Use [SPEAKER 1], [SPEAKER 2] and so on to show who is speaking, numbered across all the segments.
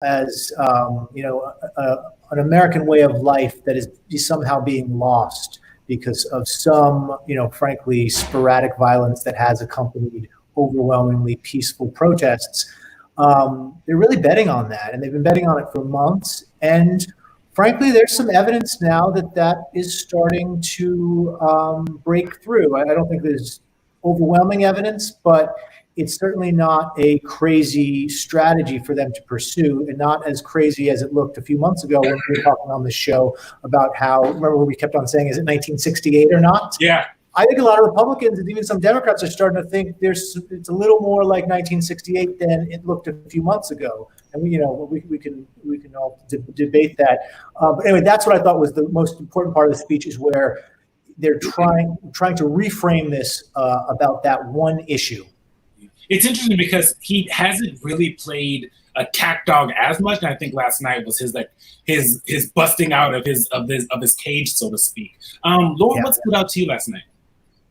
[SPEAKER 1] as an American way of life that is somehow being lost because of some, frankly, sporadic violence that has accompanied overwhelmingly peaceful protests. They're really betting on that, and they've been betting on it for months. And frankly, there's some evidence now that is starting to break through. I don't think there's overwhelming evidence, but it's certainly not a crazy strategy for them to pursue, and not as crazy as it looked a few months ago when we were talking on the show about how, remember we kept on saying, is it 1968 or not?
[SPEAKER 2] Yeah.
[SPEAKER 1] I think a lot of Republicans and even some Democrats are starting to think it's a little more like 1968 than it looked a few months ago. And we can all debate that. But anyway, that's what I thought was the most important part of the speech, is where they're trying to reframe this about that one issue.
[SPEAKER 2] It's interesting because he hasn't really played attack dog as much, and I think last night was his busting out of his cage, so to speak. Laura, what stood out to you last night?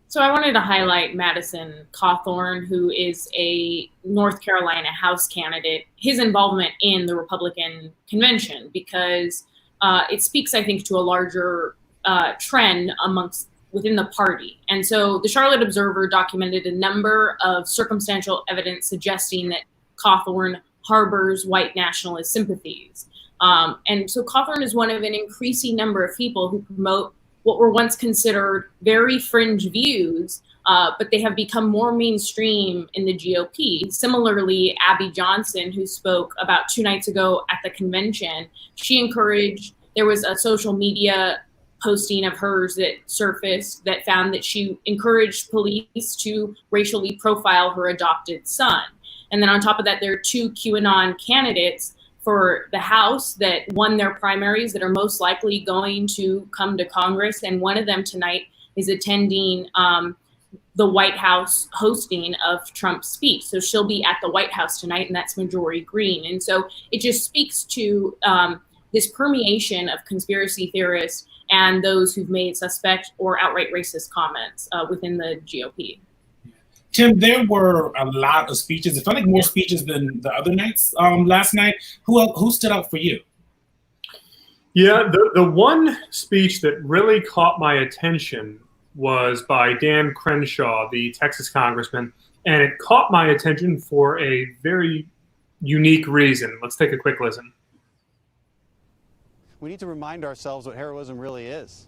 [SPEAKER 3] So I wanted to highlight Madison Hawthorne, who is a North Carolina House candidate, his involvement in the Republican convention, because it speaks, I think, to a larger trend within the party. And so the Charlotte Observer documented a number of circumstantial evidence suggesting that Hawthorne harbors white nationalist sympathies. And so Hawthorne is one of an increasing number of people who promote what were once considered very fringe views, but they have become more mainstream in the GOP. Similarly, Abby Johnson, who spoke about 2 nights ago at the convention, there was a social media posting of hers that surfaced that found that she encouraged police to racially profile her adopted son. And then on top of that, there are 2 QAnon candidates for the House that won their primaries that are most likely going to come to Congress. And one of them tonight is attending the White House hosting of Trump's speech. So she'll be at the White House tonight, and that's Marjorie Greene. And so it just speaks to this permeation of conspiracy theorists and those who've made suspect or outright racist comments within the GOP.
[SPEAKER 2] Tim, there were a lot of speeches. It felt like more speeches than the other nights last night. Who stood out for you?
[SPEAKER 4] Yeah, the one speech that really caught my attention was by Dan Crenshaw, the Texas congressman, and it caught my attention for a very unique reason. Let's take a quick listen.
[SPEAKER 5] We need to remind ourselves what heroism really is.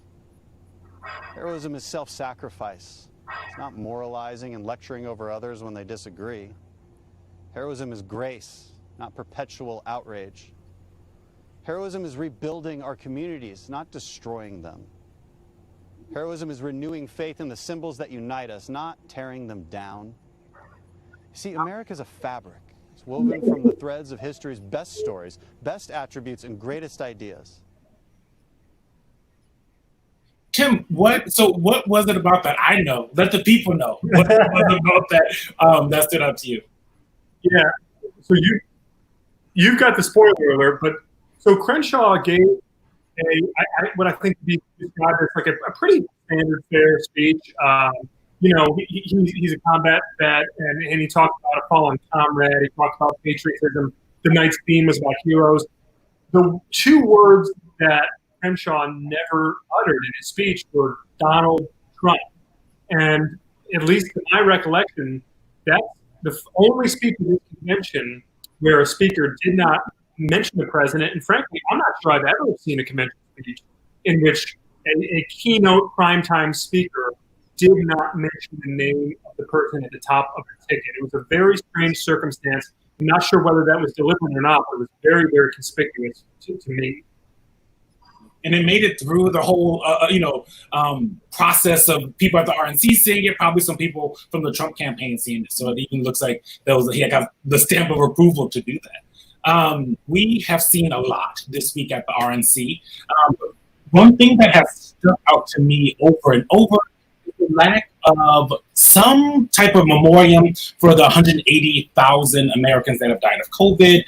[SPEAKER 5] Heroism is self-sacrifice. It's not moralizing and lecturing over others when they disagree. Heroism is grace, not perpetual outrage. Heroism is rebuilding our communities, not destroying them. Heroism is renewing faith in the symbols that unite us, not tearing them down. See, America is a fabric. It's woven from the threads of history's best stories, best attributes, and greatest ideas.
[SPEAKER 2] Tim, what was it about that? I know. Let the people know. What was it about that that stood out to you?
[SPEAKER 4] Yeah. So you've got the spoiler alert, but so Crenshaw gave what I think be described as like a pretty standard fair speech. He's a combat vet, and he talked about a fallen comrade. He talked about patriotism. The night's theme was about heroes. The 2 words that Crenshaw never uttered in his speech were Donald Trump. And at least in my recollection, that's the only speech of this convention where a speaker did not mention the president. And frankly, I'm not sure I've ever seen a convention speech in which a keynote primetime speaker did not mention the name of the person at the top of the ticket. It was a very strange circumstance. I'm not sure whether that was deliberate or not, but it was very, very conspicuous to me.
[SPEAKER 2] And it made it through the whole, process of people at the RNC seeing it, probably some people from the Trump campaign seeing it. So it even looks like he got the stamp of approval to do that. We have seen a lot this week at the RNC. One thing that has stuck out to me over and over is the lack of some type of memoriam for the 180,000 Americans that have died of COVID.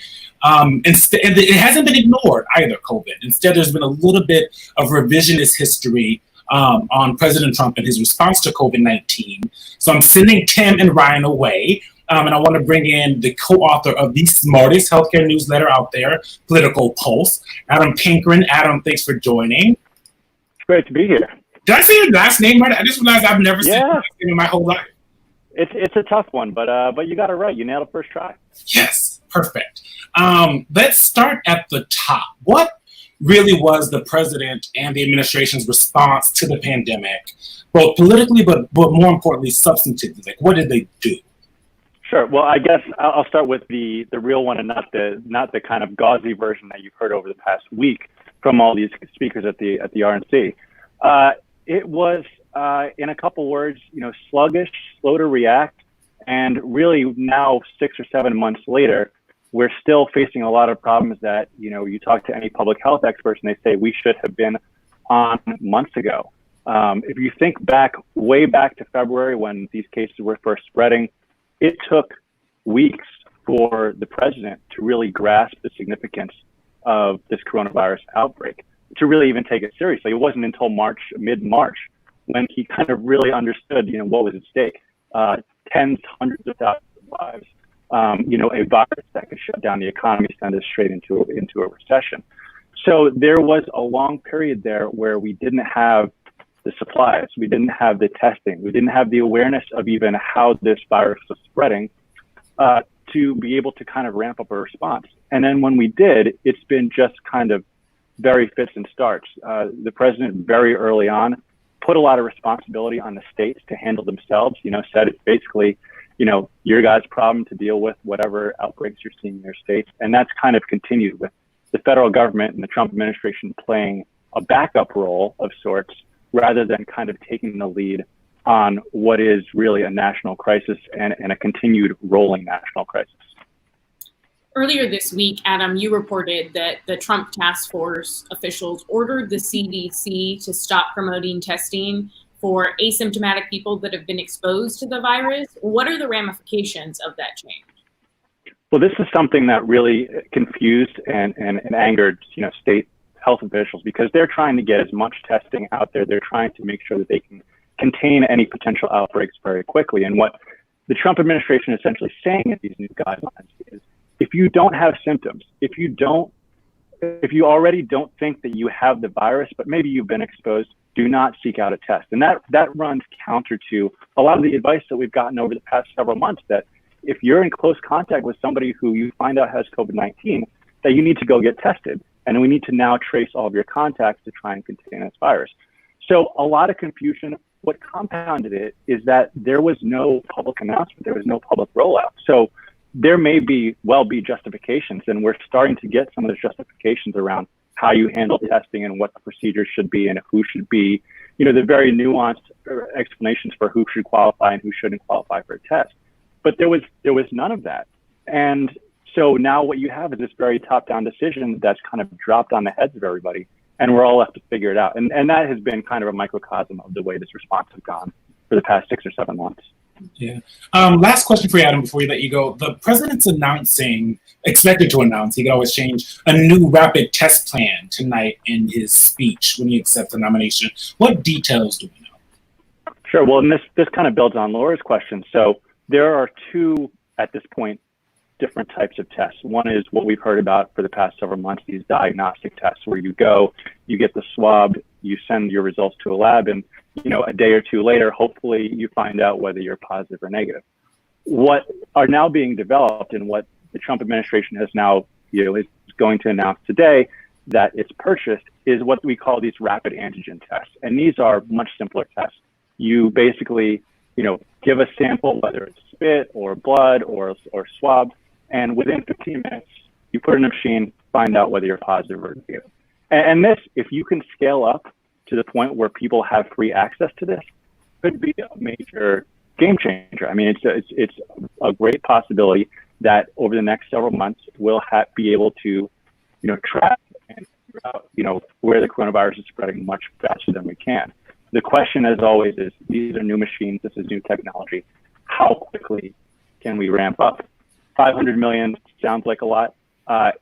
[SPEAKER 2] Instead, it hasn't been ignored either, COVID. Instead, there's been a little bit of revisionist history on President Trump and his response to COVID-19. So I'm sending Tim and Ryan away And I want to bring in the co-author of the smartest healthcare newsletter out there, Political Pulse, Adam Pinkren. Adam, thanks for joining.
[SPEAKER 6] It's great to be here.
[SPEAKER 2] Did I say your last name right? I just realized I've never said your last name in my whole life.
[SPEAKER 6] It's a tough one, but you got it right. You nailed it first try.
[SPEAKER 2] Yes, perfect. Let's start at the top. What really was the president and the administration's response to the pandemic, both politically, but more importantly, substantively? Like, what did they do? Sure.
[SPEAKER 6] Well, I guess I'll start with the real one and not the kind of gauzy version that you've heard over the past week from all these speakers at the RNC. It was, in a couple words, sluggish, slow to react, and really now 6 or 7 months later, we're still facing a lot of problems that, you talk to any public health experts and they say we should have been on months ago. If you think way back to February when these cases were first spreading, it took weeks for the president to really grasp the significance of this coronavirus outbreak, to really even take it seriously. It wasn't until mid-March, when he kind of really understood, what was at stake. Tens, hundreds of thousands of lives, a virus that could shut down the economy, send us straight into a recession. So there was a long period there where we didn't have the supplies, we didn't have the testing, we didn't have the awareness of even how this virus was spreading to be able to kind of ramp up a response. And then when we did, it's been just kind of very fits and starts. The president very early on put a lot of responsibility on the states to handle themselves, said it's basically, your guys' problem to deal with whatever outbreaks you're seeing in your states. And that's kind of continued with the federal government and the Trump administration playing a backup role of sorts, rather than kind of taking the lead on what is really a national crisis and a continued rolling national crisis.
[SPEAKER 3] Earlier this week, Adam, you reported that the Trump task force officials ordered the CDC to stop promoting testing for asymptomatic people that have been exposed to the virus. What are the ramifications of that change?
[SPEAKER 6] Well, this is something that really confused and angered, state health officials, because they're trying to get as much testing out there. They're trying to make sure that they can contain any potential outbreaks very quickly. And what the Trump administration is essentially saying in these new guidelines is, if you don't have symptoms, if you already don't think that you have the virus, but maybe you've been exposed, do not seek out a test. And that runs counter to a lot of the advice that we've gotten over the past several months, that if you're in close contact with somebody who you find out has COVID-19, that you need to go get tested. And we need to now trace all of your contacts to try and contain this virus. So a lot of confusion. What compounded it is that there was no public announcement. There was no public rollout. So there may be justifications, and we're starting to get some of those justifications around how you handle testing and what the procedures should be and who should be, the very nuanced explanations for who should qualify and who shouldn't qualify for a test. But there was none of that. And so now what you have is this very top-down decision that's kind of dropped on the heads of everybody, and we're all left to figure it out. And that has been kind of a microcosm of the way this response has gone for the past 6 or 7 months.
[SPEAKER 2] Yeah. Last question for you, Adam, before we let you go. The president's expected to announce, he could always change, a new rapid test plan tonight in his speech when he accepts the nomination. What details do we know?
[SPEAKER 6] Sure. Well, and this kind of builds on Laura's question. So there are two, at this point, different types of tests. One is what we've heard about for the past several months, these diagnostic tests where you go, you get the swab, you send your results to a lab, and a day or two later, hopefully you find out whether you're positive or negative. What are now being developed and what the Trump administration has now, is going to announce today that it's purchased is what we call these rapid antigen tests. And these are much simpler tests. You basically, give a sample, whether it's spit or blood or swab, and within 15 minutes, you put it in a machine, find out whether you're positive or negative. And this, if you can scale up to the point where people have free access to this, could be a major game changer. I mean, it's a great possibility that over the next several months, we'll be able to, track and figure out, where the coronavirus is spreading much faster than we can. The question, as always, is these are new machines. This is new technology. How quickly can we ramp up? 500 million sounds like a lot.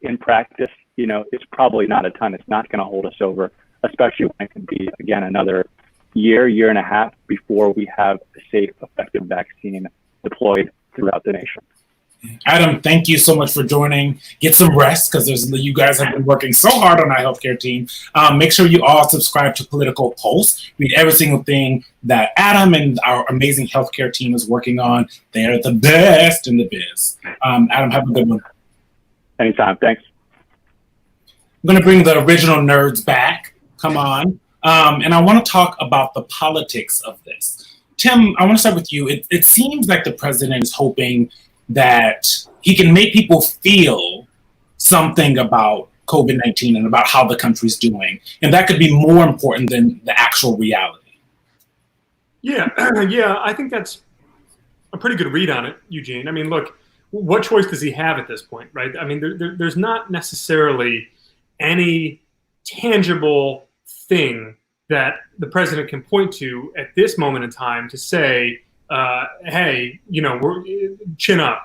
[SPEAKER 6] In practice, it's probably not a ton. It's not going to hold us over, especially when it can be, again, another year and a half before we have a safe, effective vaccine deployed throughout the nation.
[SPEAKER 2] Adam, thank you so much for joining. Get some rest because you guys have been working so hard on our healthcare team. Make sure you all subscribe to Political Pulse. Read every single thing that Adam and our amazing healthcare team is working on. They are the best in the biz. Adam, have a good one.
[SPEAKER 6] Anytime. Thanks.
[SPEAKER 2] I'm going to bring the original nerds back. Come on. And I want to talk about the politics of this. Tim, I want to start with you. It seems like the president is hoping that he can make people feel something about COVID-19 and about how the country's doing. And that could be more important than the actual reality.
[SPEAKER 4] Yeah, I think that's a pretty good read on it, Eugene. I mean, look, what choice does he have at this point, right? I mean, there's not necessarily any tangible thing that the president can point to at this moment in time to say, hey, we're chin up.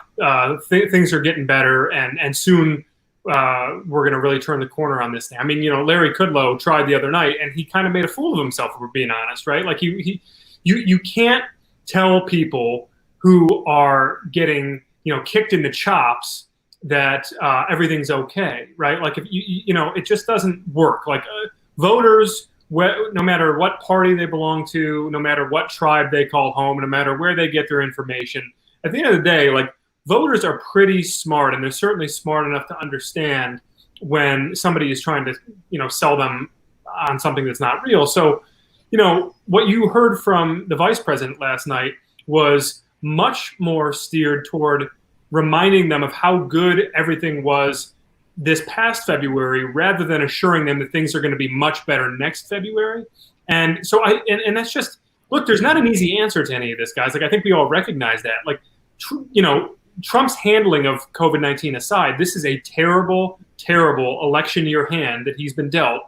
[SPEAKER 4] Things are getting better, and soon we're going to really turn the corner on this thing. I mean, Larry Kudlow tried the other night, and he kind of made a fool of himself, if we're being honest, right? Like you can't tell people who are getting kicked in the chops that everything's okay, right? Like if it just doesn't work. Like voters, no matter what party they belong to, no matter what tribe they call home, no matter where they get their information, at the end of the day, like voters are pretty smart, and they're certainly smart enough to understand when somebody is trying to, sell them on something that's not real. So, what you heard from the vice president last night was much more steered toward reminding them of how good everything was this past February, rather than assuring them that things are going to be much better next February. And so and that's just, look, there's not an easy answer to any of this, guys. Like, I think we all recognize that. Like, Trump's handling of COVID-19 aside, this is a terrible, terrible election year hand that he's been dealt.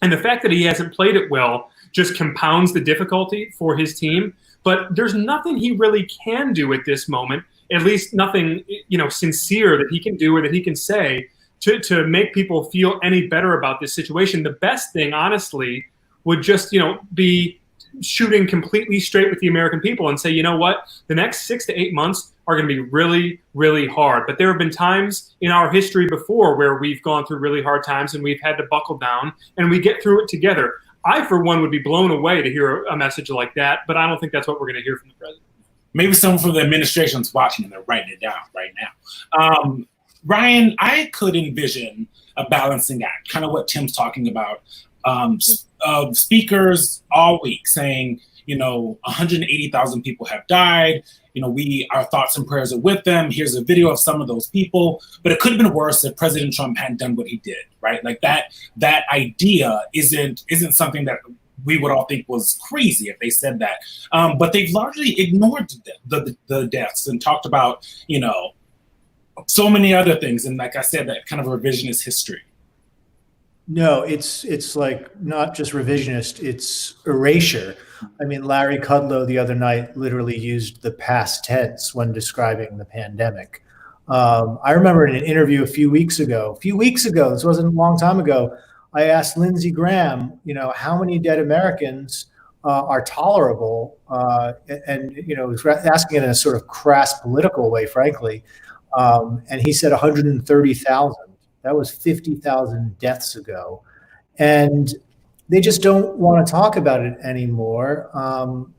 [SPEAKER 4] And the fact that he hasn't played it well just compounds the difficulty for his team. But there's nothing he really can do at this moment, at least nothing, sincere that he can do or that he can say to make people feel any better about this situation. The best thing, honestly, would just, be shooting completely straight with the American people and say, you know what, the next 6 to 8 months are going to be really, really hard. But there have been times in our history before where we've gone through really hard times and we've had to buckle down, and we get through it together. I, for one, would be blown away to hear a message like that, but I don't think that's what we're going to hear from the president.
[SPEAKER 2] Maybe someone from the administration's watching and they're writing it down right now. Ryan, I could envision a balancing act, kind of what Tim's talking about. Speakers all week saying, 180,000 people have died. Our thoughts and prayers are with them. Here's a video of some of those people. But it could have been worse if President Trump hadn't done what he did, right? Like that idea isn't something that we would all think was crazy if they said that. But they've largely ignored the deaths and talked about, so many other things. And like I said, that kind of revisionist history.
[SPEAKER 1] No, it's like not just revisionist, it's erasure. I mean, Larry Kudlow the other night literally used the past tense when describing the pandemic. I remember in an interview a few weeks ago, this wasn't a long time ago, I asked Lindsey Graham, how many dead Americans are tolerable? And was asking it in a sort of crass political way, frankly. And he said 130,000. That was 50,000 deaths ago. And they just don't want to talk about it anymore.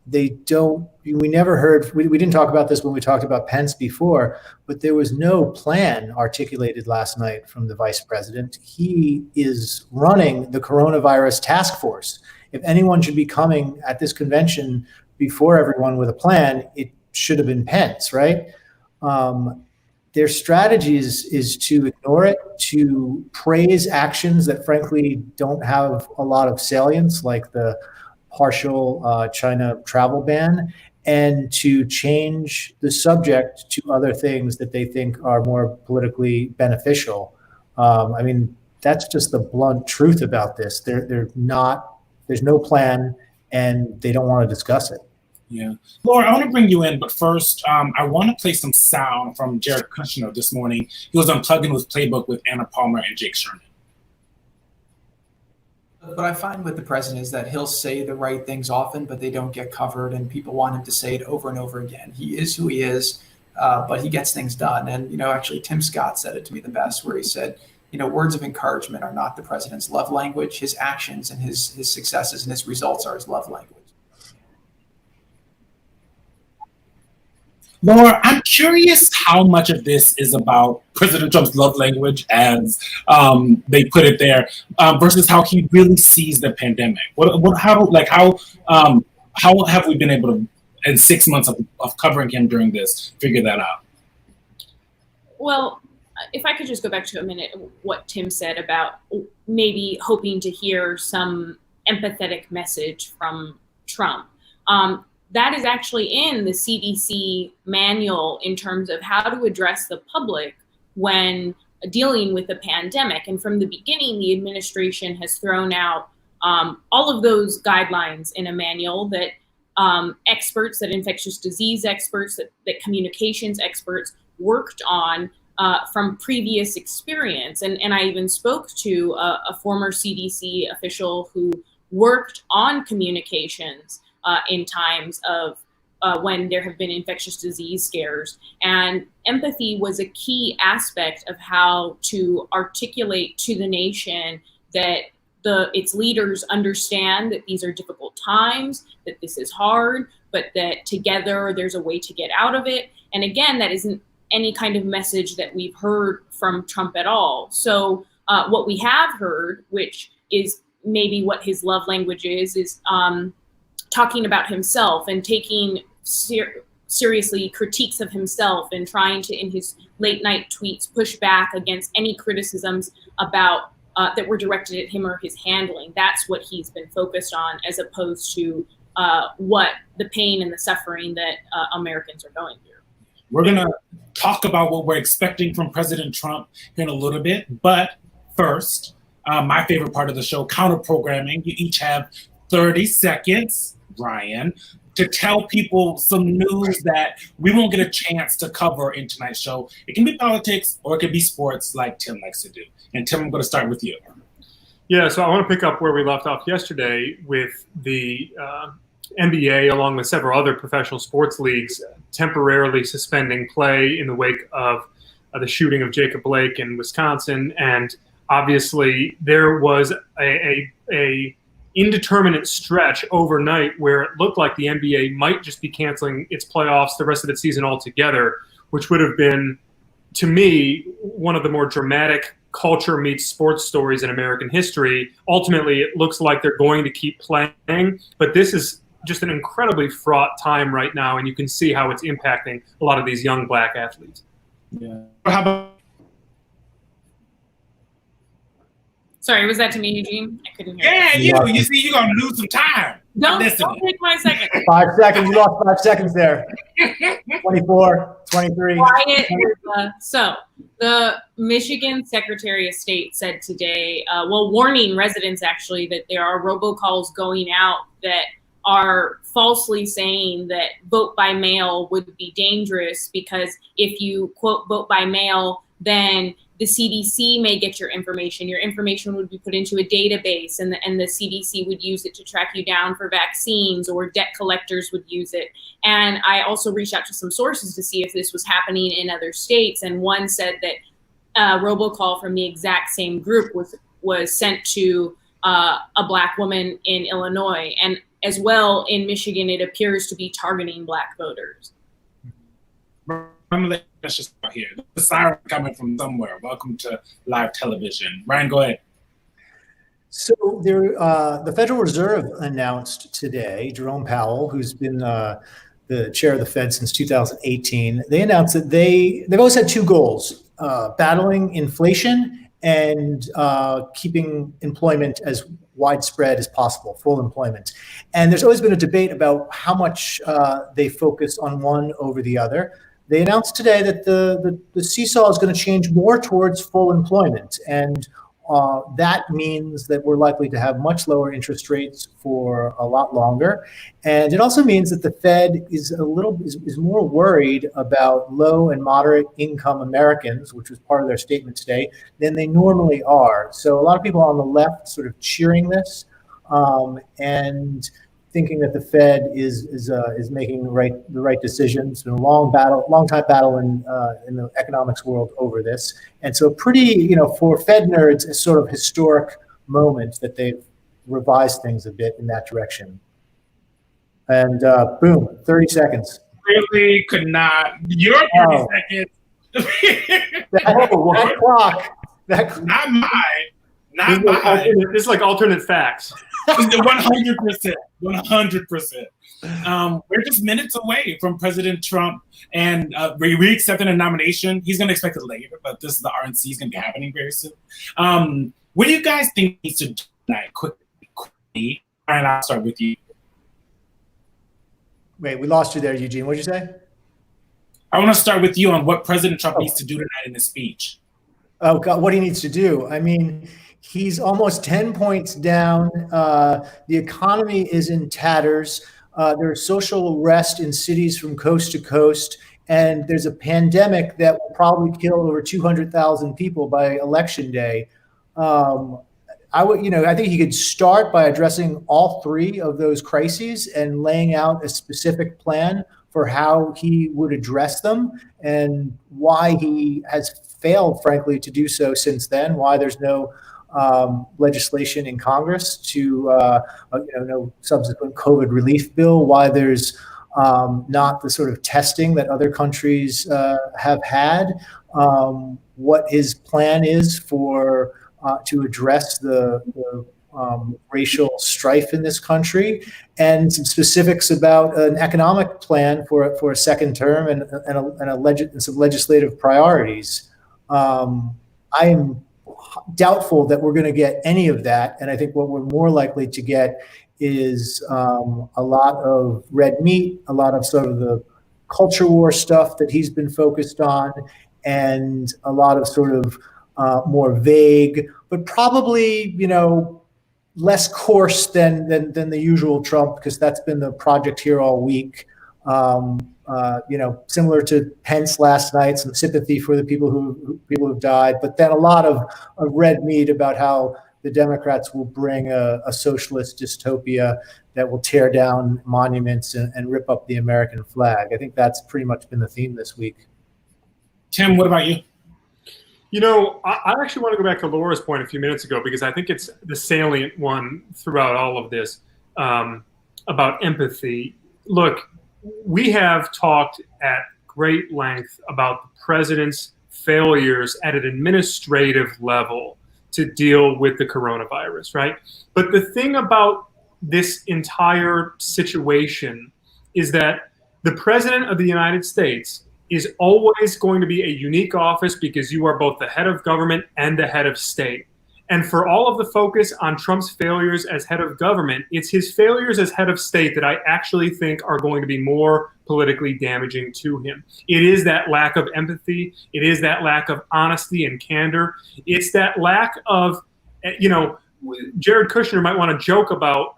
[SPEAKER 1] We didn't talk about this when we talked about Pence before, but there was no plan articulated last night from the vice president. He is running the coronavirus task force. If anyone should be coming at this convention before everyone with a plan, it should have been Pence, right? Their strategy is to ignore it, to praise actions that frankly don't have a lot of salience, like the partial China travel ban, and to change the subject to other things that they think are more politically beneficial. I mean, that's just the blunt truth about this. There's no plan, and they don't want to discuss it.
[SPEAKER 2] Yeah. Laura, I want to bring you in, but first, I want to play some sound from Jared Kushner this morning. He was unplugging with Playbook with Anna Palmer and Jake Sherman.
[SPEAKER 7] What I find with the president is that he'll say the right things often, but they don't get covered, and people want him to say it over and over again. He is who he is. but he gets things done. And, actually, Tim Scott said it to me the best, where he said, words of encouragement are not the president's love language. His actions and his successes and his results are his love language.
[SPEAKER 2] Laura, I'm curious how much of this is about President Trump's love language, as they put it there, versus how he really sees the pandemic. How have we been able to, in 6 months of covering him during this, figure that out?
[SPEAKER 3] Well, if I could just go back to a minute, what Tim said about maybe hoping to hear some empathetic message from Trump. That is actually in the CDC manual in terms of how to address the public when dealing with the pandemic. And from the beginning, the administration has thrown out all of those guidelines in a manual that experts, that infectious disease experts, that communications experts worked on from previous experience. And I even spoke to a former CDC official who worked on communications in times of when there have been infectious disease scares. And empathy was a key aspect of how to articulate to the nation that its leaders understand that these are difficult times, that this is hard, but that together there's a way to get out of it. And again, that isn't any kind of message that we've heard from Trump at all. So what we have heard, which is maybe what his love language is talking about himself and taking seriously critiques of himself and trying to, in his late night tweets, push back against any criticisms about that were directed at him or his handling. That's what he's been focused on, as opposed to what the pain and the suffering that Americans are going through.
[SPEAKER 2] We're going to talk about what we're expecting from President Trump in a little bit. But first, my favorite part of the show, counter-programming. You each have 30 seconds, Ryan, to tell people some news that we won't get a chance to cover in tonight's show. It can be politics or it can be sports, like Tim likes to do. And Tim, I'm going to start with you.
[SPEAKER 4] Yeah, so I want to pick up where we left off yesterday with the NBA, along with several other professional sports leagues, temporarily suspending play in the wake of the shooting of Jacob Blake in Wisconsin. And obviously there was a indeterminate stretch overnight where it looked like the NBA might just be canceling its playoffs, the rest of its season altogether, which would have been, to me, one of the more dramatic culture meets sports stories in American history. Ultimately, it looks like they're going to keep playing, but this is just an incredibly fraught time right now, and you can see how it's impacting a lot of these young black athletes.
[SPEAKER 2] Yeah. How about?
[SPEAKER 3] Sorry, was that to me, Eugene? I couldn't hear.
[SPEAKER 2] Yeah, you see, you're gonna lose some time.
[SPEAKER 3] Don't take my second.
[SPEAKER 1] 5 seconds. You lost 5 seconds there. 24, 23.
[SPEAKER 3] Quiet. So the Michigan Secretary of State said today, warning residents actually that there are robocalls going out that are falsely saying that vote by mail would be dangerous because if you quote vote by mail, then the CDC may get your information. Your information would be put into a database and the CDC would use it to track you down for vaccines, or debt collectors would use it. And I also reached out to some sources to see if this was happening in other states. And one said that a robocall from the exact same group was sent to a black woman in Illinois. And as well in Michigan, it appears to be targeting black voters.
[SPEAKER 2] Let's just start here. The siren coming from somewhere. Welcome to live television. Ryan, go ahead.
[SPEAKER 1] So the Federal Reserve announced today, Jerome Powell, who's been the chair of the Fed since 2018, they announced that they've always had two goals, battling inflation and keeping employment as widespread as possible, full employment. And there's always been a debate about how much they focus on one over the other. They announced today that the seesaw is going to change more towards full employment. And that means that we're likely to have much lower interest rates for a lot longer. And it also means that the Fed is more worried about low and moderate income Americans, which was part of their statement today, than they normally are. So a lot of people on the left sort of cheering this. And thinking that the Fed is making the right decisions. It's been a long time battle in the economics world over this, and so pretty, for Fed nerds, a sort of historic moment that they've revised things a bit in that direction. And boom, 30 seconds.
[SPEAKER 2] Really could not. Your 30 seconds.
[SPEAKER 1] that clock.
[SPEAKER 2] Not mine. Not mine.
[SPEAKER 4] It's like alternate facts.
[SPEAKER 2] 100%. 100%. We're just minutes away from President Trump and re-accepting a nomination. He's going to expect it later, but this is the RNC is going to be happening very soon. What do you guys think needs to do tonight? Quickly. And I'll start with you.
[SPEAKER 1] Wait, we lost you there, Eugene. What did you say?
[SPEAKER 2] I want to start with you on what President Trump needs to do tonight in his speech.
[SPEAKER 1] Oh, God, what he needs to do. I mean, he's almost 10 points down. The economy is in tatters. There's social unrest in cities from coast to coast. And there's a pandemic that will probably kill over 200,000 people by election day. I think he could start by addressing all three of those crises and laying out a specific plan for how he would address them and why he has failed, frankly, to do so since then, why there's no legislation in Congress to, no subsequent COVID relief bill, why there's not the sort of testing that other countries have had, what his plan is for to address the racial strife in this country, and some specifics about an economic plan for a second term and some legislative priorities. I'm doubtful that we're going to get any of that, and I think what we're more likely to get is a lot of red meat, a lot of sort of the culture war stuff that he's been focused on, and a lot of sort of more vague, but probably, less coarse than the usual Trump, because that's been the project here all week. Similar to Pence last night, some sympathy for the people who've died, but then a lot of red meat about how the Democrats will bring a socialist dystopia that will tear down monuments and rip up the American flag. I think that's pretty much been the theme this week.
[SPEAKER 2] Tim, what about you?
[SPEAKER 4] I actually want to go back to Laura's point a few minutes ago, because I think it's the salient one throughout all of this about empathy. Look, we have talked at great length about the president's failures at an administrative level to deal with the coronavirus, right? But the thing about this entire situation is that the president of the United States is always going to be a unique office, because you are both the head of government and the head of state. And for all of the focus on Trump's failures as head of government, it's his failures as head of state that I actually think are going to be more politically damaging to him. It is that lack of empathy. It is that lack of honesty and candor. It's that lack of, Jared Kushner might want to joke about,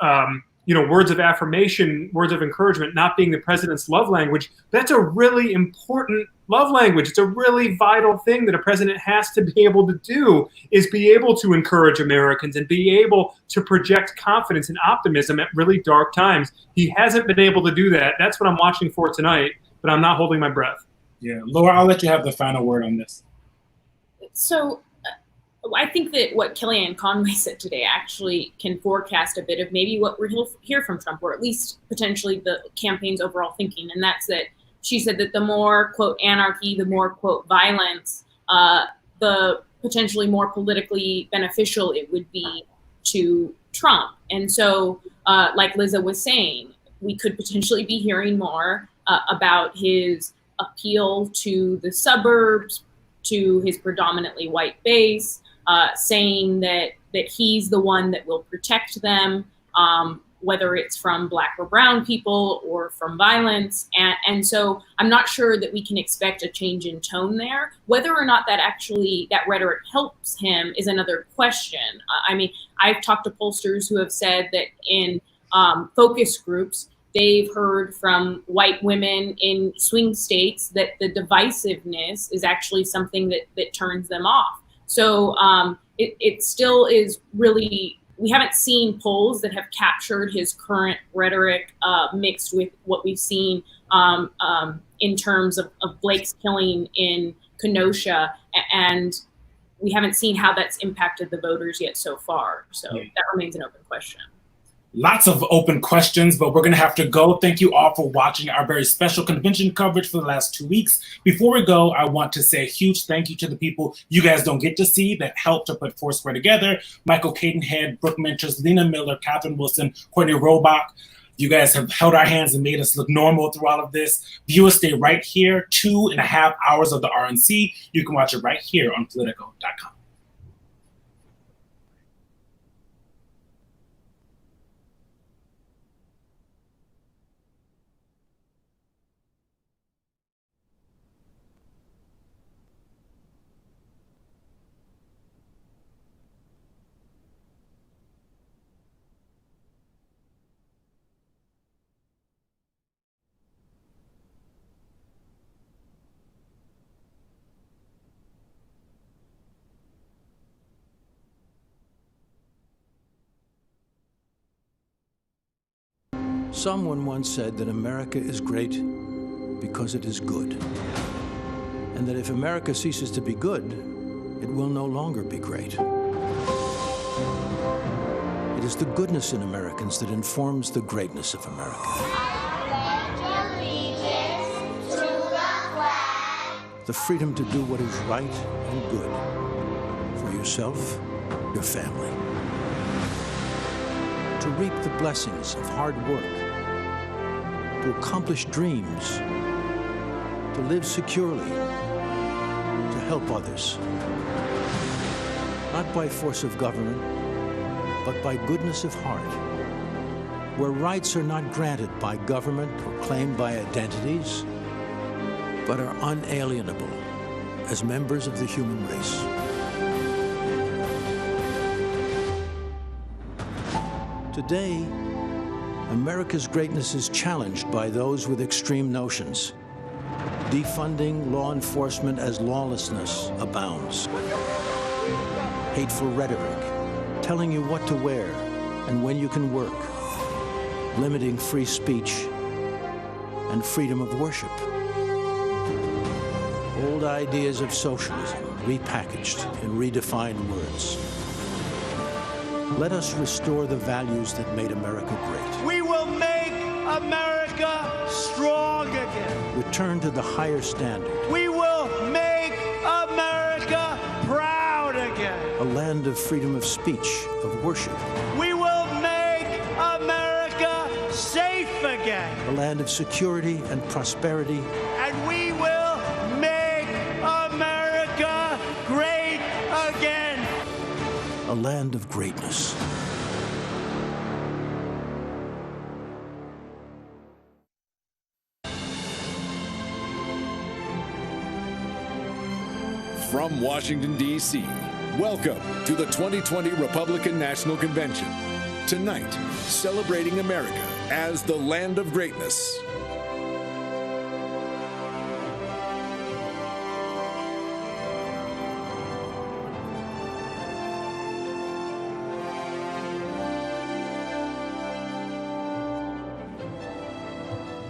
[SPEAKER 4] words of affirmation, words of encouragement not being the president's love language. That's a really important love language. It's a really vital thing that a president has to be able to do, is be able to encourage Americans and be able to project confidence and optimism at really dark times. He hasn't been able to do that. That's what I'm watching for tonight, but I'm not holding my breath.
[SPEAKER 2] Yeah, Laura, I'll let you have the final word on this.
[SPEAKER 3] So I think that what Kellyanne Conway said today actually can forecast a bit of maybe what we'll hear from Trump, or at least potentially the campaign's overall thinking. And that's that she said that the more, quote, anarchy, the more, quote, violence, the potentially more politically beneficial it would be to Trump. And so, like Liza was saying, we could potentially be hearing more about his appeal to the suburbs, to his predominantly white base, saying that he's the one that will protect them, whether it's from Black or brown people or from violence. And so I'm not sure that we can expect a change in tone there. Whether or not that rhetoric helps him is another question. I mean, I've talked to pollsters who have said that in focus groups, they've heard from white women in swing states that the divisiveness is actually something that turns them off. So it still is really we haven't seen polls that have captured his current rhetoric mixed with what we've seen in terms of Blake's killing in Kenosha, and we haven't seen how that's impacted the voters yet so far. So that remains an open question.
[SPEAKER 2] Lots of open questions, but we're going to have to go. Thank you all for watching our very special convention coverage for the last 2 weeks. Before we go, I want to say a huge thank you to the people you guys don't get to see that helped to put Foursquare together. Michael Cadenhead, Brooke Mentris, Lena Miller, Catherine Wilson, Courtney Robach. You guys have held our hands and made us look normal through all of this. Viewers, stay right here. 2.5 hours of the RNC. You can watch it right here on Politico.com.
[SPEAKER 8] Someone once said that America is great because it is good, and that if America ceases to be good, it will no longer be great. It is the goodness in Americans that informs the greatness of America. The freedom to do what is right and good for yourself, your family. To reap the blessings of hard work, to accomplish dreams, to live securely, to help others. Not by force of government, but by goodness of heart, where rights are not granted by government or claimed by identities, but are unalienable as members of the human race. Today, America's greatness is challenged by those with extreme notions. Defunding law enforcement as lawlessness abounds. Hateful rhetoric, telling you what to wear and when you can work. Limiting free speech and freedom of worship. Old ideas of socialism repackaged in redefined words. Let us restore the values that made America great.
[SPEAKER 9] We will make America strong again.
[SPEAKER 8] Return to the higher standard.
[SPEAKER 9] We will make America proud again.
[SPEAKER 8] A land of freedom of speech, of worship.
[SPEAKER 9] We will make America safe again.
[SPEAKER 8] A land of security and prosperity.
[SPEAKER 9] And we will make America great again.
[SPEAKER 8] A land of greatness.
[SPEAKER 10] From Washington, D.C., welcome to the 2020 Republican National Convention. Tonight, celebrating America as the land of greatness.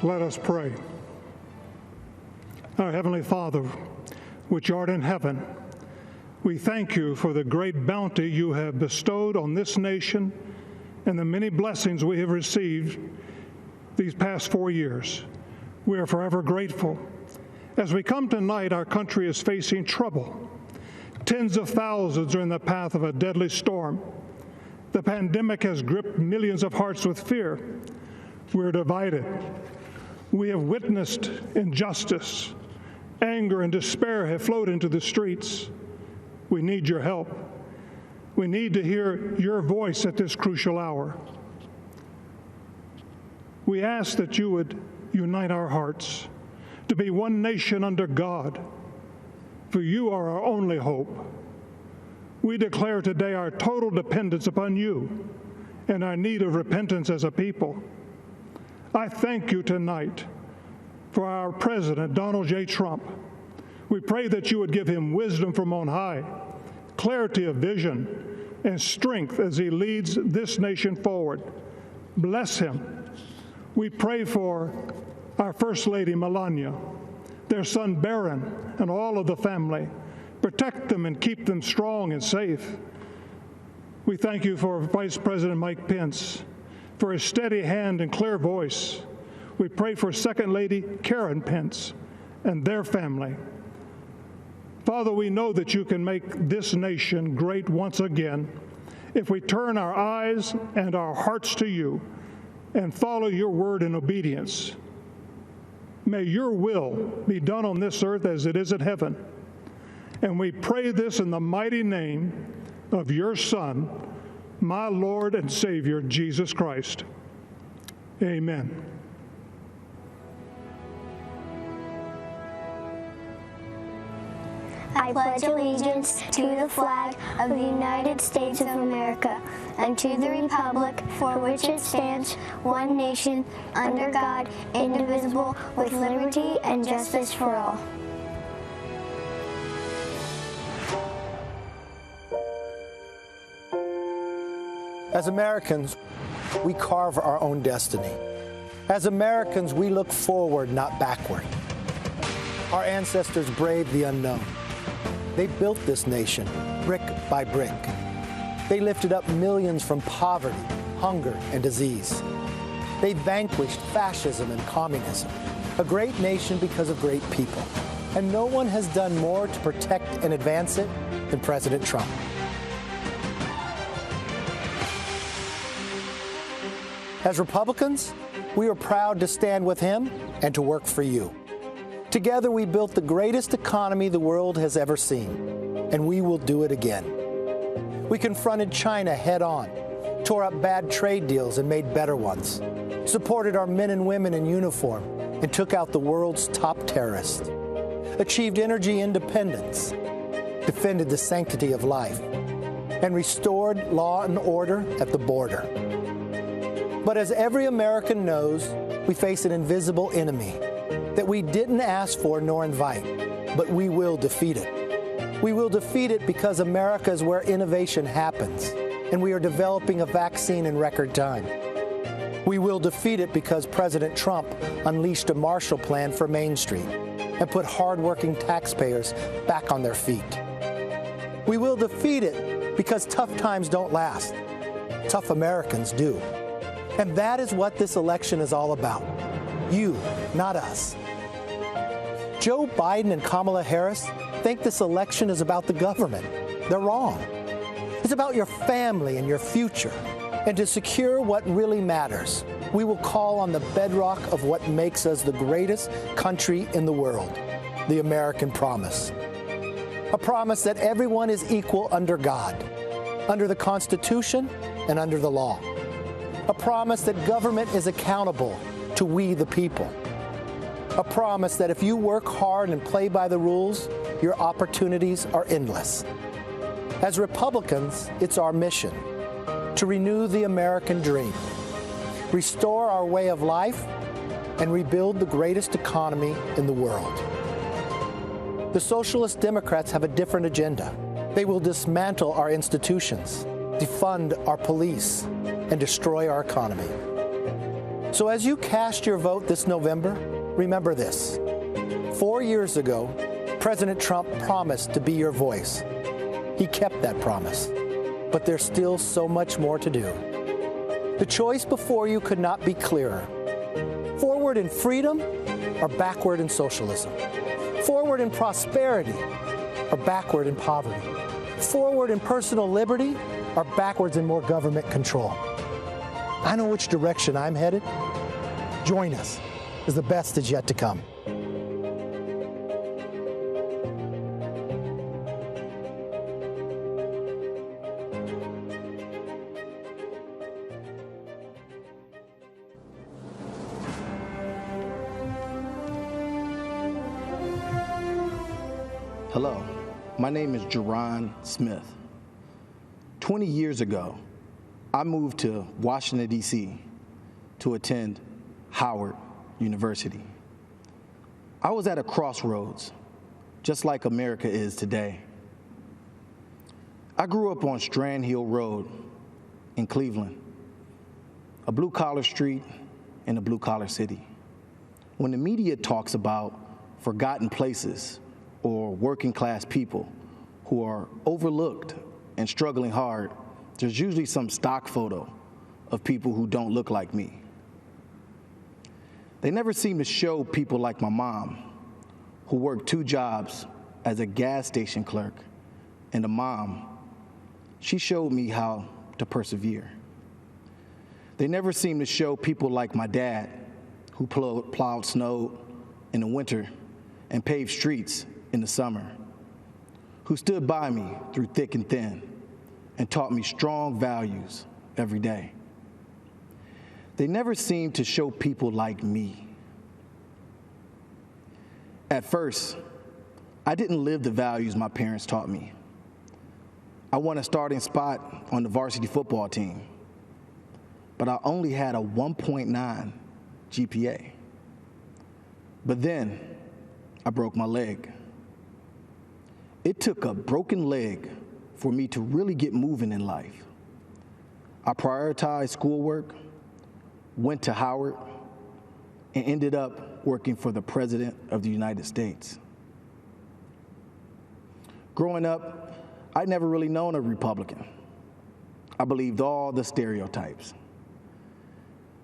[SPEAKER 11] Let us pray. Our Heavenly Father, which art in heaven, we thank you for the great bounty you have bestowed on this nation and the many blessings we have received these past 4 years. We are forever grateful. As we come tonight, our country is facing trouble. Tens of thousands are in the path of a deadly storm. The pandemic has gripped millions of hearts with fear. We're divided. We have witnessed injustice. Anger and despair have flowed into the streets. We need your help. We need to hear your voice at this crucial hour. We ask that you would unite our hearts to be one nation under God, for you are our only hope. We declare today our total dependence upon you and our need of repentance as a people. I thank you tonight for our President, Donald J. Trump. We pray that you would give him wisdom from on high, clarity of vision, and strength as he leads this nation forward. Bless him. We pray for our First Lady, Melania, their son, Barron, and all of the family. Protect them and keep them strong and safe. We thank you for Vice President Mike Pence, for his steady hand and clear voice. We pray for Second Lady Karen Pence and their family. Father, we know that you can make this nation great once again if we turn our eyes and our hearts to you and follow your word in obedience. May your will be done on this earth as it is in heaven. And we pray this in the mighty name of your Son, my Lord and Savior, Jesus Christ. Amen.
[SPEAKER 12] I pledge allegiance to the flag of the United States of America and to the republic for which it stands, one nation, under God, indivisible, with liberty and justice for all.
[SPEAKER 13] As Americans, we carve our own destiny. As Americans, we look forward, not backward. Our ancestors braved the unknown. They built this nation, brick by brick. They lifted up millions from poverty, hunger, and disease. They vanquished fascism and communism. A great nation because of great people. And no one has done more to protect and advance it than President Trump. As Republicans, we are proud to stand with him and to work for you. Together, we built the greatest economy the world has ever seen, and we will do it again. We confronted China head-on, tore up bad trade deals and made better ones, supported our men and women in uniform, and took out the world's top terrorists, achieved energy independence, defended the sanctity of life, and restored law and order at the border. But as every American knows, we face an invisible enemy that we didn't ask for nor invite, but we will defeat it. We will defeat it because America is where innovation happens, and we are developing a vaccine in record time. We will defeat it because President Trump unleashed a Marshall Plan for Main Street and put hardworking taxpayers back on their feet. We will defeat it because tough times don't last. Tough Americans do. And that is what this election is all about. You, not us. Joe Biden and Kamala Harris think this election is about the government. They're wrong. It's about your family and your future. And to secure what really matters, we will call on the bedrock of what makes us the greatest country in the world, the American promise. A promise that everyone is equal under God, under the Constitution and under the law. A promise that government is accountable to we the people. A promise that if you work hard and play by the rules, your opportunities are endless. As Republicans, it's our mission to renew the American dream, restore our way of life, and rebuild the greatest economy in the world. The Socialist Democrats have a different agenda. They will dismantle our institutions, defund our police, and destroy our economy. So as you cast your vote this November, remember this. 4 years ago, President Trump promised to be your voice. He kept that promise, but there's still so much more to do. The choice before you could not be clearer. Forward in freedom or backward in socialism. Forward in prosperity or backward in poverty. Forward in personal liberty or backwards in more government control. I know which direction I'm headed. Join us, as the best is yet to come.
[SPEAKER 14] Hello, my name is Jerome Smith. 20 years ago, I moved to Washington, D.C. to attend Howard University. I was at a crossroads, just like America is today. I grew up on Strand Hill Road in Cleveland, a blue-collar street in a blue-collar city. When the media talks about forgotten places or working-class people who are overlooked and struggling hard, there's usually some stock photo of people who don't look like me. They never seem to show people like my mom, who worked 2 jobs as a gas station clerk, and a mom. She showed me how to persevere. They never seem to show people like my dad, who plowed snow in the winter and paved streets in the summer, who stood by me through thick and thin and taught me strong values every day. They never seem to show people like me. At first, I didn't live the values my parents taught me. I won a starting spot on the varsity football team, but I only had a 1.9 GPA. But then I broke my leg. It took a broken leg for me to really get moving in life. I prioritized schoolwork, went to Howard, and ended up working for the President of the United States. Growing up, I'd never really known a Republican. I believed all the stereotypes.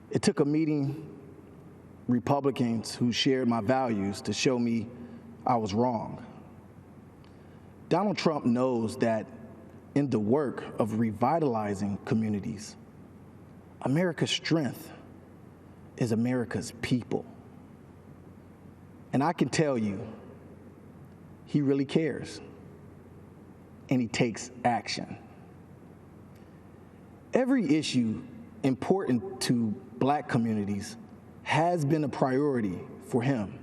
[SPEAKER 14] It took a meeting Republicans who shared my values to show me I was wrong. Donald Trump knows that in the work of revitalizing communities, America's strength is America's people. And I can tell you, he really cares, and he takes action. Every issue important to Black communities has been a priority for him.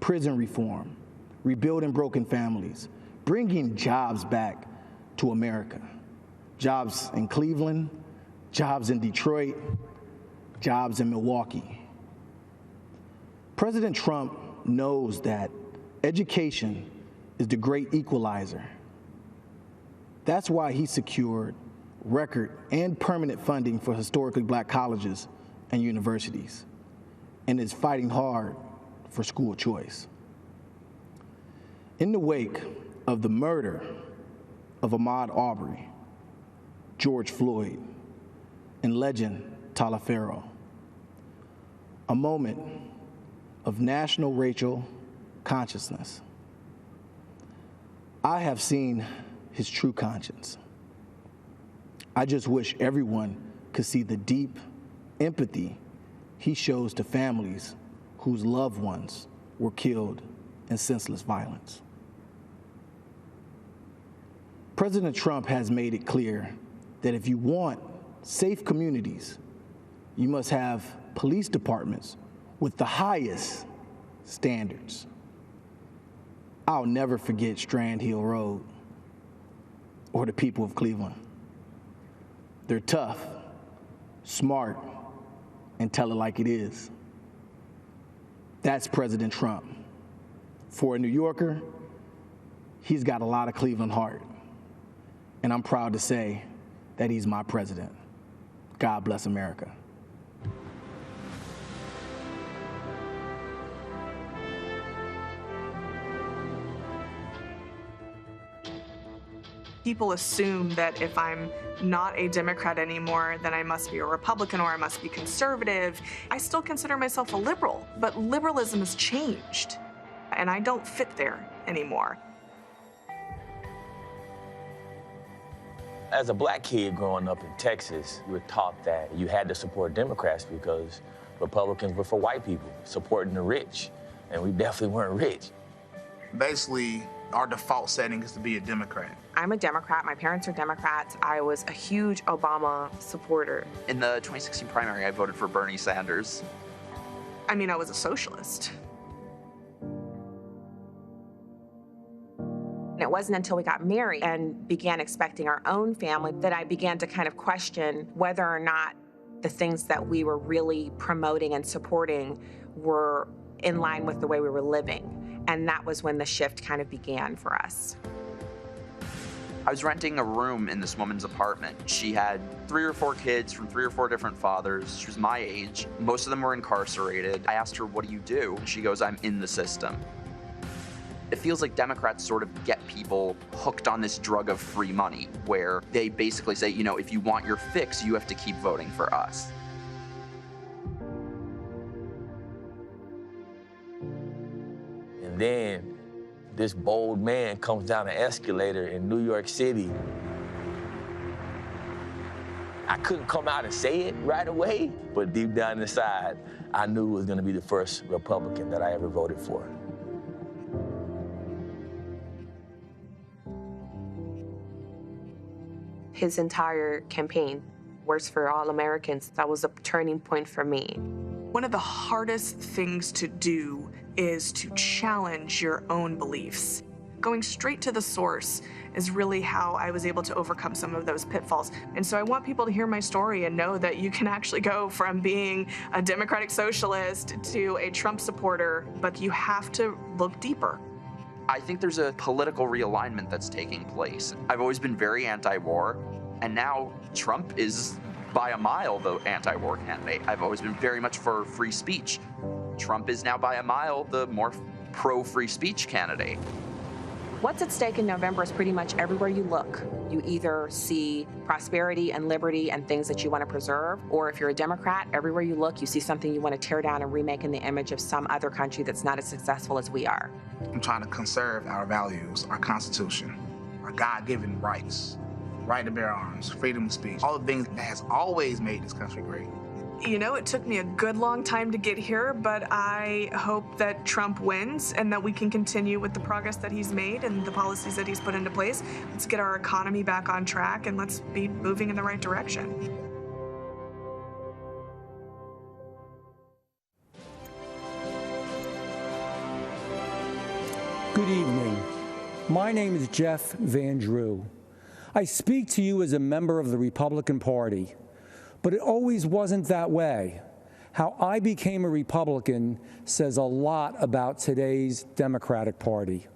[SPEAKER 14] Prison reform, rebuilding broken families, bringing jobs back to America. Jobs in Cleveland, jobs in Detroit, jobs in Milwaukee. President Trump knows that education is the great equalizer. That's why he secured record and permanent funding for historically Black colleges and universities, and is fighting hard for school choice. In the wake of the murder of Ahmaud Arbery, George Floyd, and legend Taliaferro, a moment of national racial consciousness, I have seen his true conscience. I just wish everyone could see the deep empathy he shows to families whose loved ones were killed in senseless violence. President Trump has made it clear that if you want safe communities, you must have police departments with the highest standards. I'll never forget Strand Hill Road or the people of Cleveland. They're tough, smart, and tell it like it is. That's President Trump. For a New Yorker, he's got a lot of Cleveland heart. And I'm proud to say that he's my president. God bless America.
[SPEAKER 15] People assume that if I'm not a Democrat anymore, then I must be a Republican or I must be conservative. I still consider myself a liberal, but liberalism has changed, and I don't fit there anymore.
[SPEAKER 16] As a Black kid growing up in Texas, we were taught that you had to support Democrats because Republicans were for white people, supporting the rich, and we definitely weren't rich.
[SPEAKER 17] Basically, our default setting is to be a Democrat.
[SPEAKER 15] I'm a Democrat. My parents are Democrats. I was a huge Obama supporter.
[SPEAKER 18] In the 2016 primary, I voted for Bernie Sanders.
[SPEAKER 15] I mean, I was a socialist. And it wasn't until we got married and began expecting our own family that I began to kind of question whether or not the things that we were really promoting and supporting were in line with the way we were living. And that was when the shift kind of began for us.
[SPEAKER 18] I was renting a room in this woman's apartment. She had 3 or 4 kids from 3 or 4 different fathers. She was my age. Most of them were incarcerated. I asked her, what do you do? She goes, I'm in the system. It feels like Democrats sort of get people hooked on this drug of free money, where they basically say, you know, if you want your fix, you have to keep voting for us.
[SPEAKER 16] And then this bold man comes down an escalator in New York City. I couldn't come out and say it right away, but deep down inside, I knew it was gonna be the first Republican that I ever voted for.
[SPEAKER 19] His entire campaign, Works for All Americans, that was a turning point for me.
[SPEAKER 15] One of the hardest things to do is to challenge your own beliefs. Going straight to the source is really how I was able to overcome some of those pitfalls. And so I want people to hear my story and know that you can actually go from being a Democratic socialist to a Trump supporter, but you have to look deeper.
[SPEAKER 18] I think there's a political realignment that's taking place. I've always been very anti-war, and now Trump is by a mile the anti-war candidate. I've always been very much for free speech. Trump is now by a mile the more pro-free speech candidate.
[SPEAKER 19] What's at stake in November is pretty much everywhere you look. You either see prosperity and liberty and things that you want to preserve, or if you're a Democrat, everywhere you look, you see something you want to tear down and remake in the image of some other country that's not as successful as we are.
[SPEAKER 17] I'm trying to conserve our values, our Constitution, our God-given rights, right to bear arms, freedom of speech, all the things that has always made this country great.
[SPEAKER 15] You know, it took me a good long time to get here, but I hope that Trump wins and that we can continue with the progress that he's made and the policies that he's put into place. Let's get our economy back on track and let's be moving in the right direction.
[SPEAKER 20] Good evening. My name is Jeff Van Drew. I speak to you as a member of the Republican Party. But it always wasn't that way. How I became a Republican says a lot about today's Democratic Party.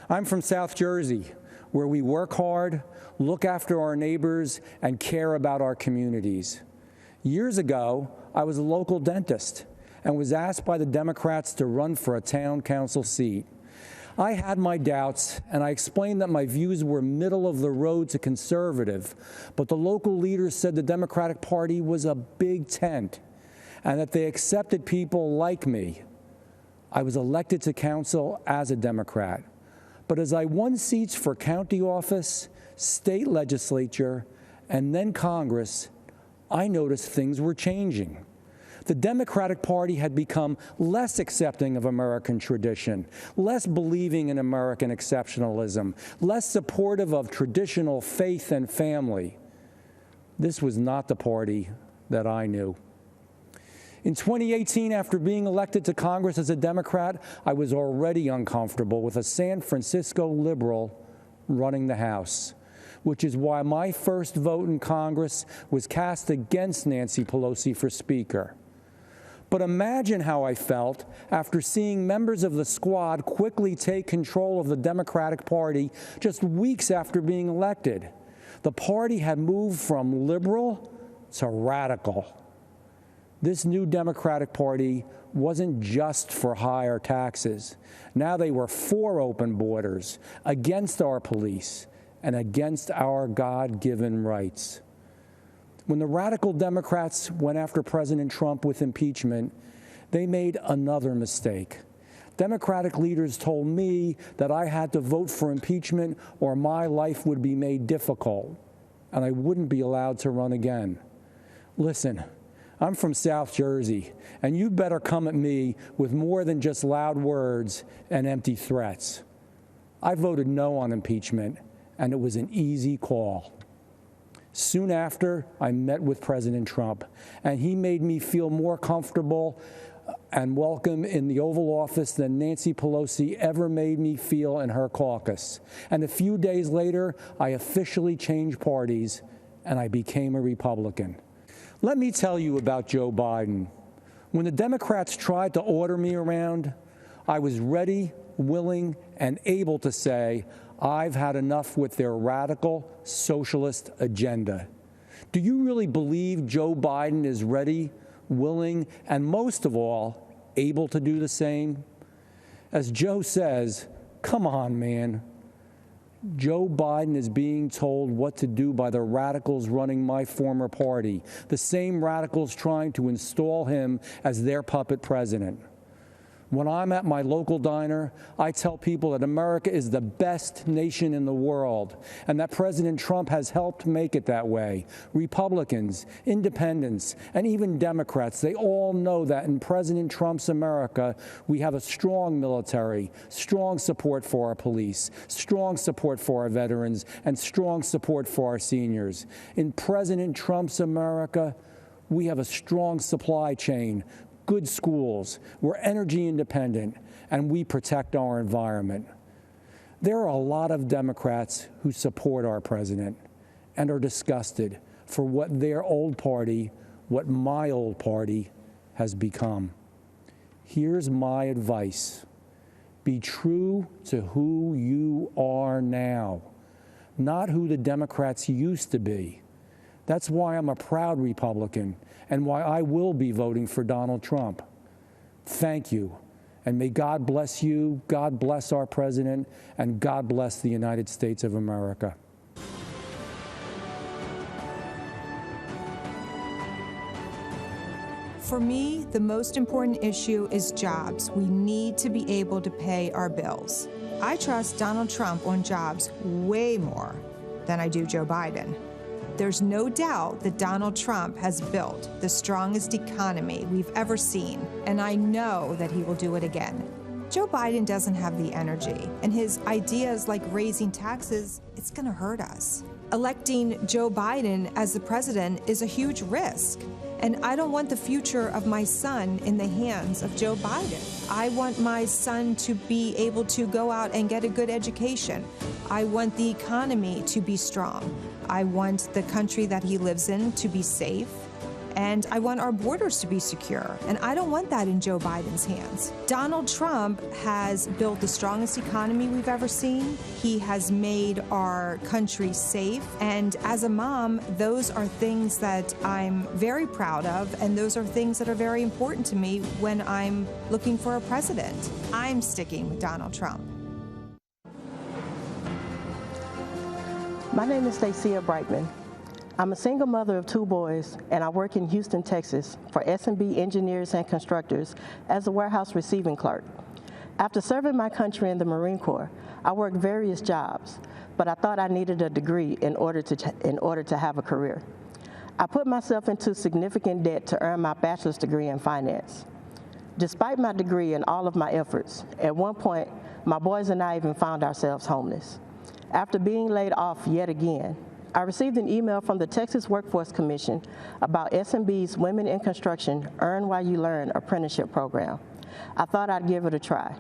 [SPEAKER 20] I'm from South Jersey, where we work hard, look after our neighbors, and care about our communities. Years ago, I was a local dentist and was asked by the Democrats to run for a town council seat. I had my doubts, and I explained that my views were middle of the road to conservative, but the local leaders said the Democratic Party was a big tent and that they accepted people like me. I was elected to council as a Democrat, but as I won seats for county office, state legislature, and then Congress, I noticed things were changing. The Democratic Party had become less accepting of American tradition, less believing in American exceptionalism, less supportive of traditional faith and family. This was not the party that I knew. In 2018, after being elected to Congress as a Democrat, I was already uncomfortable with a San Francisco liberal running the House, which is why my first vote in Congress was cast against Nancy Pelosi for Speaker. But imagine how I felt after seeing members of the squad quickly take control of the Democratic Party just weeks after being elected. The party had moved from liberal to radical. This new Democratic Party wasn't just for higher taxes. Now they were for open borders, against our police, and against our God-given rights. When the radical Democrats went after President Trump with impeachment, they made another mistake. Democratic leaders told me that I had to vote for impeachment or my life would be made difficult, and I wouldn't be allowed to run again. Listen, I'm from South Jersey, and you'd better come at me with more than just loud words and empty threats. I voted no on impeachment, and it was an easy call. Soon after, I met with President Trump, and he made me feel more comfortable and welcome in the Oval Office than Nancy Pelosi ever made me feel in her caucus. And a few days later, I officially changed parties, and I became a Republican. Let me tell you about Joe Biden. When the Democrats tried to order me around, I was ready, willing, and able to say, I've had enough with their radical socialist agenda. Do you really believe Joe Biden is ready, willing, and most of all, able to do the same? As Joe says, come on, man. Joe Biden is being told what to do by the radicals running my former party, the same radicals trying to install him as their puppet president. When I'm at my local diner, I tell people that America is the best nation in the world and that President Trump has helped make it that way. Republicans, independents, and even Democrats, they all know that in President Trump's America, we have a strong military, strong support for our police, strong support for our veterans, and strong support for our seniors. In President Trump's America, we have a strong supply chain, good schools, we're energy independent, and we protect our environment. There are a lot of Democrats who support our president and are disgusted for what their old party, what my old party, has become. Here's my advice. Be true to who you are now, not who the Democrats used to be. That's why I'm a proud Republican and why I will be voting for Donald Trump. Thank you. And may God bless you, God bless our president, and God bless the United States of America.
[SPEAKER 21] For me, the most important issue is jobs. We need to be able to pay our bills. I trust Donald Trump on jobs way more than I do Joe Biden. There's no doubt that Donald Trump has built the strongest economy we've ever seen, and I know that he will do it again. Joe Biden doesn't have the energy, and his ideas like raising taxes, it's going to hurt us. Electing Joe Biden as the president is a huge risk, and I don't want the future of my son in the hands of Joe Biden. I want my son to be able to go out and get a good education. I want the economy to be strong. I want the country that he lives in to be safe, and I want our borders to be secure, and I don't want that in Joe Biden's hands. Donald Trump has built the strongest economy we've ever seen. He has made our country safe, and as a mom, those are things that I'm very proud of, and those are things that are very important to me when I'm looking for a president. I'm sticking with Donald Trump.
[SPEAKER 22] My name is Stacia Brightman. I'm a single mother of 2 boys, and I work in Houston, Texas for S&B Engineers and Constructors as a warehouse receiving clerk. After serving my country in the Marine Corps, I worked various jobs, but I thought I needed a degree in order to have a career. I put myself into significant debt to earn my bachelor's degree in finance. Despite my degree and all of my efforts, at one point, my boys and I even found ourselves homeless. After being laid off yet again, I received an email from the Texas Workforce Commission about S&B's Women in Construction Earn While You Learn apprenticeship program. I thought I'd give it a try.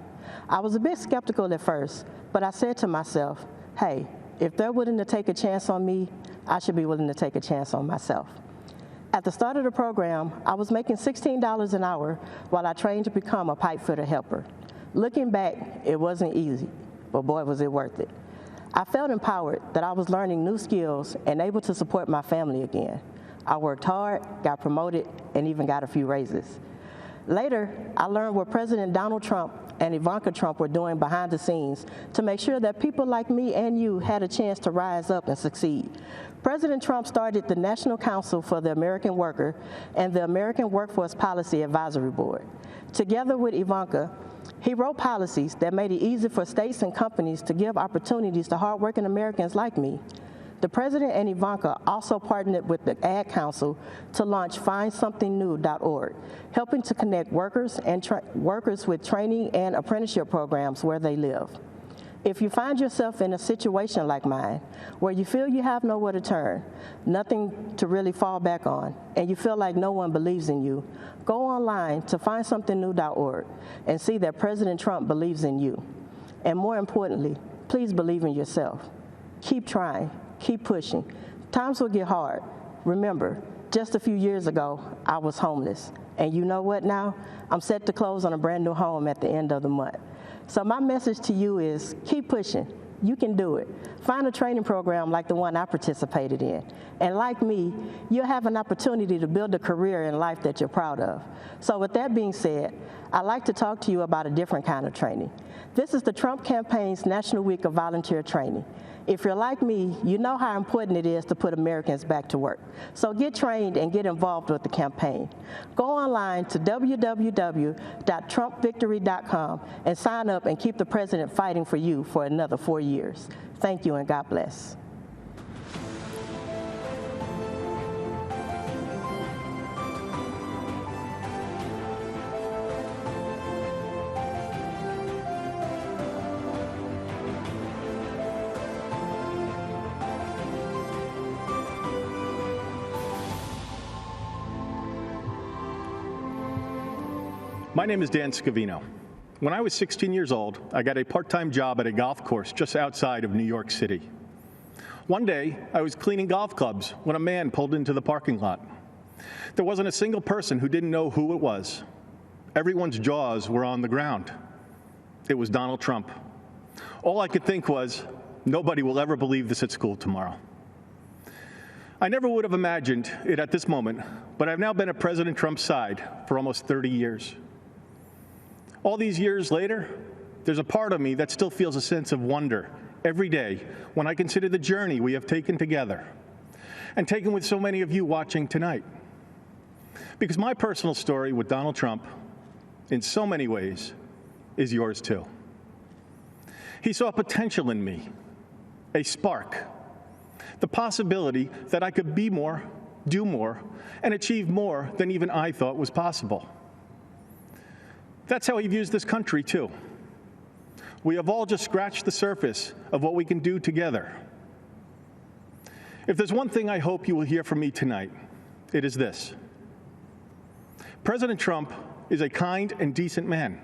[SPEAKER 22] I was a bit skeptical at first, but I said to myself, hey, if they're willing to take a chance on me, I should be willing to take a chance on myself. At the start of the program, I was making $16 an hour while I trained to become a pipe fitter helper. Looking back, it wasn't easy, but boy, was it worth it. I felt empowered that I was learning new skills and able to support my family again. I worked hard, got promoted, and even got a few raises. Later, I learned what President Donald Trump and Ivanka Trump were doing behind the scenes to make sure that people like me and you had a chance to rise up and succeed. President Trump started the National Council for the American Worker and the American Workforce Policy Advisory Board. Together with Ivanka, he wrote policies that made it easy for states and companies to give opportunities to hardworking Americans like me. The President and Ivanka also partnered with the Ad Council to launch FindSomethingNew.org, helping to connect workers and workers with training and apprenticeship programs where they live. If you find yourself in a situation like mine, where you feel you have nowhere to turn, nothing to really fall back on, and you feel like no one believes in you, go online to FindSomethingNew.org and see that President Trump believes in you. And more importantly, please believe in yourself. Keep trying, keep pushing. Times will get hard. Remember, just a few years ago, I was homeless. And you know what now? I'm set to close on a brand new home at the end of the month. So my message to you is keep pushing, You can do it. Find a training program like the one I participated in. And like me, you'll have an opportunity to build a career in life that you're proud of. So with that being said, I'd like to talk to you about a different kind of training. This is the Trump campaign's National Week of Volunteer Training. If you're like me, you know how important it is to put Americans back to work. So get trained and get involved with the campaign. Go online to www.trumpvictory.com and sign up and keep the president fighting for you for another 4 years. Thank you and God bless.
[SPEAKER 5] My name is Dan Scavino. When I was 16 years old, I got a part-time job at a golf course just outside of New York City. One day, I was cleaning golf clubs when a man pulled into the parking lot. There wasn't a single person who didn't know who it was. Everyone's jaws were on the ground. It was Donald Trump. All I could think was, nobody will ever believe this at school tomorrow. I never would have imagined it at this moment, but I've now been at President Trump's side for almost 30 years. All these years later, there's a part of me that still feels a sense of wonder every day when I consider the journey we have taken together and taken with so many of you watching tonight. Because my personal story with Donald Trump, in so many ways, is yours too. He saw potential in me, a spark, the possibility that I could be more, do more, and achieve more than even I thought was possible. That's how he views this country, too. We have all just scratched the surface of what we can do together. If there's one thing I hope you will hear from me tonight, it is this. President Trump is a kind and decent man.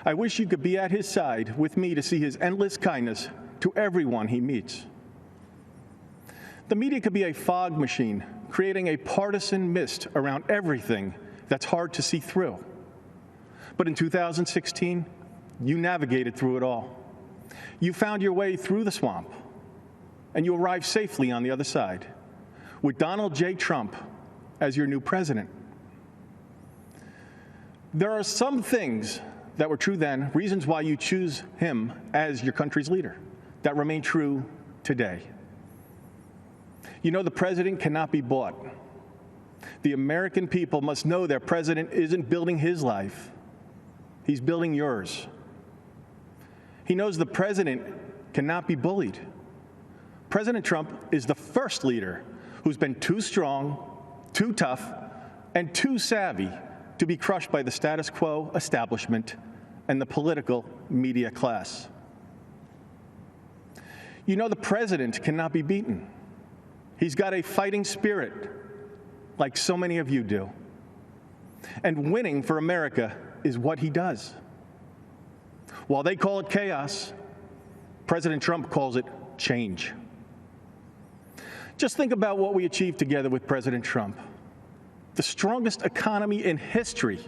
[SPEAKER 5] I wish you could be at his side with me to see his endless kindness to everyone he meets. The media could be a fog machine, creating a partisan mist around everything that's hard to see through. But in 2016, you navigated through it all. You found your way through the swamp, and you arrived safely on the other side, with Donald J. Trump as your new president. There are some things that were true then, reasons why you choose him as your country's leader, that remain true today. You know the president cannot be bought. The American people must know their president isn't building his life. He's building yours. He knows the president cannot be bullied. President Trump is the first leader who's been too strong, too tough, and too savvy to be crushed by the status quo establishment and the political media class. You know the president cannot be beaten. He's got a fighting spirit, like so many of you do. And winning for America is what he does. While they call it chaos, President Trump calls it change. Just think about what we achieved together with President Trump. The strongest economy in history,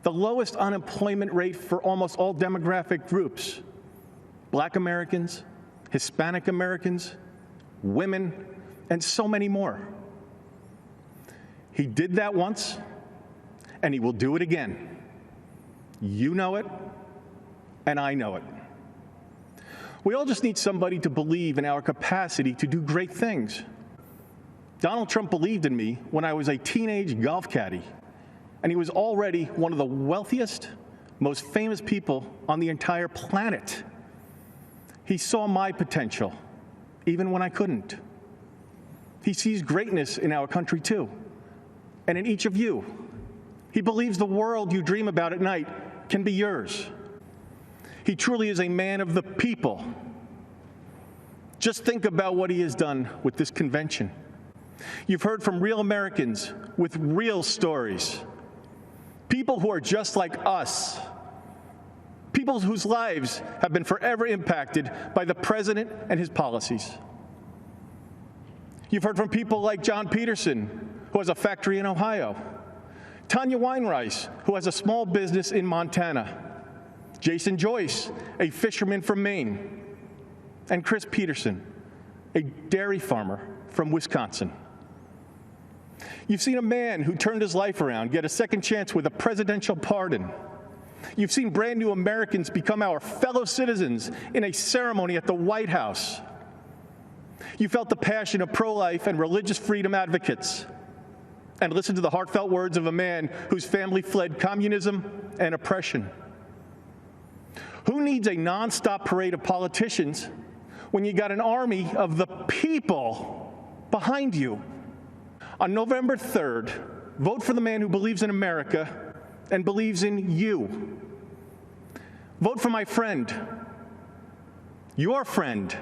[SPEAKER 5] the lowest unemployment rate for almost all demographic groups, Black Americans, Hispanic Americans, women, and so many more. He did that once, and he will do it again. You know it, and I know it. We all just need somebody to believe in our capacity to do great things. Donald Trump believed in me when I was a teenage golf caddy, and he was already one of the wealthiest, most famous people on the entire planet. He saw my potential, even when I couldn't. He sees greatness in our country, too, and in each of you. He believes the world you dream about at night can be yours. He truly is a man of the people. Just think about what he has done with this convention. You've heard from real Americans with real stories. People who are just like us. People whose lives have been forever impacted by the president and his policies. You've heard from people like John Peterson, who has a factory in Ohio. Tanya Weinreich, who has a small business in Montana. Jason Joyce, a fisherman from Maine. and Chris Peterson, a dairy farmer from Wisconsin. You've seen a man who turned his life around get a second chance with a presidential pardon. You've seen brand new Americans become our fellow citizens in a ceremony at the White House. You felt the passion of pro-life and religious freedom advocates, and listened to the heartfelt words of a man whose family fled communism and oppression. Who needs a nonstop parade of politicians when you got an army of the people behind you? On November 3rd, vote for the man who believes in America and believes in you. Vote for my friend, your friend,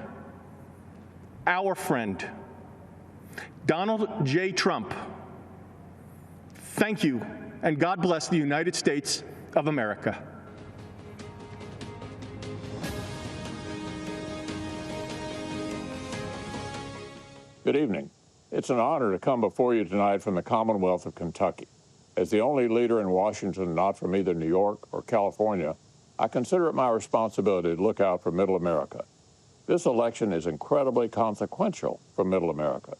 [SPEAKER 5] our friend, Donald J. Trump. Thank you, and God bless the United States of America.
[SPEAKER 6] Good evening. It's an honor to come before you tonight from the Commonwealth of Kentucky. As the only leader in Washington not from either New York or California, I consider it my responsibility to look out for Middle America. This election is incredibly consequential for Middle America.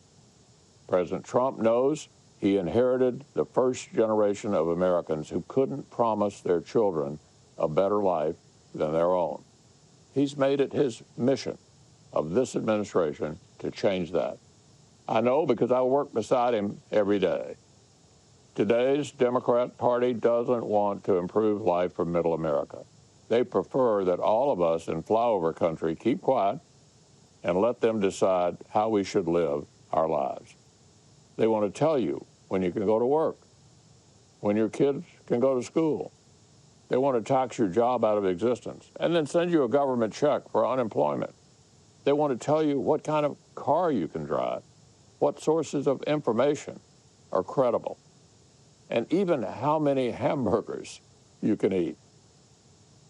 [SPEAKER 6] President Trump knows he inherited the first generation of Americans who couldn't promise their children a better life than their own. He's made it his mission of this administration to change that. I know because I work beside him every day. Today's Democrat Party doesn't want to improve life for Middle America. They prefer that all of us in flyover country keep quiet and let them decide how we should live our lives. They want to tell you when you can go to work, when your kids can go to school. They want to tax your job out of existence and then send you a government check for unemployment. They want to tell you what kind of car you can drive, what sources of information are credible, and even how many hamburgers you can eat.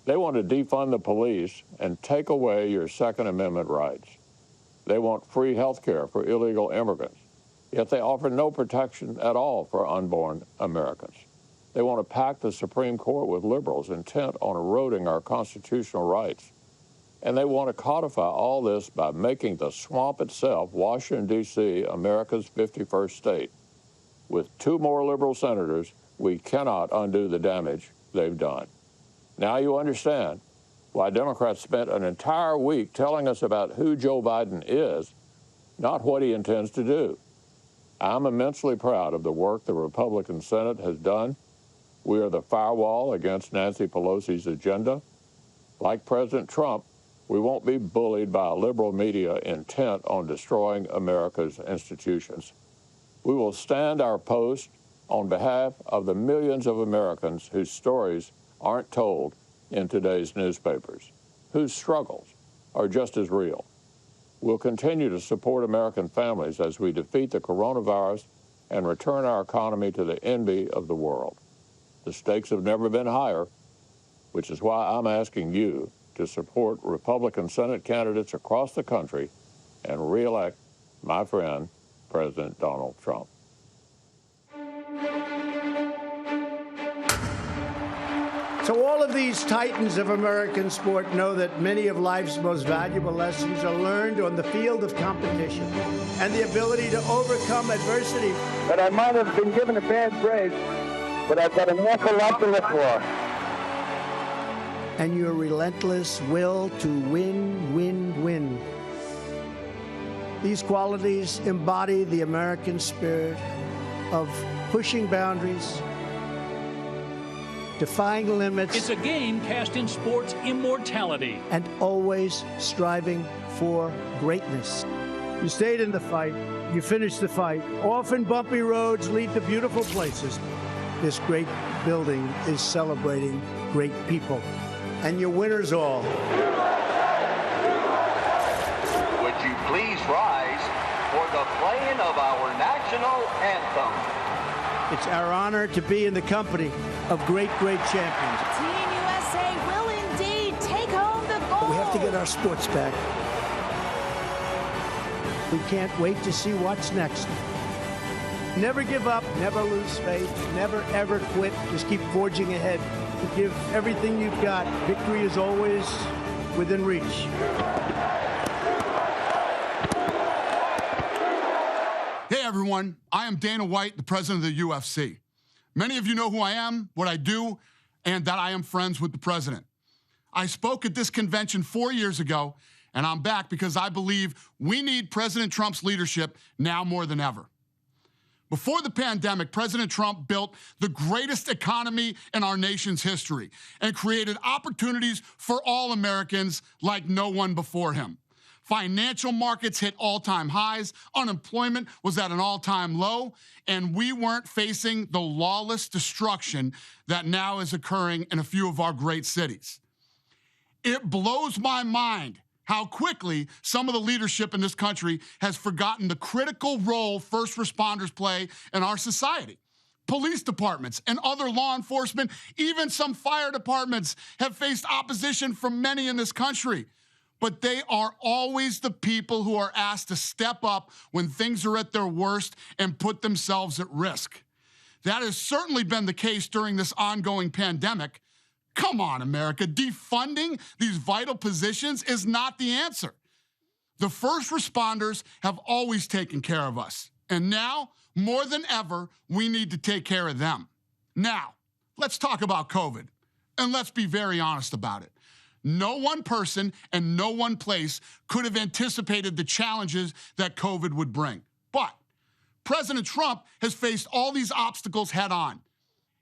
[SPEAKER 6] They want to defund the police and take away your Second Amendment rights. They want free health care for illegal immigrants, yet they offer no protection at all for unborn Americans. They want to pack the Supreme Court with liberals intent on eroding our constitutional rights. And they want to codify all this by making the swamp itself, Washington, D.C., America's 51st state. With 2 more liberal senators, we cannot undo the damage they've done. Now you understand why Democrats spent an entire week telling us about who Joe Biden is, not what he intends to do. I'm immensely proud of the work the Republican Senate has done. We are the firewall against Nancy Pelosi's agenda. Like President Trump, we won't be bullied by a liberal media intent on destroying America's institutions. We will stand our post on behalf of the millions of Americans whose stories aren't told in today's newspapers, whose struggles are just as real. We'll continue to support American families as we defeat the coronavirus and return our economy to the envy of the world. The stakes have never been higher, which is why I'm asking you to support Republican Senate candidates across the country and re-elect my friend, President Donald Trump.
[SPEAKER 7] So all of these titans of American sport know that many of life's most valuable lessons are learned on the field of competition and the ability to overcome adversity.
[SPEAKER 23] But I might have been given a bad grade, but I've got an awful lot to live for.
[SPEAKER 7] And your relentless will to win, win, win. These qualities embody the American spirit of pushing boundaries, defying limits.
[SPEAKER 24] It's a game cast in sports immortality.
[SPEAKER 7] And always striving for greatness. You stayed in the fight. You finished the fight. Often bumpy roads lead to beautiful places. This great building is celebrating great people. And your winners all.
[SPEAKER 9] Would you please rise for the playing of our national anthem?
[SPEAKER 7] It's our honor to be in the company of great, great champions.
[SPEAKER 25] Team USA will indeed take home the gold.
[SPEAKER 7] But we have to get our sports back. We can't wait to see what's next. Never give up, never lose faith, never ever quit. Just keep forging ahead. Give everything you've got. Victory is always within reach.
[SPEAKER 1] everyone. I am Dana White, the president of the UFC. Many of you know who I am, what I do, and that I am friends with the president. I spoke at this convention 4 years ago, and I'm back because I believe we need President Trump's leadership now more than ever. Before the pandemic, President Trump built the greatest economy in our nation's history and created opportunities for all Americans like no one before him. Financial markets hit all-time highs, unemployment was at an all-time low, and we weren't facing the lawless destruction that now is occurring in a few of our great cities. It blows my mind how quickly some of the leadership in this country has forgotten the critical role first responders play in our society. Police departments and other law enforcement, even some fire departments, have faced opposition from many in this country. But they are always the people who are asked to step up when things are at their worst and put themselves at risk. That has certainly been the case during this ongoing pandemic. Come on, America. Defunding these vital positions is not the answer. The first responders have always taken care of us. And now, more than ever, we need to take care of them. Now, let's talk about COVID. And let's be very honest about it. No one person and no one place could have anticipated the challenges that COVID would bring. But President Trump has faced all these obstacles head on.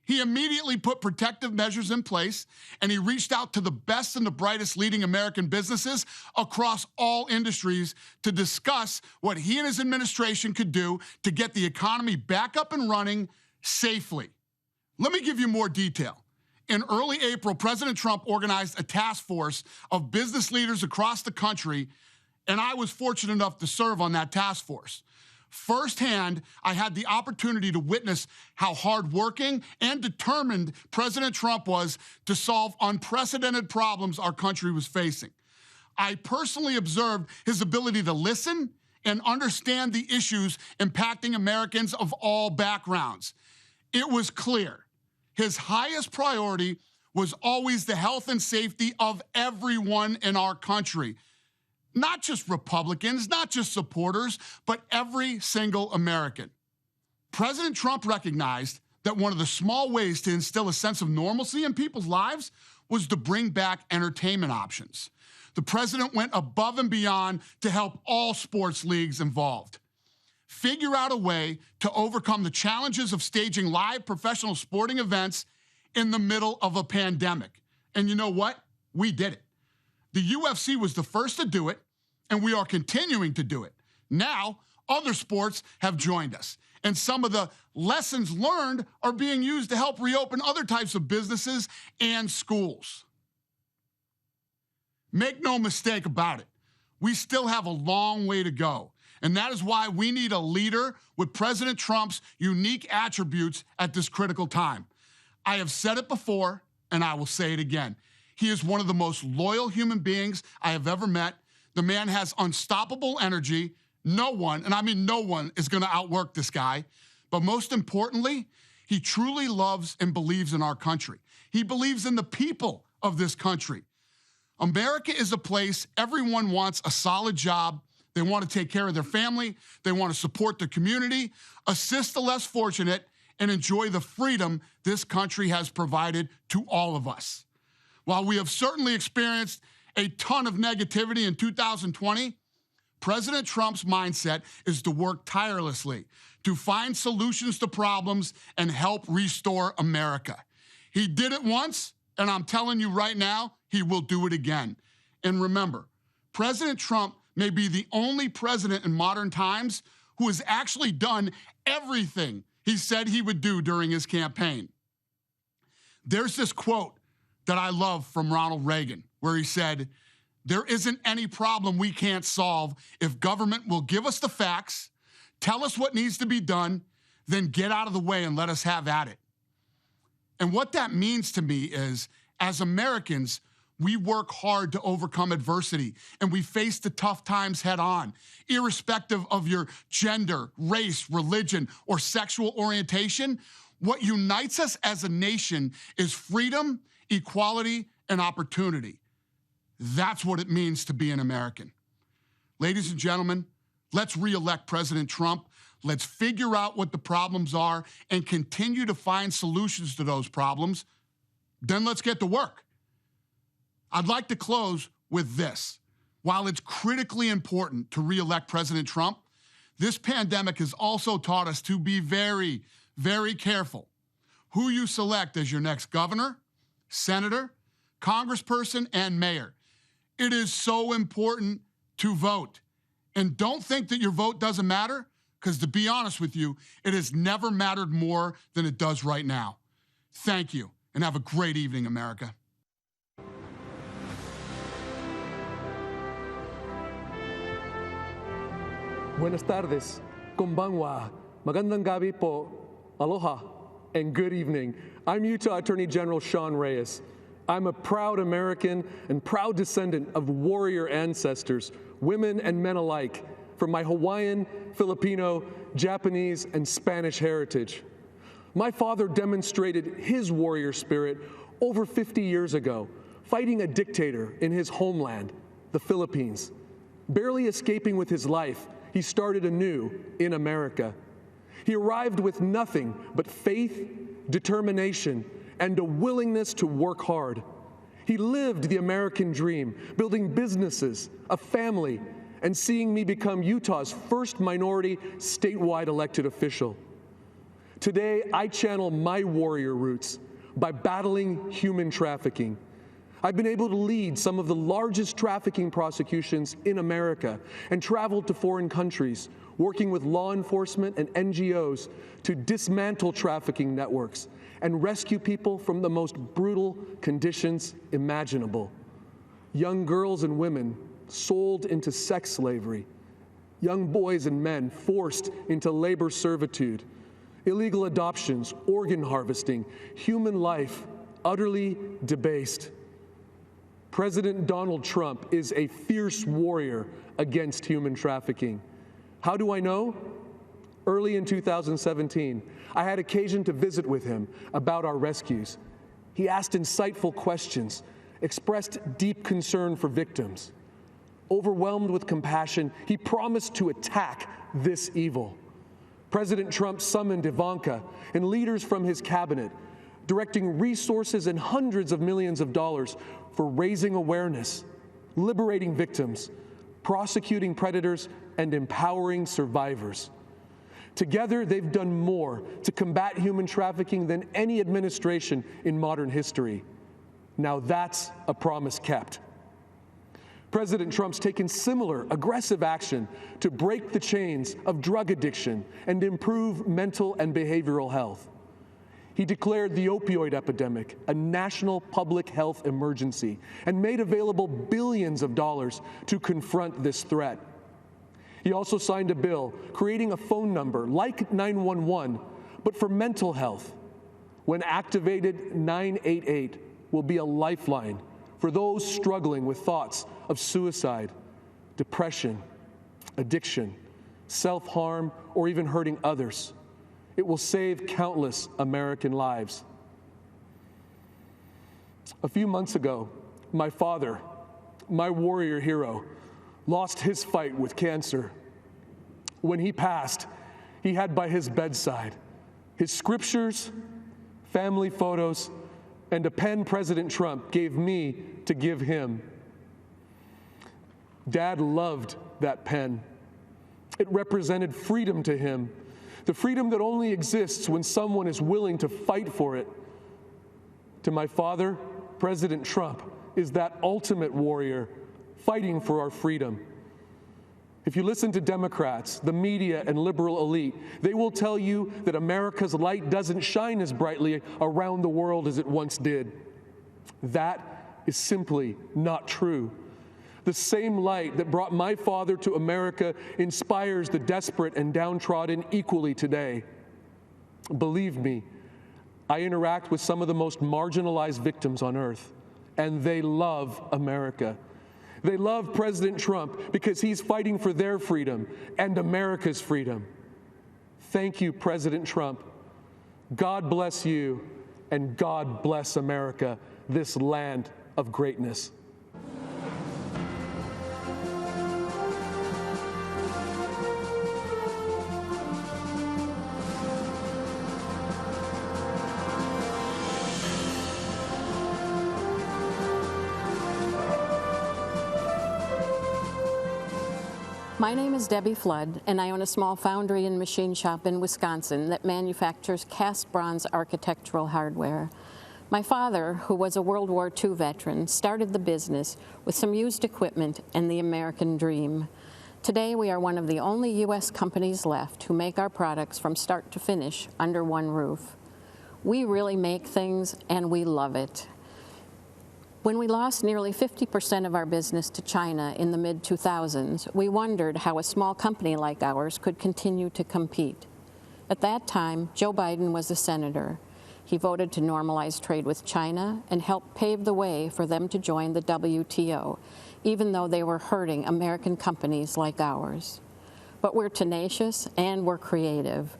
[SPEAKER 1] He immediately put protective measures in place, and he reached out to the best and the brightest leading American businesses across all industries to discuss what he and his administration could do to get the economy back up and running safely. Let me give you more detail. In early April, President Trump organized a task force of business leaders across the country, and I was fortunate enough to serve on that task force. Firsthand, I had the opportunity to witness how hardworking and determined President Trump was to solve unprecedented problems our country was facing. I personally observed his ability to listen and understand the issues impacting Americans of all backgrounds. It was clear his highest priority was always the health and safety of everyone in our country. Not just Republicans, not just supporters, but every single American. President Trump recognized that one of the small ways to instill a sense of normalcy in people's lives was to bring back entertainment options. The president went above and beyond to help all sports leagues involved figure out a way to overcome the challenges of staging live professional sporting events in the middle of a pandemic. And you know what? We did it. The UFC was the first to do it, and we are continuing to do it. Now, other sports have joined us, and some of the lessons learned are being used to help reopen other types of businesses and schools. Make no mistake about it, we still have a long way to go, and that is why we need a leader with President Trump's unique attributes at this critical time. I have said it before, and I will say it again. He is one of the most loyal human beings I have ever met. The man has unstoppable energy. No one, and I mean no one, is going to outwork this guy. But most importantly, he truly loves and believes in our country. He believes in the people of this country. America is a place everyone wants a solid job. They want to take care of their family. They want to support their community, assist the less fortunate, and enjoy the freedom this country has provided to all of us. While we have certainly experienced a ton of negativity in 2020, President Trump's mindset is to work tirelessly to find solutions to problems and help restore America. He did it once, and I'm telling you right now, he will do it again. And remember, President Trump may be the only president in modern times who has actually done everything he said he would do during his campaign. There's this quote that I love from Ronald Reagan, where he said, "There isn't any problem we can't solve if government will give us the facts, tell us what needs to be done, then get out of the way and let us have at it." And what that means to me is, as Americans, we work hard to overcome adversity, and we face the tough times head on, irrespective of your gender, race, religion, or sexual orientation. What unites us as a nation is freedom, equality, and opportunity. That's what it means to be an American. Ladies and gentlemen, let's re-elect President Trump. Let's figure out what the problems are and continue to find solutions to those problems. Then let's get to work. I'd like to close with this. While it's critically important to re-elect President Trump, this pandemic has also taught us to be very, very careful who you select as your next governor, senator, congressperson, and mayor. It is so important to vote. And don't think that your vote doesn't matter, because to be honest with you, it has never mattered more than it does right now. Thank you, and have a great evening, America.
[SPEAKER 2] Buenas tardes, konbanwa, magandang gabi po, aloha, and good evening. I'm Utah Attorney General Sean Reyes. I'm a proud American and proud descendant of warrior ancestors, women and men alike, from my Hawaiian, Filipino, Japanese, and Spanish heritage. My father demonstrated his warrior spirit over 50 years ago, fighting a dictator in his homeland, the Philippines. Barely escaping with his life, he started anew in America. He arrived with nothing but faith, determination, and a willingness to work hard. He lived the American dream, building businesses, a family, and seeing me become Utah's first minority statewide elected official. Today, I channel my warrior roots by battling human trafficking. I've been able to lead some of the largest trafficking prosecutions in America and traveled to foreign countries, working with law enforcement and NGOs to dismantle trafficking networks and rescue people from the most brutal conditions imaginable. Young girls and women sold into sex slavery, young boys and men forced into labor servitude, illegal adoptions, organ harvesting, human life utterly debased. President Donald Trump is a fierce warrior against human trafficking. How do I know? Early in 2017, I had occasion to visit with him about our rescues. He asked insightful questions, expressed deep concern for victims. Overwhelmed with compassion, he promised to attack this evil. President Trump summoned Ivanka and leaders from his cabinet, directing resources and hundreds of millions of dollars for raising awareness, liberating victims, prosecuting predators, and empowering survivors. Together, they've done more to combat human trafficking than any administration in modern history. Now that's a promise kept. President Trump's taken similar aggressive action to break the chains of drug addiction and improve mental and behavioral health. He declared the opioid epidemic a national public health emergency and made available billions of dollars to confront this threat. He also signed a bill creating a phone number like 911, but for mental health. When activated, 988 will be a lifeline for those struggling with thoughts of suicide, depression, addiction, self-harm, or even hurting others. It will save countless American lives. A few months ago, my father, my warrior hero, lost his fight with cancer. When he passed, he had by his bedside his scriptures, family photos, and a pen President Trump gave me to give him. Dad loved that pen. It represented freedom to him, the freedom that only exists when someone is willing to fight for it. To my father, President Trump is that ultimate warrior fighting for our freedom. If you listen to Democrats, the media, and liberal elite, they will tell you that America's light doesn't shine as brightly around the world as it once did. That is simply not true. The same light that brought my father to America inspires the desperate and downtrodden equally today. Believe me, I interact with some of the most marginalized victims on earth, and they love America. They love President Trump because he's fighting for their freedom and America's freedom. Thank you, President Trump. God bless you, and God bless America, this land of greatness.
[SPEAKER 3] My name is Debbie Flood, and I own a small foundry and machine shop in Wisconsin that manufactures cast bronze architectural hardware. My father, who was a World War II veteran, started the business with some used equipment and the American dream. Today, we are one of the only U.S. companies left who make our products from start to finish under one roof. We really make things, and we love it. When we lost nearly 50% of our business to China in the mid-2000s, we wondered how a small company like ours could continue to compete. At that time, Joe Biden was a senator. He voted to normalize trade with China and helped pave the way for them to join the WTO, even though they were hurting American companies like ours. But we're tenacious and we're creative.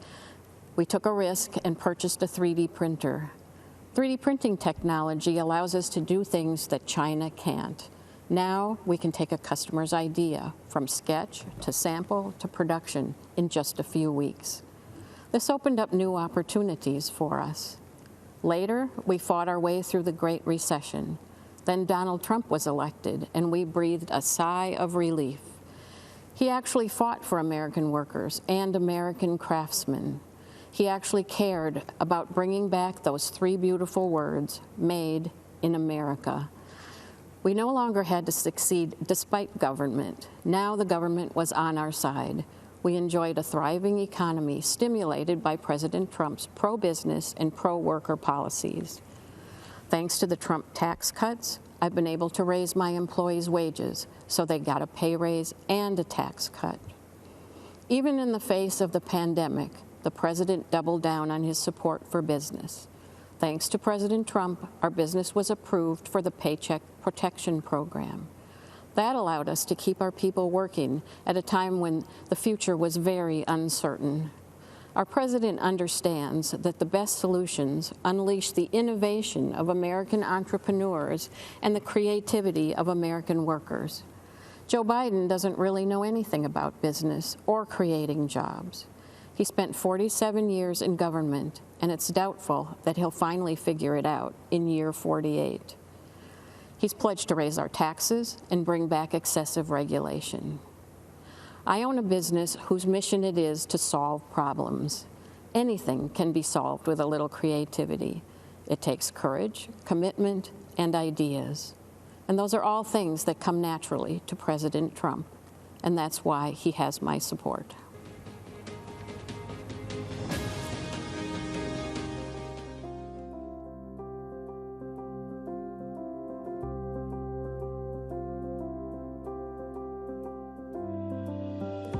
[SPEAKER 3] We took a risk and purchased a 3D printer. 3D printing technology allows us to do things that China can't. Now we can take a customer's idea from sketch to sample to production in just a few weeks. This opened up new opportunities for us. Later, we fought our way through the Great Recession. Then Donald Trump was elected, and we breathed a sigh of relief. He actually fought for American workers and American craftsmen. He actually cared about bringing back those three beautiful words, made in America. We no longer had to succeed despite government. Now the government was on our side. We enjoyed a thriving economy stimulated by President Trump's pro-business and pro-worker policies. Thanks to the Trump tax cuts, I've been able to raise my employees' wages, so they got a pay raise and a tax cut. Even in the face of the pandemic, the president doubled down on his support for business. Thanks to President Trump, our business was approved for the Paycheck Protection Program. That allowed us to keep our people working at a time when the future was very uncertain. Our president understands that the best solutions unleash the innovation of American entrepreneurs and the creativity of American workers. Joe Biden doesn't really know anything about business or creating jobs. He spent 47 years in government, and it's doubtful that he'll finally figure it out in year 48. He's pledged to raise our taxes and bring back excessive regulation. I own a business whose mission it is to solve problems. Anything can be solved with a little creativity. It takes courage, commitment, and ideas. And those are all things that come naturally to President Trump. And that's why he has my support.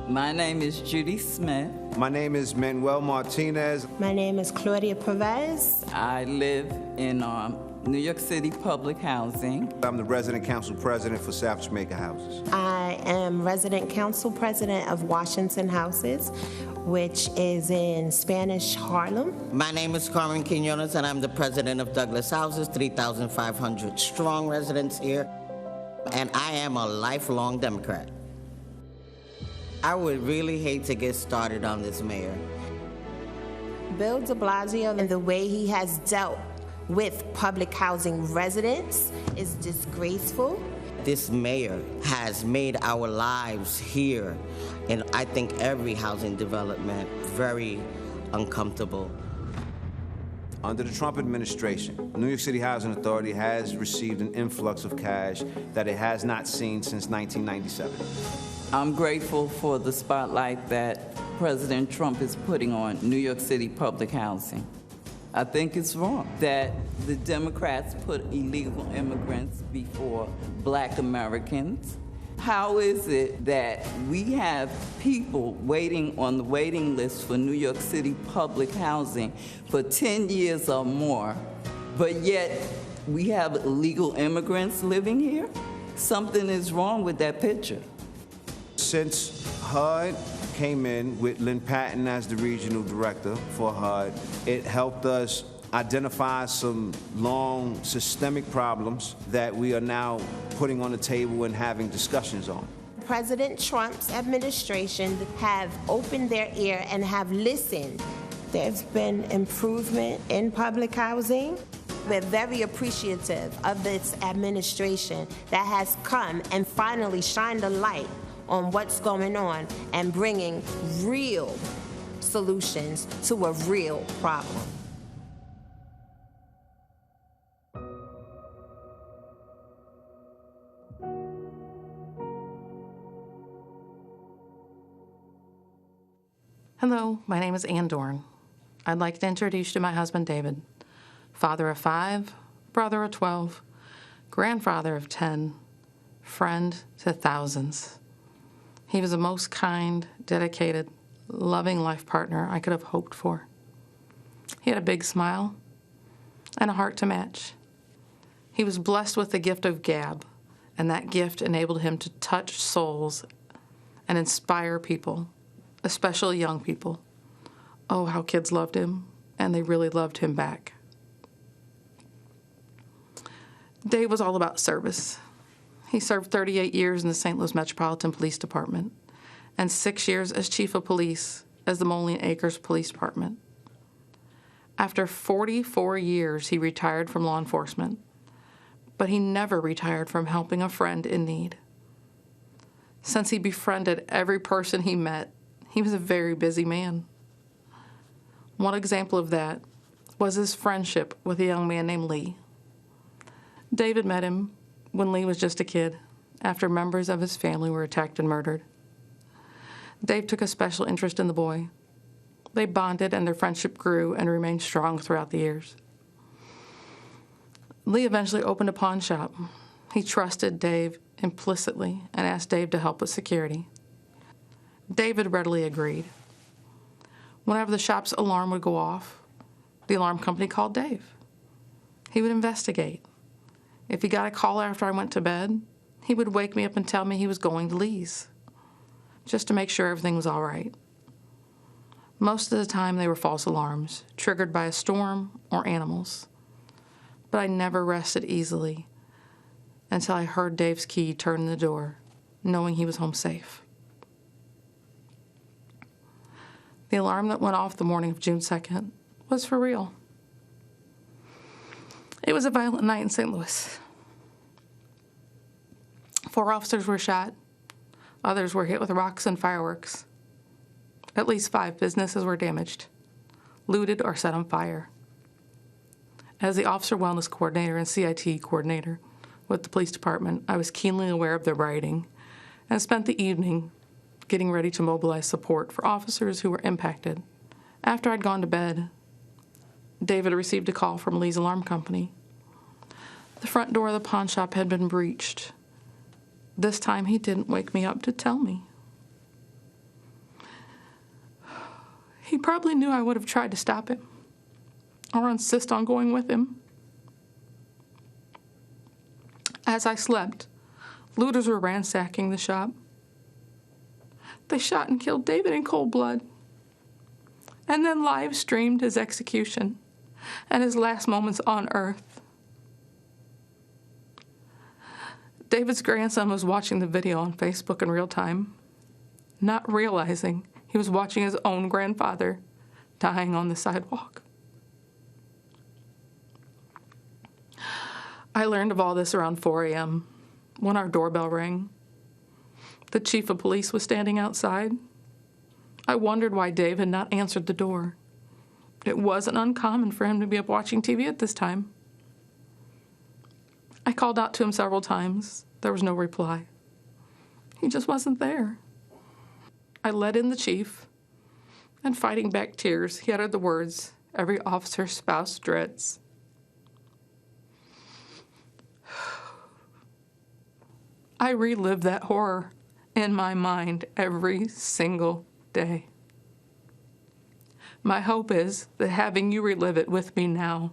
[SPEAKER 4] My name is Judy Smith.
[SPEAKER 8] My name is Manuel Martinez.
[SPEAKER 10] My name is Claudia Perez.
[SPEAKER 4] I live in New York City Public Housing.
[SPEAKER 8] I'm the resident council president for South Jamaica Houses.
[SPEAKER 10] I am resident council president of Washington Houses, which is in Spanish Harlem.
[SPEAKER 11] My name is Carmen Quinones, and I'm the president of Douglas Houses, 3,500 strong residents here. And I am a lifelong Democrat. I would really hate to get started on this mayor.
[SPEAKER 10] Bill de Blasio and the way he has dealt with public housing residents is disgraceful.
[SPEAKER 11] This mayor has made our lives here, and I think every housing development, very uncomfortable.
[SPEAKER 8] Under the Trump administration, New York City Housing Authority has received an influx of cash that it has not seen since 1997.
[SPEAKER 4] I'm grateful for the spotlight that President Trump is putting on New York City public housing. I think it's wrong that the Democrats put illegal immigrants before Black Americans. How is it that we have people waiting on the waiting list for New York City public housing for 10 years or more, but yet we have illegal immigrants living here? Something is wrong with that picture.
[SPEAKER 8] Since HUD came in with Lynn Patton as the regional director for HUD, it helped us identify some long systemic problems that we are now putting on the table and having discussions on.
[SPEAKER 10] President Trump's administration have opened their ear and have listened. There's been improvement in public housing. We're very appreciative of this administration that has come and finally shined a light on what's going on and bringing real solutions to a real problem.
[SPEAKER 12] Hello, my name is Ann Dorn. I'd like to introduce you to my husband, David, father of 5, brother of 12, grandfather of 10, friend to thousands. He was the most kind, dedicated, loving life partner I could have hoped for. He had a big smile and a heart to match. He was blessed with the gift of gab, and that gift enabled him to touch souls and inspire people, especially young people. Oh, how kids loved him, and they really loved him back. Dave was all about service. He served 38 years in the St. Louis Metropolitan Police Department and 6 years as chief of police as the Moline Acres Police Department. After 44 years, he retired from law enforcement, but he never retired from helping a friend in need. Since he befriended every person he met, he was a very busy man. One example of that was his friendship with a young man named Lee. David met him when Lee was just a kid, after members of his family were attacked and murdered. Dave took a special interest in the boy. They bonded, and their friendship grew and remained strong throughout the years. Lee eventually opened a pawn shop. He trusted Dave implicitly and asked Dave to help with security. David readily agreed. Whenever the shop's alarm would go off, the alarm company called Dave. He would investigate. If he got a call after I went to bed, he would wake me up and tell me he was going to Lee's, just to make sure everything was all right. Most of the time they were false alarms, triggered by a storm or animals. But I never rested easily until I heard Dave's key turn in the door, knowing he was home safe. The alarm that went off the morning of June 2nd was for real. It was a violent night in St. Louis. 4 officers were shot. Others were hit with rocks and fireworks. At least 5 businesses were damaged, looted, or set on fire. As the Officer Wellness Coordinator and CIT Coordinator with the police department, I was keenly aware of the rioting and spent the evening getting ready to mobilize support for officers who were impacted. After I'd gone to bed, David received a call from Lee's alarm company. The front door of the pawn shop had been breached. This time he didn't wake me up to tell me. He probably knew I would have tried to stop him or insist on going with him. As I slept, looters were ransacking the shop. They shot and killed David in cold blood, and then live streamed his execution and his last moments on earth. David's grandson was watching the video on Facebook in real time, not realizing he was watching his own grandfather dying on the sidewalk. I learned of all this around 4 a.m. when our doorbell rang. The chief of police was standing outside. I wondered why Dave had not answered the door. It wasn't uncommon for him to be up watching TV at this time. I called out to him several times. There was no reply. He just wasn't there. I let in the chief, and fighting back tears, he uttered the words every officer's spouse dreads. I relive that horror in my mind every single day. My hope is that having you relive it with me now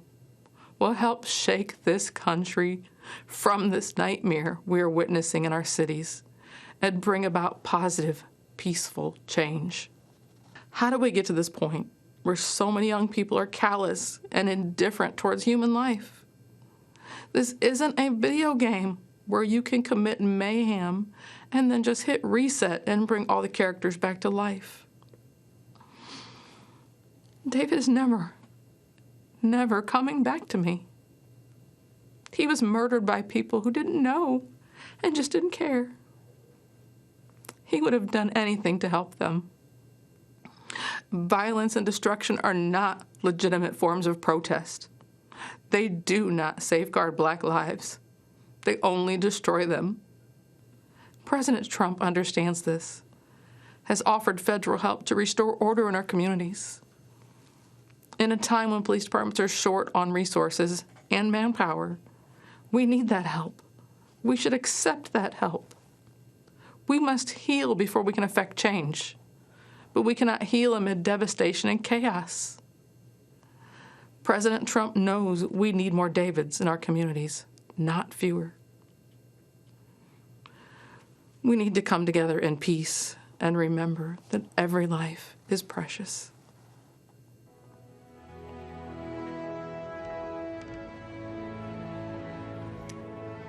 [SPEAKER 12] will help shake this country from this nightmare we are witnessing in our cities and bring about positive, peaceful change. How do we get to this point where so many young people are callous and indifferent towards human life? This isn't a video game where you can commit mayhem and then just hit reset and bring all the characters back to life. David is never coming back to me. He was murdered by people who didn't know and just didn't care. he would have done anything to help them. Violence and destruction are not legitimate forms of protest. They do not safeguard Black lives. They only destroy them. President Trump understands this, has offered federal help to restore order in our communities. In a time when police departments are short on resources and manpower, we need that help. We should accept that help. We must heal before we can effect change, but we cannot heal amid devastation and chaos. President Trump knows we need more Davids in our communities, not fewer. We need to come together in peace and remember that every life is precious.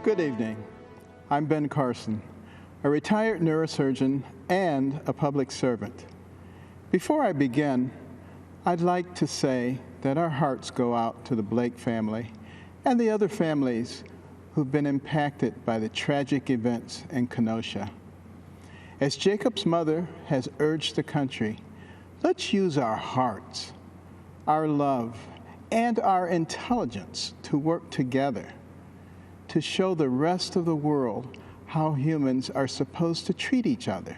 [SPEAKER 13] Good evening. I'm Ben Carson, a retired neurosurgeon and a public servant. Before I begin, I'd like to say that our hearts go out to the Blake family and the other families who've been impacted by the tragic events in Kenosha. As Jacob's mother has urged the country, let's use our hearts, our love, and our intelligence to work together to show the rest of the world how humans are supposed to treat each other.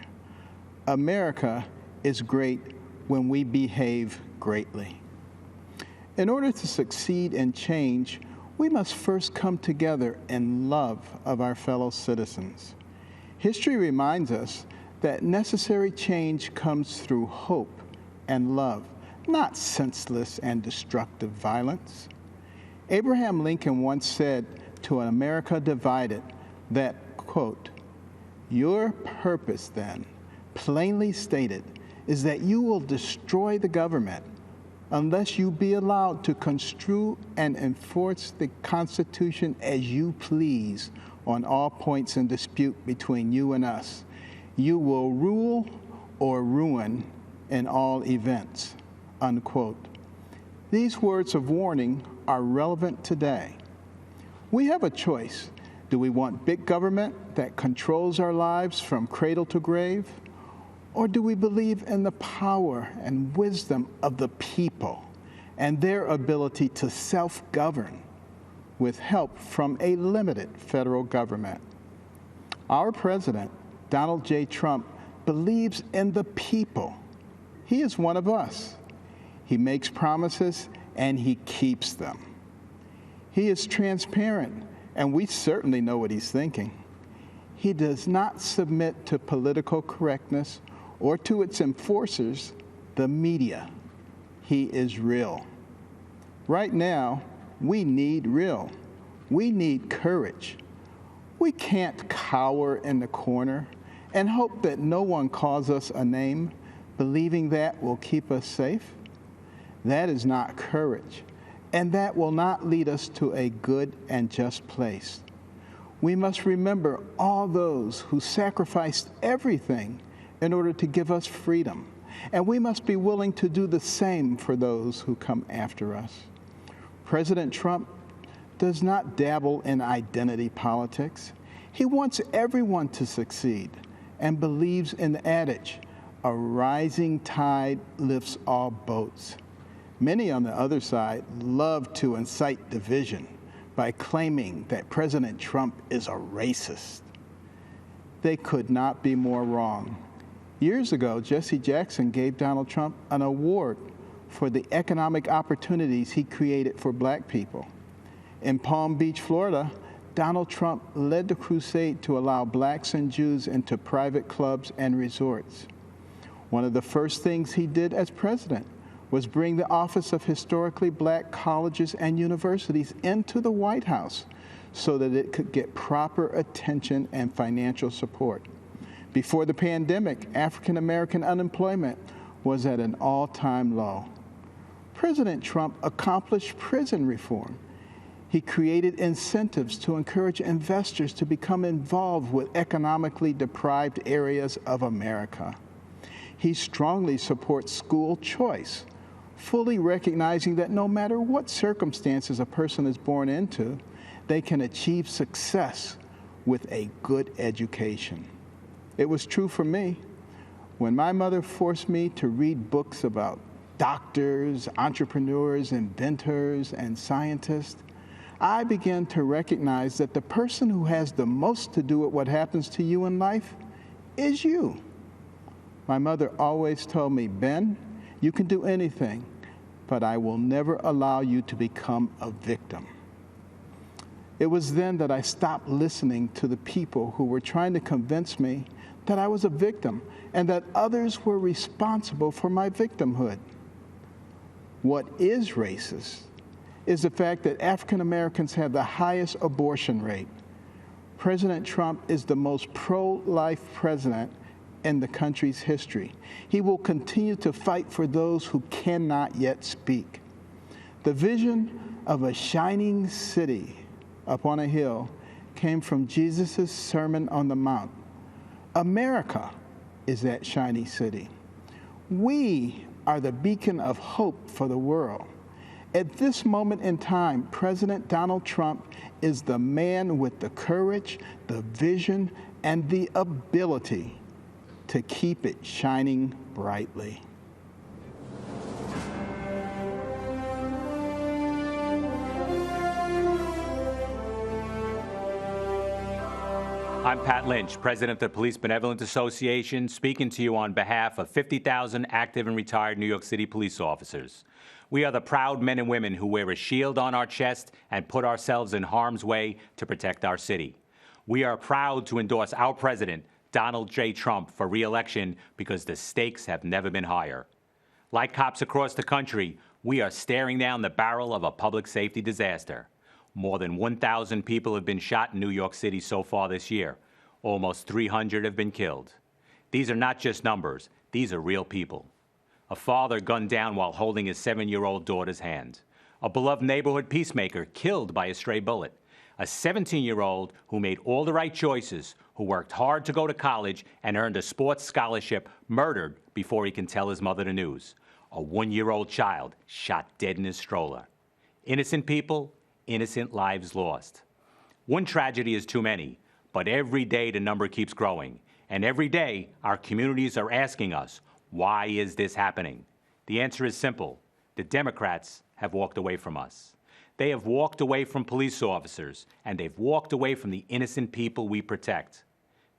[SPEAKER 13] America is great when we behave greatly. In order to succeed in change, we must first come together in love of our fellow citizens. History reminds us that necessary change comes through hope and love, not senseless and destructive violence. Abraham Lincoln once said to an America divided that, quote, "Your purpose then, plainly stated, is that you will destroy the government unless you be allowed to construe and enforce the Constitution as you please on all points in dispute between you and us. You will rule or ruin in all events," unquote. These words of warning are relevant today. We have a choice. Do we want big government that controls our lives from cradle to grave? Or do we believe in the power and wisdom of the people and their ability to self-govern with help from a limited federal government? Our president, Donald J. Trump, believes in the people. He is one of us. He makes promises and he keeps them. He is transparent, and we certainly know what he's thinking. He does not submit to political correctness or to its enforcers, the media. He is real. Right now, we need real. We need courage. We can't cower in the corner and hope that no one calls us a name, believing that will keep us safe. That is not courage, and that will not lead us to a good and just place. We must remember all those who sacrificed everything in order to give us freedom, and we must be willing to do the same for those who come after us. President Trump does not dabble in identity politics. He wants everyone to succeed and believes in the adage, "A rising tide lifts all boats." Many on the other side love to incite division by claiming that President Trump is a racist. They could not be more wrong. Years ago, Jesse Jackson gave Donald Trump an award for the economic opportunities he created for Black people. In Palm Beach, Florida, Donald Trump led the crusade to allow Blacks and Jews into private clubs and resorts. One of the first things he did as president was bring the Office of Historically Black Colleges and Universities into the White House so that it could get proper attention and financial support. Before the pandemic, African American unemployment was at an all-time low. President Trump accomplished prison reform. He created incentives to encourage investors to become involved with economically deprived areas of America. He strongly supports school choice, fully recognizing that no matter what circumstances a person is born into, they can achieve success with a good education. It was true for me. When my mother forced me to read books about doctors, entrepreneurs, inventors, and scientists, I began to recognize that the person who has the most to do with what happens to you in life is you. My mother always told me, Ben, you can do anything, but I will never allow you to become a victim. It was then that I stopped listening to the people who were trying to convince me that I was a victim and that others were responsible for my victimhood. What is racist is the fact that African Americans have the highest abortion rate. President Trump is the most pro-life president in the country's history. He will continue to fight for those who cannot yet speak. The vision of a shining city up on a hill came from Jesus' Sermon on the Mount. America is that shiny city. We are the beacon of hope for the world. At this moment in time, President Donald Trump is the man with the courage, the vision, and the ability to keep it shining brightly.
[SPEAKER 14] I'm Pat Lynch, president of the Police Benevolent Association, speaking to you on behalf of 50,000 active and retired New York City police officers. We are the proud men and women who wear a shield on our chest and put ourselves in harm's way to protect our city. We are proud to endorse our president, Donald J. Trump, for re-election because the stakes have never been higher. Like cops across the country, we are staring down the barrel of a public safety disaster. More than 1,000 people have been shot in New York City so far this year. Almost 300 have been killed. These are not just numbers. These are real people. A father gunned down while holding his 7-year-old daughter's hand. A beloved neighborhood peacemaker killed by a stray bullet. A 17-year-old who made all the right choices, who worked hard to go to college and earned a sports scholarship, murdered before he can tell his mother the news. A 1-year-old child shot dead in his stroller. Innocent people, innocent lives lost. One tragedy is too many, but every day the number keeps growing. And every day our communities are asking us, why is this happening? The answer is simple. The Democrats have walked away from us. They have walked away from police officers, and they've walked away from the innocent people we protect.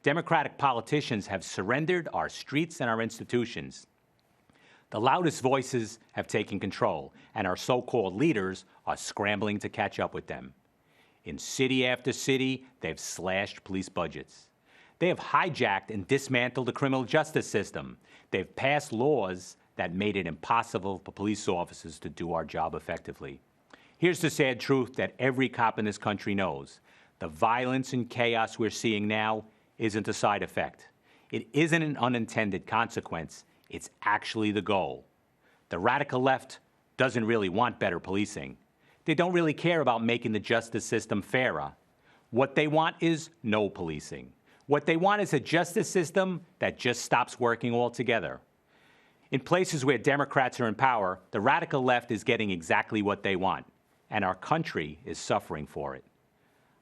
[SPEAKER 14] Democratic politicians have surrendered our streets and our institutions. The loudest voices have taken control, and our so-called leaders are scrambling to catch up with them. In city after city, they've slashed police budgets. They have hijacked and dismantled the criminal justice system. They've passed laws that made it impossible for police officers to do our job effectively. Here's the sad truth that every cop in this country knows. The violence and chaos we're seeing now isn't a side effect. It isn't an unintended consequence. It's actually the goal. The radical left doesn't really want better policing. They don't really care about making the justice system fairer. What they want is no policing. What they want is a justice system that just stops working altogether. In places where Democrats are in power, the radical left is getting exactly what they want, and our country is suffering for it.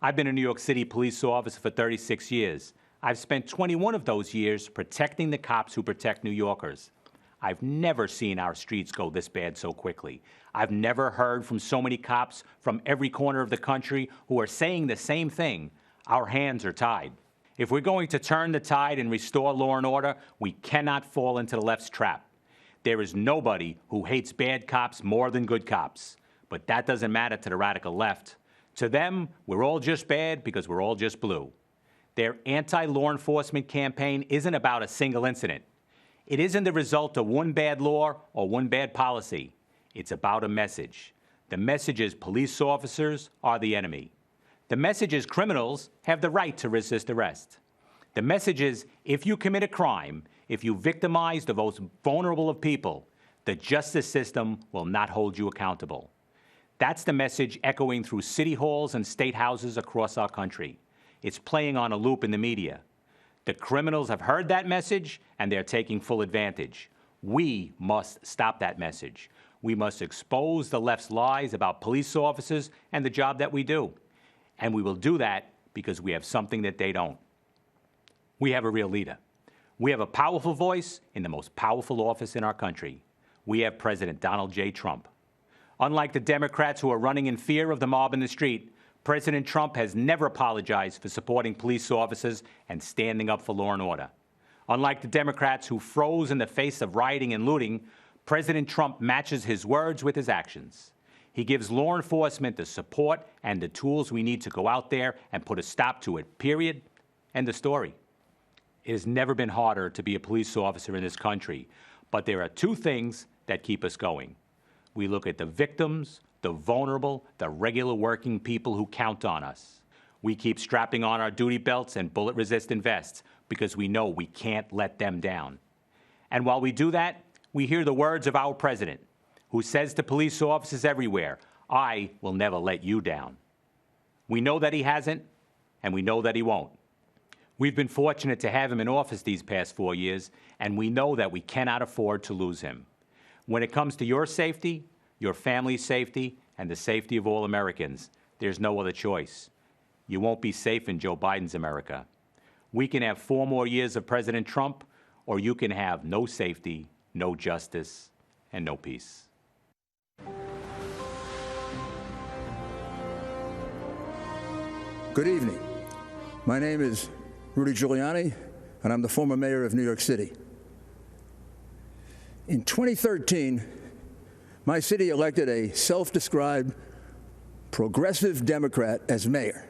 [SPEAKER 14] I've been a New York City police officer for 36 years. I've spent 21 of those years protecting the cops who protect New Yorkers. I've never seen our streets go this bad so quickly. I've never heard from so many cops from every corner of the country who are saying the same thing. Our hands are tied. If we're going to turn the tide and restore law and order, we cannot fall into the left's trap. There is nobody who hates bad cops more than good cops. But that doesn't matter to the radical left. To them, we're all just bad because we're all just blue. Their anti-law enforcement campaign isn't about a single incident. It isn't the result of one bad law or one bad policy. It's about a message. The message is police officers are the enemy. The message is criminals have the right to resist arrest. The message is if you commit a crime, if you victimize the most vulnerable of people, the justice system will not hold you accountable. That's the message echoing through city halls and state houses across our country. It's playing on a loop in the media. The criminals have heard that message, and they're taking full advantage. We must stop that message. We must expose the left's lies about police officers and the job that we do. And we will do that because we have something that they don't. We have a real leader. We have a powerful voice in the most powerful office in our country. We have President Donald J. Trump. Unlike the Democrats who are running in fear of the mob in the street, President Trump has never apologized for supporting police officers and standing up for law and order. Unlike the Democrats who froze in the face of rioting and looting, President Trump matches his words with his actions. He gives law enforcement the support and the tools we need to go out there and put a stop to it, period. End of story. It has never been harder to be a police officer in this country, but there are two things that keep us going. We look at the victims, the vulnerable, the regular working people who count on us. We keep strapping on our duty belts and bullet-resistant vests because we know we can't let them down. And while we do that, we hear the words of our president, who says to police officers everywhere, "I will never let you down." We know that he hasn't, and we know that he won't. We've been fortunate to have him in office these past 4 years, and we know that we cannot afford to lose him. When it comes to your safety, your family's safety, and the safety of all Americans, there's no other choice. You won't be safe in Joe Biden's America. We can have 4 more years of President Trump, or you can have no safety, no justice, and no peace.
[SPEAKER 15] Good evening. My name is Rudy Giuliani, and I'm the former mayor of New York City. In 2013, my city elected a self-described progressive Democrat as mayor.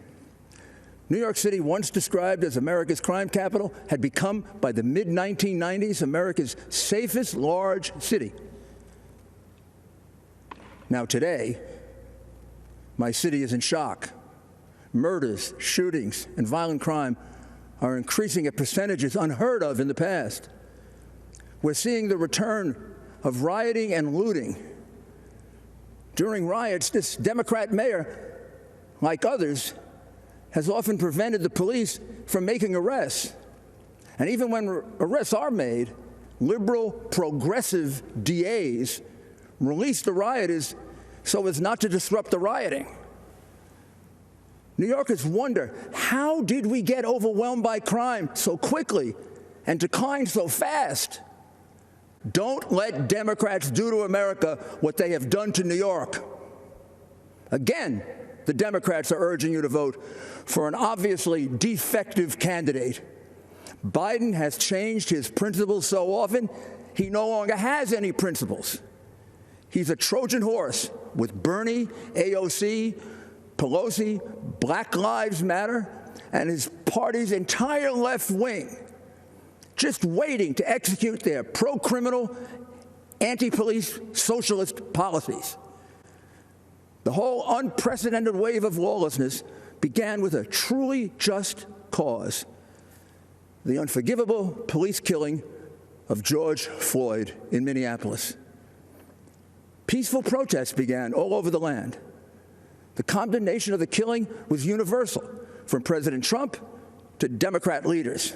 [SPEAKER 15] New York City, once described as America's crime capital, had become, by the mid-1990s, America's safest large city. Now today, my city is in shock. Murders, shootings, and violent crime are increasing at percentages unheard of in the past. We're seeing the return of rioting and looting. During riots, this Democrat mayor, like others, has often prevented the police from making arrests. And even when arrests are made, liberal, progressive DAs release the rioters so as not to disrupt the rioting. New Yorkers wonder, how did we get overwhelmed by crime so quickly and decline so fast? Don't let Democrats do to America what they have done to New York. Again, the Democrats are urging you to vote for an obviously defective candidate. Biden has changed his principles so often, he no longer has any principles. He's a Trojan horse with Bernie, AOC, Pelosi, Black Lives Matter, and his party's entire left wing, just waiting to execute their pro-criminal, anti-police socialist policies. The whole unprecedented wave of lawlessness began with a truly just cause: the unforgivable police killing of George Floyd in Minneapolis. Peaceful protests began all over the land. The condemnation of the killing was universal, from President Trump to Democrat leaders.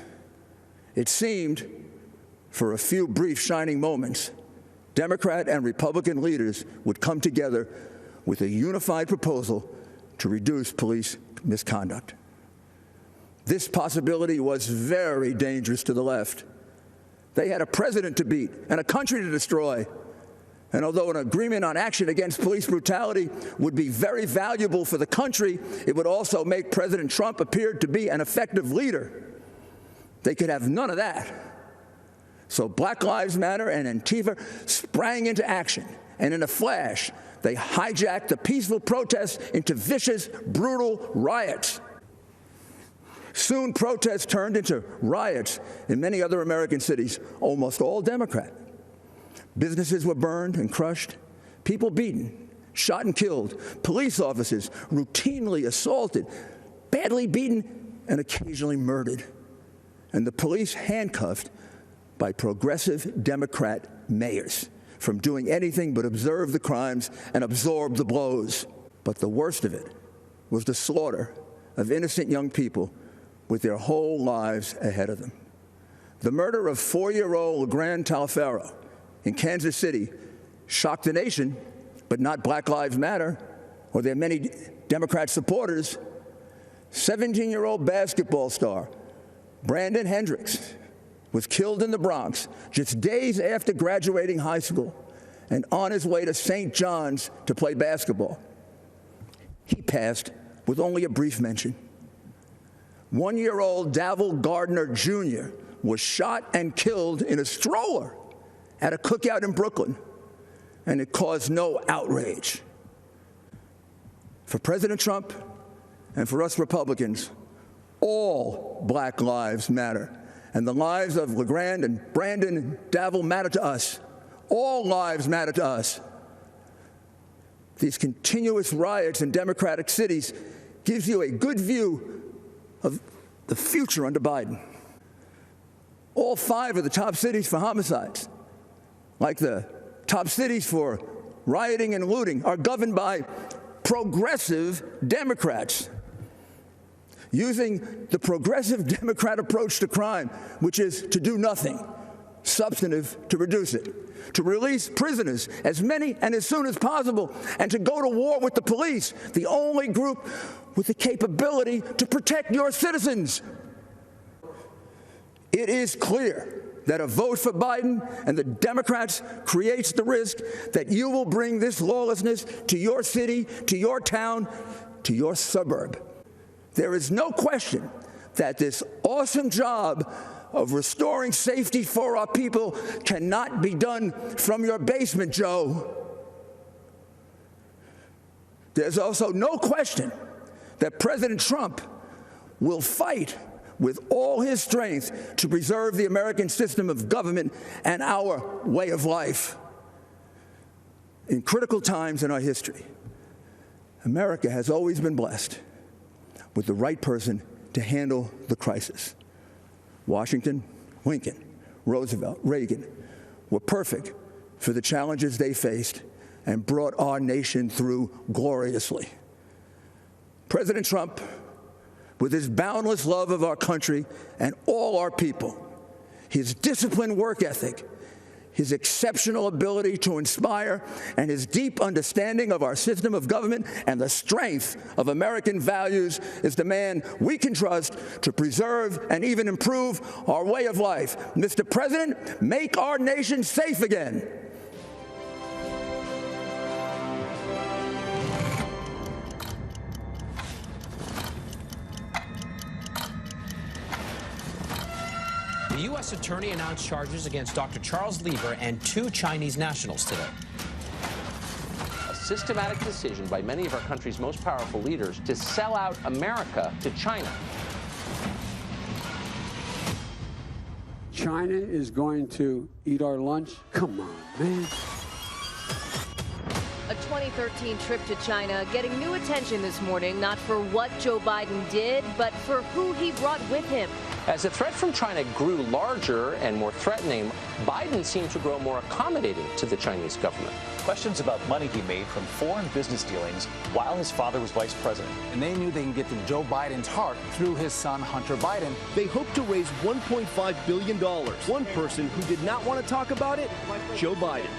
[SPEAKER 15] It seemed, for a few brief shining moments, Democrat and Republican leaders would come together with a unified proposal to reduce police misconduct. This possibility was very dangerous to the left. They had a president to beat and a country to destroy. And although an agreement on action against police brutality would be very valuable for the country, it would also make President Trump appear to be an effective leader. They could have none of that. So Black Lives Matter and Antifa sprang into action, and in a flash, they hijacked the peaceful protests into vicious, brutal riots. Soon, protests turned into riots in many other American cities, almost all Democrat. Businesses were burned and crushed, people beaten, shot and killed, police officers routinely assaulted, badly beaten, and occasionally murdered, and the police handcuffed by progressive Democrat mayors from doing anything but observe the crimes and absorb the blows. But the worst of it was the slaughter of innocent young people with their whole lives ahead of them. The murder of 4-year-old LeGrand Talfaro in Kansas City shocked the nation, but not Black Lives Matter or their many Democrat supporters. 17-year-old basketball star Brandon Hendricks was killed in the Bronx just days after graduating high school and on his way to St. John's to play basketball. He passed with only a brief mention. 1-year-old Davil Gardner Jr. was shot and killed in a stroller at a cookout in Brooklyn, and it caused no outrage. For President Trump and for us Republicans, all black lives matter. And the lives of LeGrand and Brandon and Davil matter to us. All lives matter to us. These continuous riots in Democratic cities gives you a good view of the future under Biden. All 5 of the top cities for homicides, like the top cities for rioting and looting, are governed by progressive Democrats, using the progressive Democrat approach to crime, which is to do nothing substantive to reduce it, to release prisoners, as many and as soon as possible, and to go to war with the police, the only group with the capability to protect your citizens. It is clear that a vote for Biden and the Democrats creates the risk that you will bring this lawlessness to your city, to your town, to your suburb. There is no question that this awesome job of restoring safety for our people cannot be done from your basement, Joe. There's also no question that President Trump will fight with all his strength to preserve the American system of government and our way of life. In critical times in our history, America has always been blessed with the right person to handle the crisis. Washington, Lincoln, Roosevelt, Reagan were perfect for the challenges they faced and brought our nation through gloriously. President Trump, with his boundless love of our country and all our people, his disciplined work ethic, his exceptional ability to inspire, and his deep understanding of our system of government and the strength of American values, is the man we can trust to preserve and even improve our way of life. Mr. President, make our nation safe again.
[SPEAKER 16] The U.S. attorney announced charges against Dr. Charles Lieber and 2 Chinese nationals today.
[SPEAKER 17] A systematic decision by many of our country's most powerful leaders to sell out America to China.
[SPEAKER 18] China is going to eat our lunch? Come on, man.
[SPEAKER 19] A 2013 trip to China getting new attention this morning, not for what Joe Biden did, but for who he brought with him.
[SPEAKER 17] As the threat from China grew larger and more threatening, Biden seemed to grow more accommodating to the Chinese government.
[SPEAKER 20] Questions about money he made from foreign business dealings while his father was vice president.
[SPEAKER 26] And they knew they can get to Joe Biden's heart through his son, Hunter Biden.
[SPEAKER 27] They hoped to raise $1.5 billion. One person who did not want to talk about it, Joe Biden.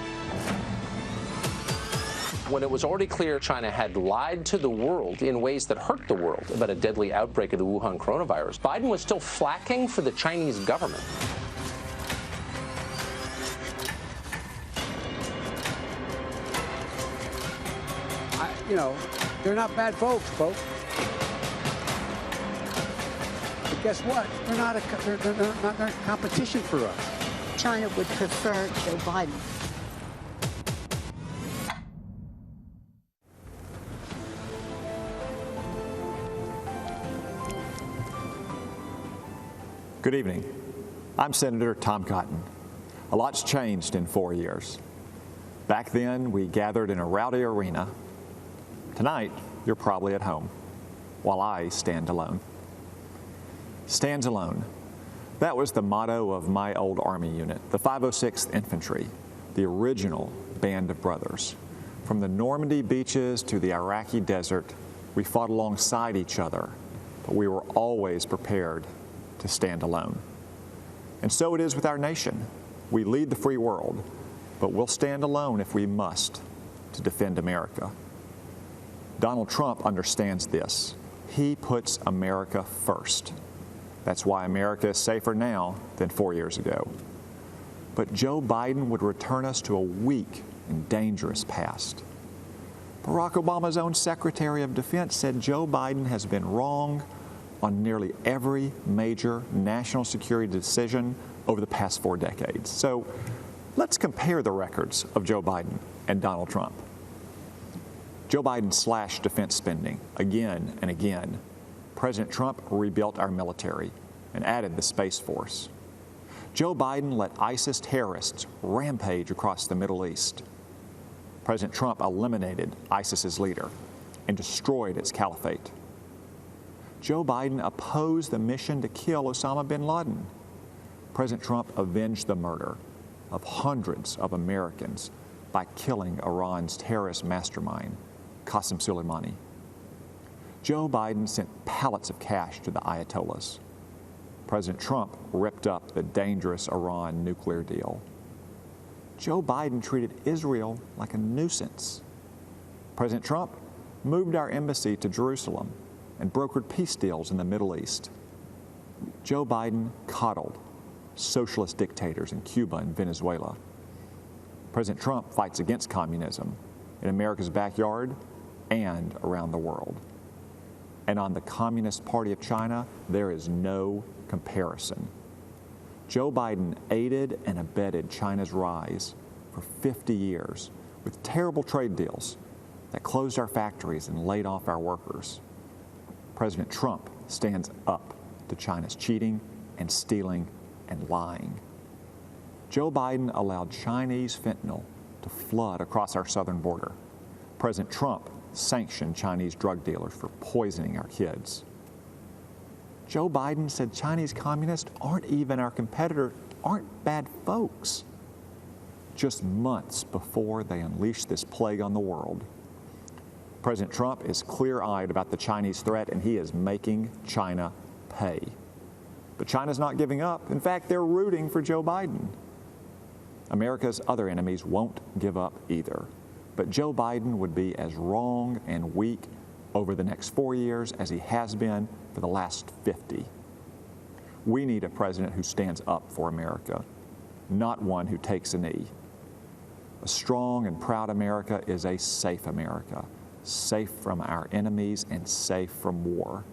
[SPEAKER 17] When it was already clear China had lied to the world in ways that hurt the world about a deadly outbreak of the Wuhan coronavirus, Biden was still flacking for the Chinese government.
[SPEAKER 18] They're not bad folks. But guess what? They're not a competition for us.
[SPEAKER 28] China would prefer Joe Biden.
[SPEAKER 29] Good evening. I'm Senator Tom Cotton. A lot's changed in 4 years. Back then, we gathered in a rowdy arena. Tonight, you're probably at home, while I stand alone. Stands alone. That was the motto of my old Army unit, the 506th Infantry, the original band of brothers. From the Normandy beaches to the Iraqi desert, we fought alongside each other, but we were always prepared to stand alone. And so it is with our nation. We lead the free world, but we'll stand alone if we must to defend America. Donald Trump understands this. He puts America first. That's why America is safer now than 4 years ago. But Joe Biden would return us to a weak and dangerous past. Barack Obama's own Secretary of Defense said Joe Biden has been wrong on nearly every major national security decision over the past 4 decades. So let's compare the records of Joe Biden and Donald Trump. Joe Biden slashed defense spending again and again. President Trump rebuilt our military and added the Space Force. Joe Biden let ISIS terrorists rampage across the Middle East. President Trump eliminated ISIS's leader and destroyed its caliphate. Joe Biden opposed the mission to kill Osama bin Laden. President Trump avenged the murder of hundreds of Americans by killing Iran's terrorist mastermind, Qasem Soleimani. Joe Biden sent pallets of cash to the Ayatollahs. President Trump ripped up the dangerous Iran nuclear deal. Joe Biden treated Israel like a nuisance. President Trump moved our embassy to Jerusalem and brokered peace deals in the Middle East. Joe Biden coddled socialist dictators in Cuba and Venezuela. President Trump fights against communism in America's backyard and around the world. And on the Communist Party of China, there is no comparison. Joe Biden aided and abetted China's rise for 50 years with terrible trade deals that closed our factories and laid off our workers. President Trump stands up to China's cheating and stealing and lying. Joe Biden allowed Chinese fentanyl to flood across our southern border. President Trump sanctioned Chinese drug dealers for poisoning our kids. Joe Biden said Chinese communists aren't even our competitor, aren't bad folks, just months before they unleashed this plague on the world. President Trump is clear-eyed about the Chinese threat, and he is making China pay. But China's not giving up. In fact, they're rooting for Joe Biden. America's other enemies won't give up either. But Joe Biden would be as wrong and weak over the next 4 years as he has been for the last 50. We need a president who stands up for America, not one who takes a knee. A strong and proud America is a safe America, safe from our enemies and safe from war.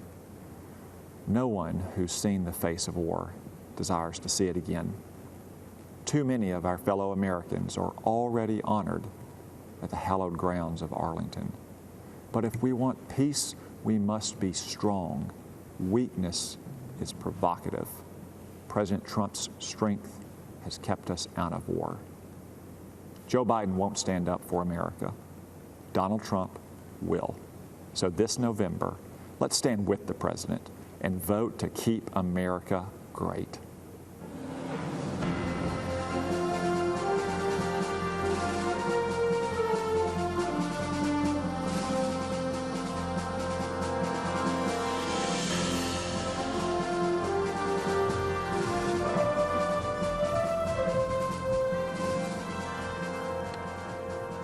[SPEAKER 29] No one who's seen the face of war desires to see it again. Too many of our fellow Americans are already honored at the hallowed grounds of Arlington. But if we want peace, we must be strong. Weakness is provocative. President Trump's strength has kept us out of war. Joe Biden won't stand up for America. Donald Trump will. So this November, let's stand with the president and vote to keep America great.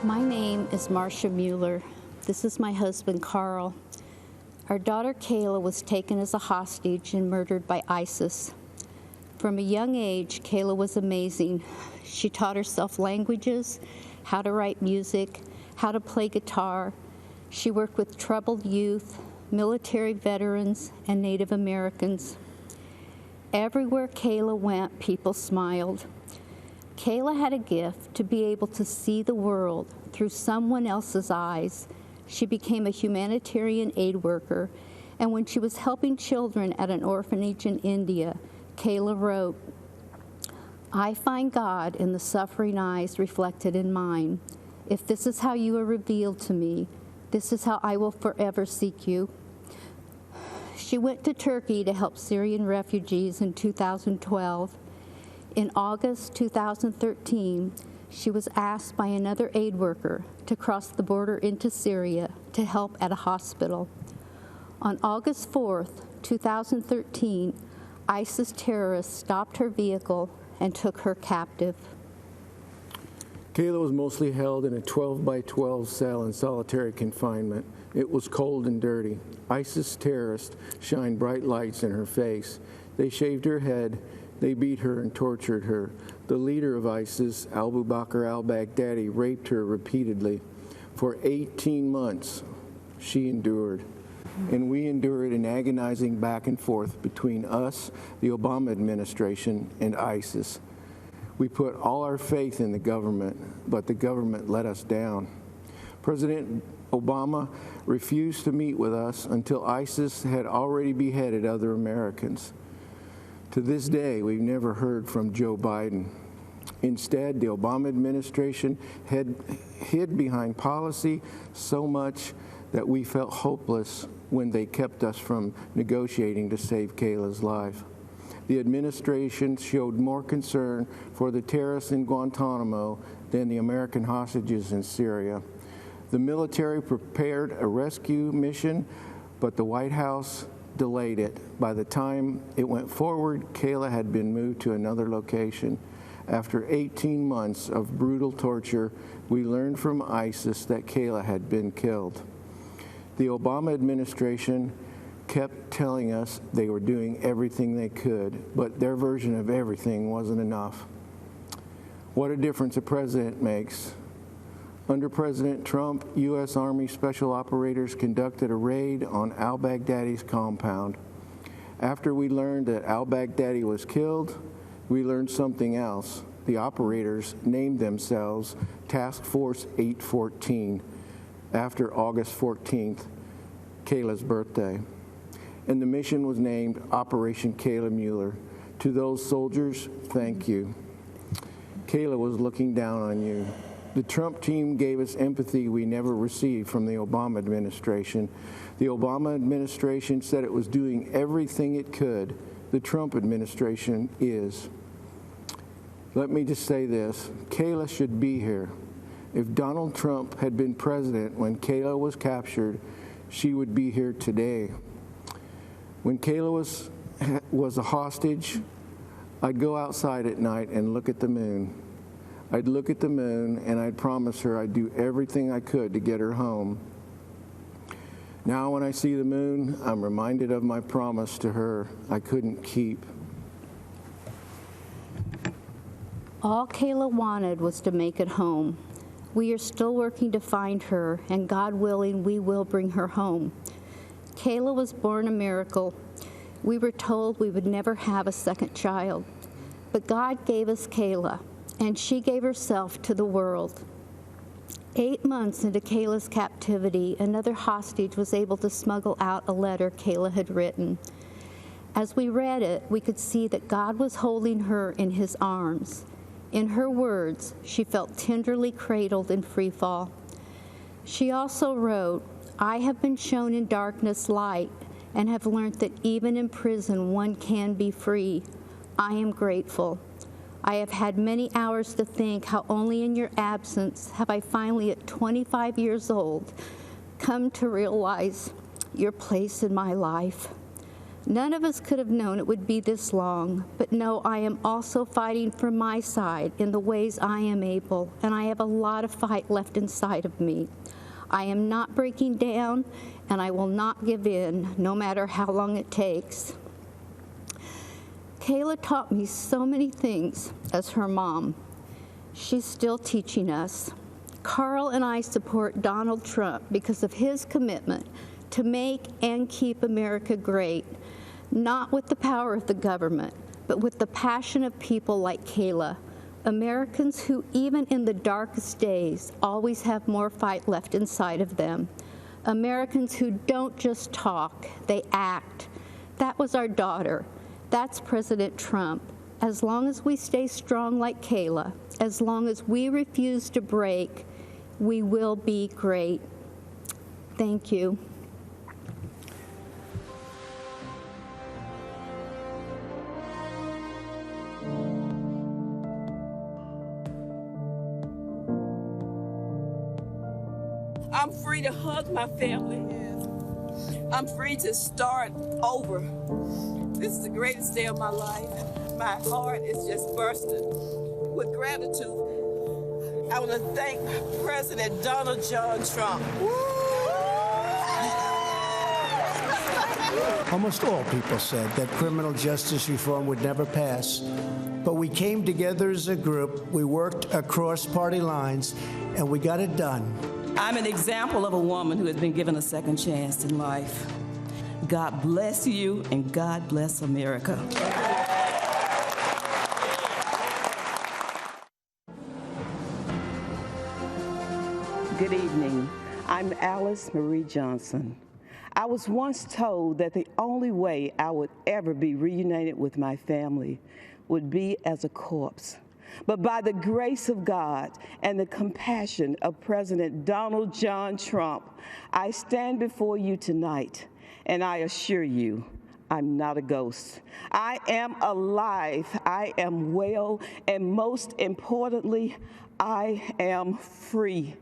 [SPEAKER 28] My name is Marsha Mueller. This is my husband, Carl. Our daughter, Kayla, was taken as a hostage and murdered by ISIS. From a young age, Kayla was amazing. She taught herself languages, how to write music, how to play guitar. She worked with troubled youth, military veterans, and Native Americans. Everywhere Kayla went, people smiled. Kayla had a gift to be able to see the world through someone else's eyes. She became a humanitarian aid worker, and when she was helping children at an orphanage in India, Kayla wrote, "I find God in the suffering eyes reflected in mine. If this is how you are revealed to me, this is how I will forever seek you." She went to Turkey to help Syrian refugees in 2012. In August 2013, she was asked by another aid worker to cross the border into Syria to help at a hospital. On August 4th, 2013, ISIS terrorists stopped her vehicle and took her captive.
[SPEAKER 5] Kayla was mostly held in a 12-by-12 cell in solitary confinement. It was cold and dirty. ISIS terrorists shined bright lights in her face. They shaved her head, they beat her and tortured her. The leader of ISIS, Abu Bakr al-Baghdadi, raped her repeatedly. For 18 months, she endured. And we endured an agonizing back and forth between us, the Obama administration, and ISIS. We put all our faith in the government, but the government let us down. President Obama refused to meet with us until ISIS had already beheaded other Americans. To this day, we've never heard from Joe Biden. Instead, the Obama administration hid behind policy so much that we felt hopeless when they kept us from negotiating to save Kayla's life. The administration showed more concern for the terrorists in Guantanamo than the American hostages in Syria. The military prepared a rescue mission, but the White House delayed it. By the time it went forward, Kayla had been moved to another location. After 18 months of brutal torture, we learned from ISIS that Kayla had been killed. The Obama administration kept telling us they were doing everything they could, but their version of everything wasn't enough. What a difference a president makes. Under President Trump, U.S. Army Special Operators conducted a raid on al-Baghdadi's compound. After we learned that al-Baghdadi was killed, we learned something else. The operators named themselves Task Force 814 after August 14th, Kayla's birthday. And the mission was named Operation Kayla Mueller. To those soldiers, thank you. Kayla was looking down on you. The Trump team gave us empathy we never received from the Obama administration. The Obama administration said it was doing everything it could. The Trump administration is. Let me just say this. Kayla should be here. If Donald Trump had been president when Kayla was captured, she would be here today. When Kayla was a hostage, I'd go outside at night and look at the moon. I'd look at the moon and I'd promise her I'd do everything I could to get her home. Now when I see the moon, I'm reminded of my promise to her I couldn't keep.
[SPEAKER 28] All Kayla wanted was to make it home. We are still working to find her, and God willing, we will bring her home. Kayla was born a miracle. We were told we would never have a second child, but God gave us Kayla, and she gave herself to the world. 8 months into Kayla's captivity, another hostage was able to smuggle out a letter Kayla had written. As we read it, we could see that God was holding her in his arms. In her words, she felt tenderly cradled in free fall. She also wrote, "I have been shown in darkness light and have learned that even in prison one can be free. I am grateful. I have had many hours to think how only in your absence have I finally, at 25 years old, come to realize your place in my life. None of us could have known it would be this long, but no, I am also fighting for my side in the ways I am able, and I have a lot of fight left inside of me. I am not breaking down, and I will not give in, no matter how long it takes." Kayla taught me so many things as her mom. She's still teaching us. Carl and I support Donald Trump because of his commitment to make and keep America great, not with the power of the government, but with the passion of people like Kayla, Americans who, even in the darkest days, always have more fight left inside of them. Americans who don't just talk, they act. That was our daughter. That's President Trump. As long as we stay strong like Kayla, as long as we refuse to break, we will be great. Thank you.
[SPEAKER 1] I'm free to hug my family. I'm free to start over. This is the greatest day of my life. My heart is just bursting with gratitude. I want to thank President Donald John Trump.
[SPEAKER 18] Almost all people said that criminal justice reform would never pass. But we came together as a group, we worked across party lines, and we got it done.
[SPEAKER 1] I'm an example of a woman who has been given a second chance in life. God bless you, and God bless America.
[SPEAKER 2] Good evening. I'm Alice Marie Johnson. I was once told that the only way I would ever be reunited with my family would be as a corpse. But by the grace of God and the compassion of President Donald John Trump, I stand before you tonight, and I assure you, I'm not a ghost. I am alive, I am well, and most importantly, I am free.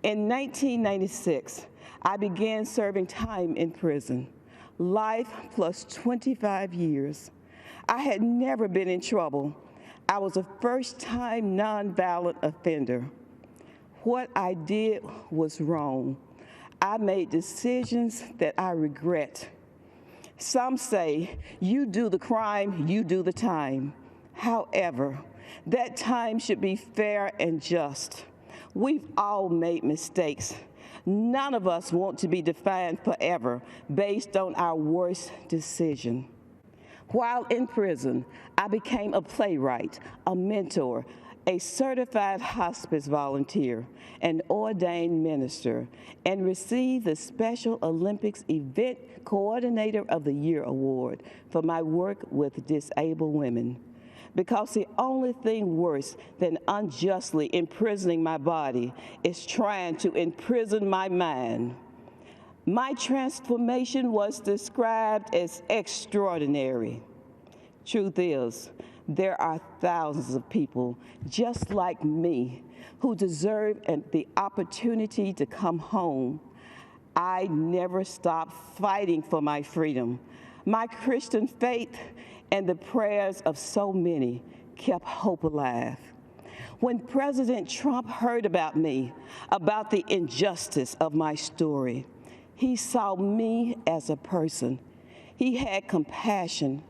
[SPEAKER 2] In 1996, I began serving time in prison, life plus 25 years. I had never been in trouble. I was a first-time nonviolent offender. What I did was wrong. I made decisions that I regret. Some say, you do the crime, you do the time. However, that time should be fair and just. We've all made mistakes. None of us want to be defined forever based on our worst decision. While in prison, I became a playwright, a mentor, a certified hospice volunteer, an ordained minister, and received the Special Olympics Event Coordinator of the Year award for my work with disabled women. Because the only thing worse than unjustly imprisoning my body is trying to imprison my mind. My transformation was described as extraordinary. Truth is, there are thousands of people just like me who deserve the opportunity to come home. I never stopped fighting for my freedom. My Christian faith and the prayers of so many kept hope alive. When President Trump heard about me, about the injustice of my story, he saw me as a person. He had compassion,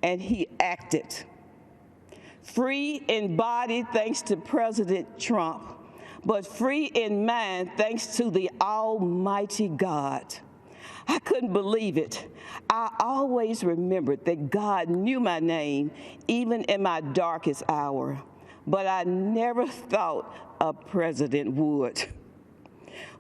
[SPEAKER 2] and he acted. Free in body thanks to President Trump, but free in mind thanks to the Almighty God. I couldn't believe it. I always remembered that God knew my name, even in my darkest hour, but I never thought a president would.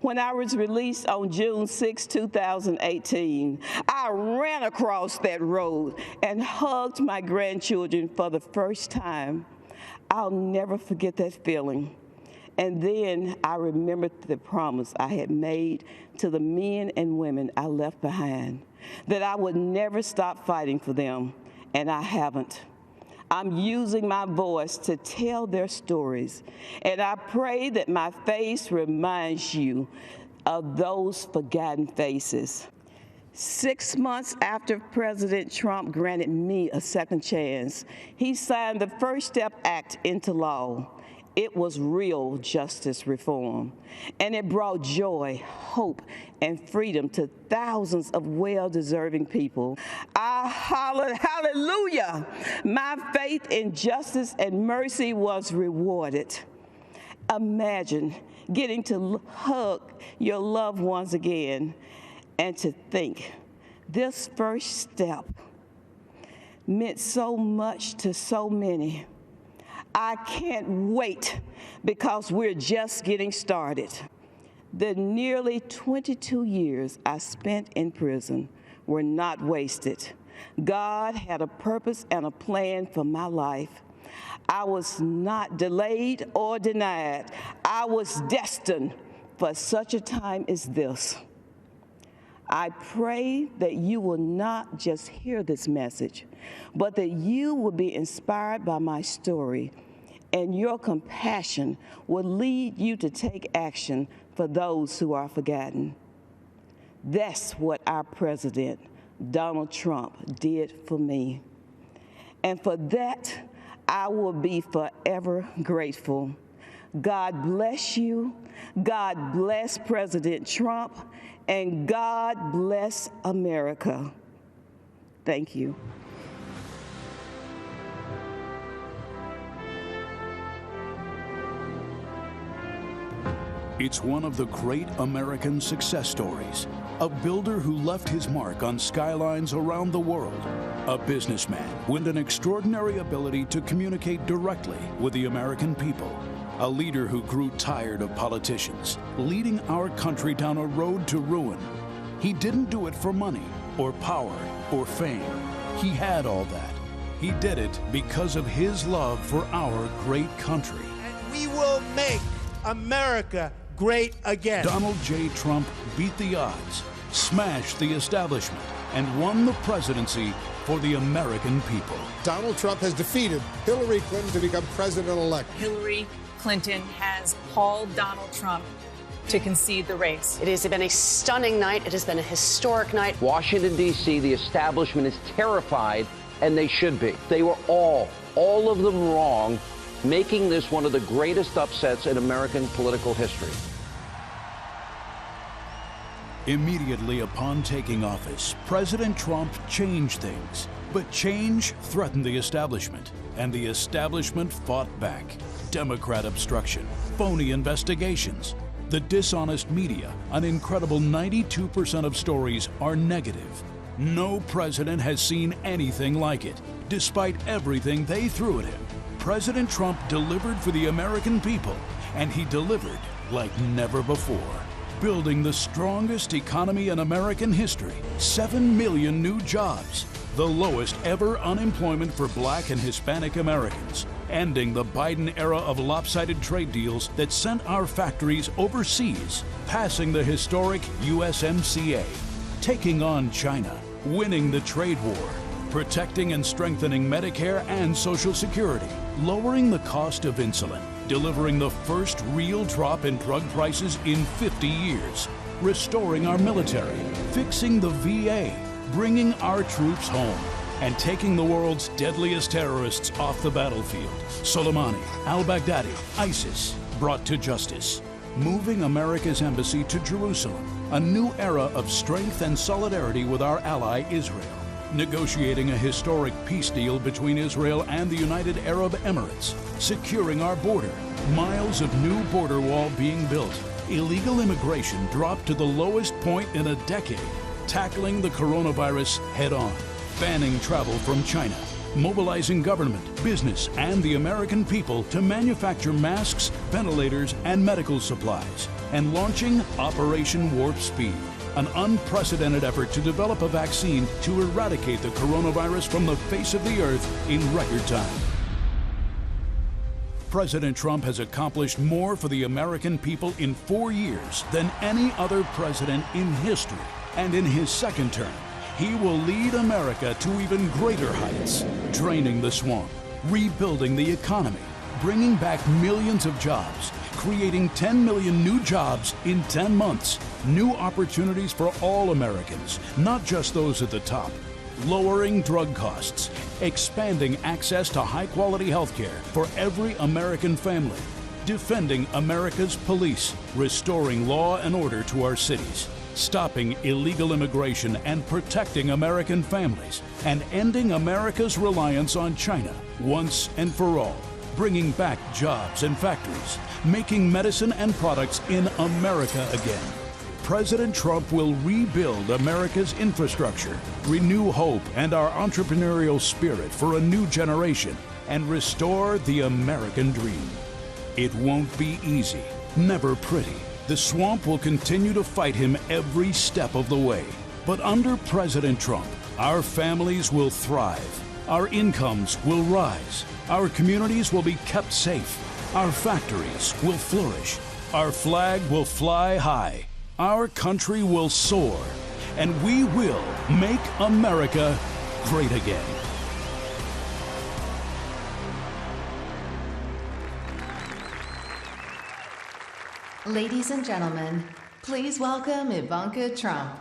[SPEAKER 2] When I was released on June 6, 2018, I ran across that road and hugged my grandchildren for the first time. I'll never forget that feeling. And then I remembered the promise I had made to the men and women I left behind, that I would never stop fighting for them, and I haven't. I'm using my voice to tell their stories, and I pray that my face reminds you of those forgotten faces. 6 months after President Trump granted me a second chance, he signed the First Step Act into law. It was real justice reform, and it brought joy, hope, and freedom to thousands of well-deserving people. I hollered, hallelujah! My faith in justice and mercy was rewarded. Imagine getting to hug your loved ones again, and to think this first step meant so much to so many. I can't wait because we're just getting started. The nearly 22 years I spent in prison were not wasted. God had a purpose and a plan for my life. I was not delayed or denied. I was destined for such a time as this. I pray that you will not just hear this message, but that you will be inspired by my story, and your compassion will lead you to take action for those who are forgotten. That's what our president, Donald Trump, did for me. And for that, I will be forever grateful. God bless you. God bless President Trump. And God bless America. Thank you.
[SPEAKER 3] It's one of the great American success stories. A builder who left his mark on skylines around the world. A businessman with an extraordinary ability to communicate directly with the American people. A leader who grew tired of politicians, leading our country down a road to ruin. He didn't do it for money, or power, or fame. He had all that. He did it because of his love for our great country.
[SPEAKER 6] And we will make America great again.
[SPEAKER 3] Donald J. Trump beat the odds, smashed the establishment, and won the presidency for the American people.
[SPEAKER 7] Donald Trump has defeated Hillary Clinton to become president-elect.
[SPEAKER 9] Hillary Clinton has called Donald Trump to concede the race.
[SPEAKER 21] It has been a stunning night. It has been a historic night.
[SPEAKER 22] Washington, D.C., the establishment is terrified, and they should be. They were all of them wrong, making this one of the greatest upsets in American political history.
[SPEAKER 3] Immediately upon taking office, President Trump changed things. But change threatened the establishment, and the establishment fought back. Democrat obstruction, phony investigations, the dishonest media, an incredible 92% of stories are negative. No president has seen anything like it. Despite everything they threw at him, President Trump delivered for the American people, and he delivered like never before. Building the strongest economy in American history, 7 million new jobs, the lowest ever unemployment for Black and Hispanic Americans, ending the Biden era of lopsided trade deals that sent our factories overseas, passing the historic USMCA, taking on China, winning the trade war, protecting and strengthening Medicare and Social Security, lowering the cost of insulin, delivering the first real drop in drug prices in 50 years, restoring our military, fixing the VA, bringing our troops home, and taking the world's deadliest terrorists off the battlefield. Soleimani, al-Baghdadi, ISIS, brought to justice. Moving America's embassy to Jerusalem, a new era of strength and solidarity with our ally Israel. Negotiating a historic peace deal between Israel and the United Arab Emirates, securing our border, miles of new border wall being built, illegal immigration dropped to the lowest point in a decade, tackling the coronavirus head-on, banning travel from China, mobilizing government, business, and the American people to manufacture masks, ventilators, and medical supplies, and launching Operation Warp Speed, an unprecedented effort to develop a vaccine to eradicate the coronavirus from the face of the earth in record time. President Trump has accomplished more for the American people in 4 years than any other president in history. And in his second term, he will lead America to even greater heights, draining the swamp, rebuilding the economy, bringing back millions of jobs, creating 10 million new jobs in 10 months, new opportunities for all Americans, not just those at the top, lowering drug costs, expanding access to high-quality health care for every American family, defending America's police, restoring law and order to our cities, stopping illegal immigration and protecting American families, and ending America's reliance on China once and for all, bringing back jobs and factories, making medicine and products in America again. President Trump will rebuild America's infrastructure, renew hope and our entrepreneurial spirit for a new generation, and restore the American dream. It won't be easy, never pretty. The swamp will continue to fight him every step of the way. But under President Trump, our families will thrive, our incomes will rise, our communities will be kept safe, our factories will flourish, our flag will fly high, our country will soar, and we will make America great again.
[SPEAKER 23] Ladies and gentlemen, please welcome Ivanka Trump.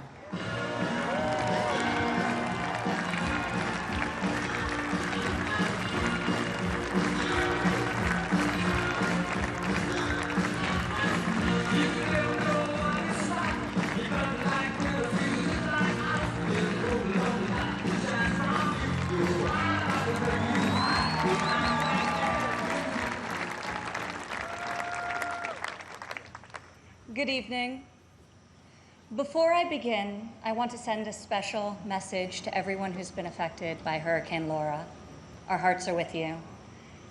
[SPEAKER 4] Good evening. Before I begin, I want to send a special message to everyone who's been affected by Hurricane Laura. Our hearts are with you.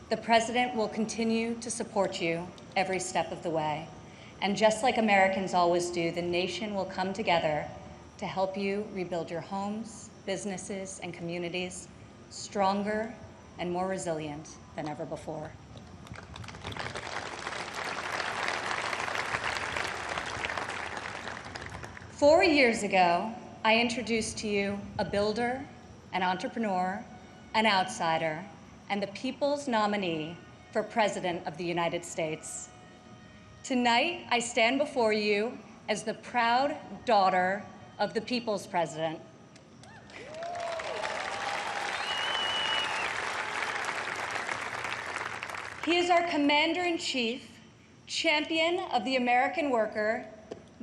[SPEAKER 4] The President will continue to support you every step of the way. And just like Americans always do, the nation will come together to help you rebuild your homes, businesses, and communities stronger and more resilient than ever before. Four years ago, I introduced to you a builder, an entrepreneur, an outsider, and the people's nominee for President of the United States. Tonight, I stand before you as the proud daughter of the people's president. He is our commander-in-chief, champion of the American worker,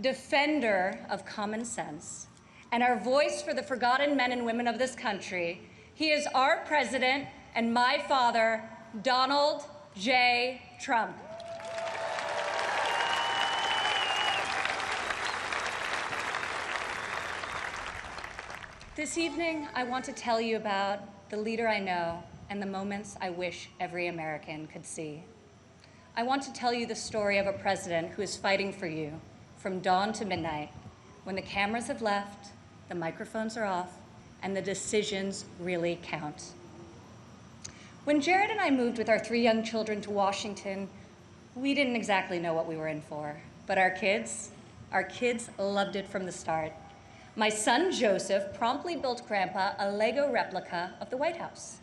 [SPEAKER 4] defender of common sense, and our voice for the forgotten men and women of this country. He is our president and my father, Donald J. Trump. This evening, I want to tell you about the leader I know and the moments I wish every American could see. I want to tell you the story of a president who is fighting for you from dawn to midnight, when the cameras have left, the microphones are off, and the decisions really count. When Jared and I moved with our 3 young children to Washington, we didn't exactly know what we were in for, but our kids loved it from the start. My son Joseph promptly built Grandpa a Lego replica of the White House.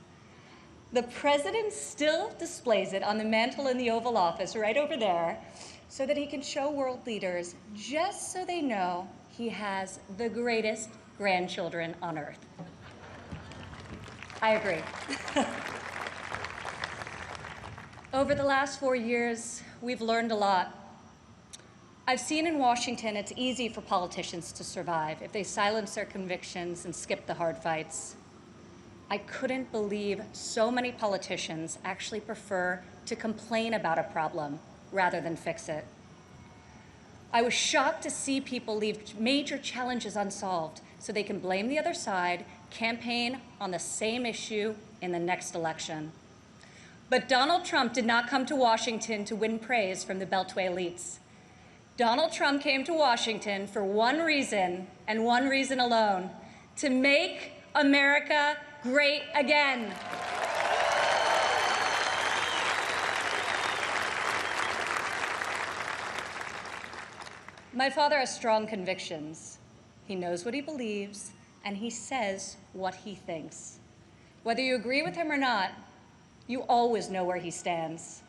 [SPEAKER 4] The president still displays it on the mantle in the Oval Office right over there, so that he can show world leaders, just so they know he has the greatest grandchildren on earth. I agree. Over the last 4 years, we've learned a lot. I've seen in Washington it's easy for politicians to survive if they silence their convictions and skip the hard fights. I couldn't believe so many politicians actually prefer to complain about a problem rather than fix it. I was shocked to see people leave major challenges unsolved so they can blame the other side, campaign on the same issue in the next election. But Donald Trump did not come to Washington to win praise from the Beltway elites. Donald Trump came to Washington for one reason, and one reason alone: to make America great again. My father has strong convictions. He knows what he believes, and he says what he thinks. Whether you agree with him or not, you always know where he stands.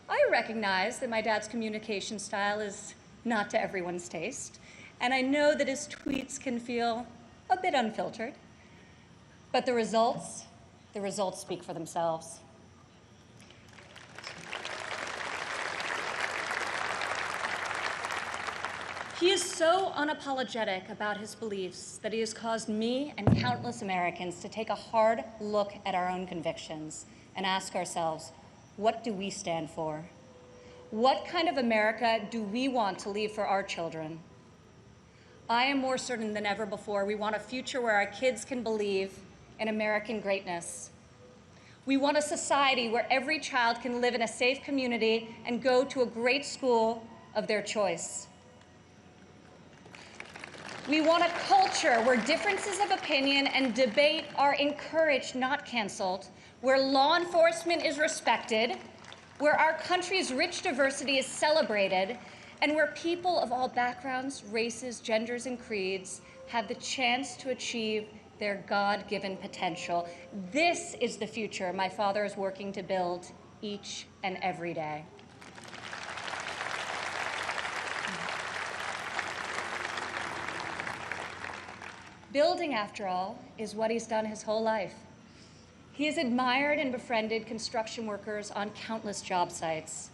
[SPEAKER 4] I recognize that my dad's communication style is not to everyone's taste, and I know that his tweets can feel a bit unfiltered. But the results speak for themselves. He is so unapologetic about his beliefs that he has caused me and countless Americans to take a hard look at our own convictions and ask ourselves, what do we stand for? What kind of America do we want to leave for our children? I am more certain than ever before we want a future where our kids can believe in American greatness. We want a society where every child can live in a safe community and go to a great school of their choice. We want a culture where differences of opinion and debate are encouraged, not canceled, where law enforcement is respected, where our country's rich diversity is celebrated, and where people of all backgrounds, races, genders, and creeds have the chance to achieve their God-given potential. This is the future my father is working to build each and every day. Building, after all, is what he's done his whole life. He has admired and befriended construction workers on countless job sites.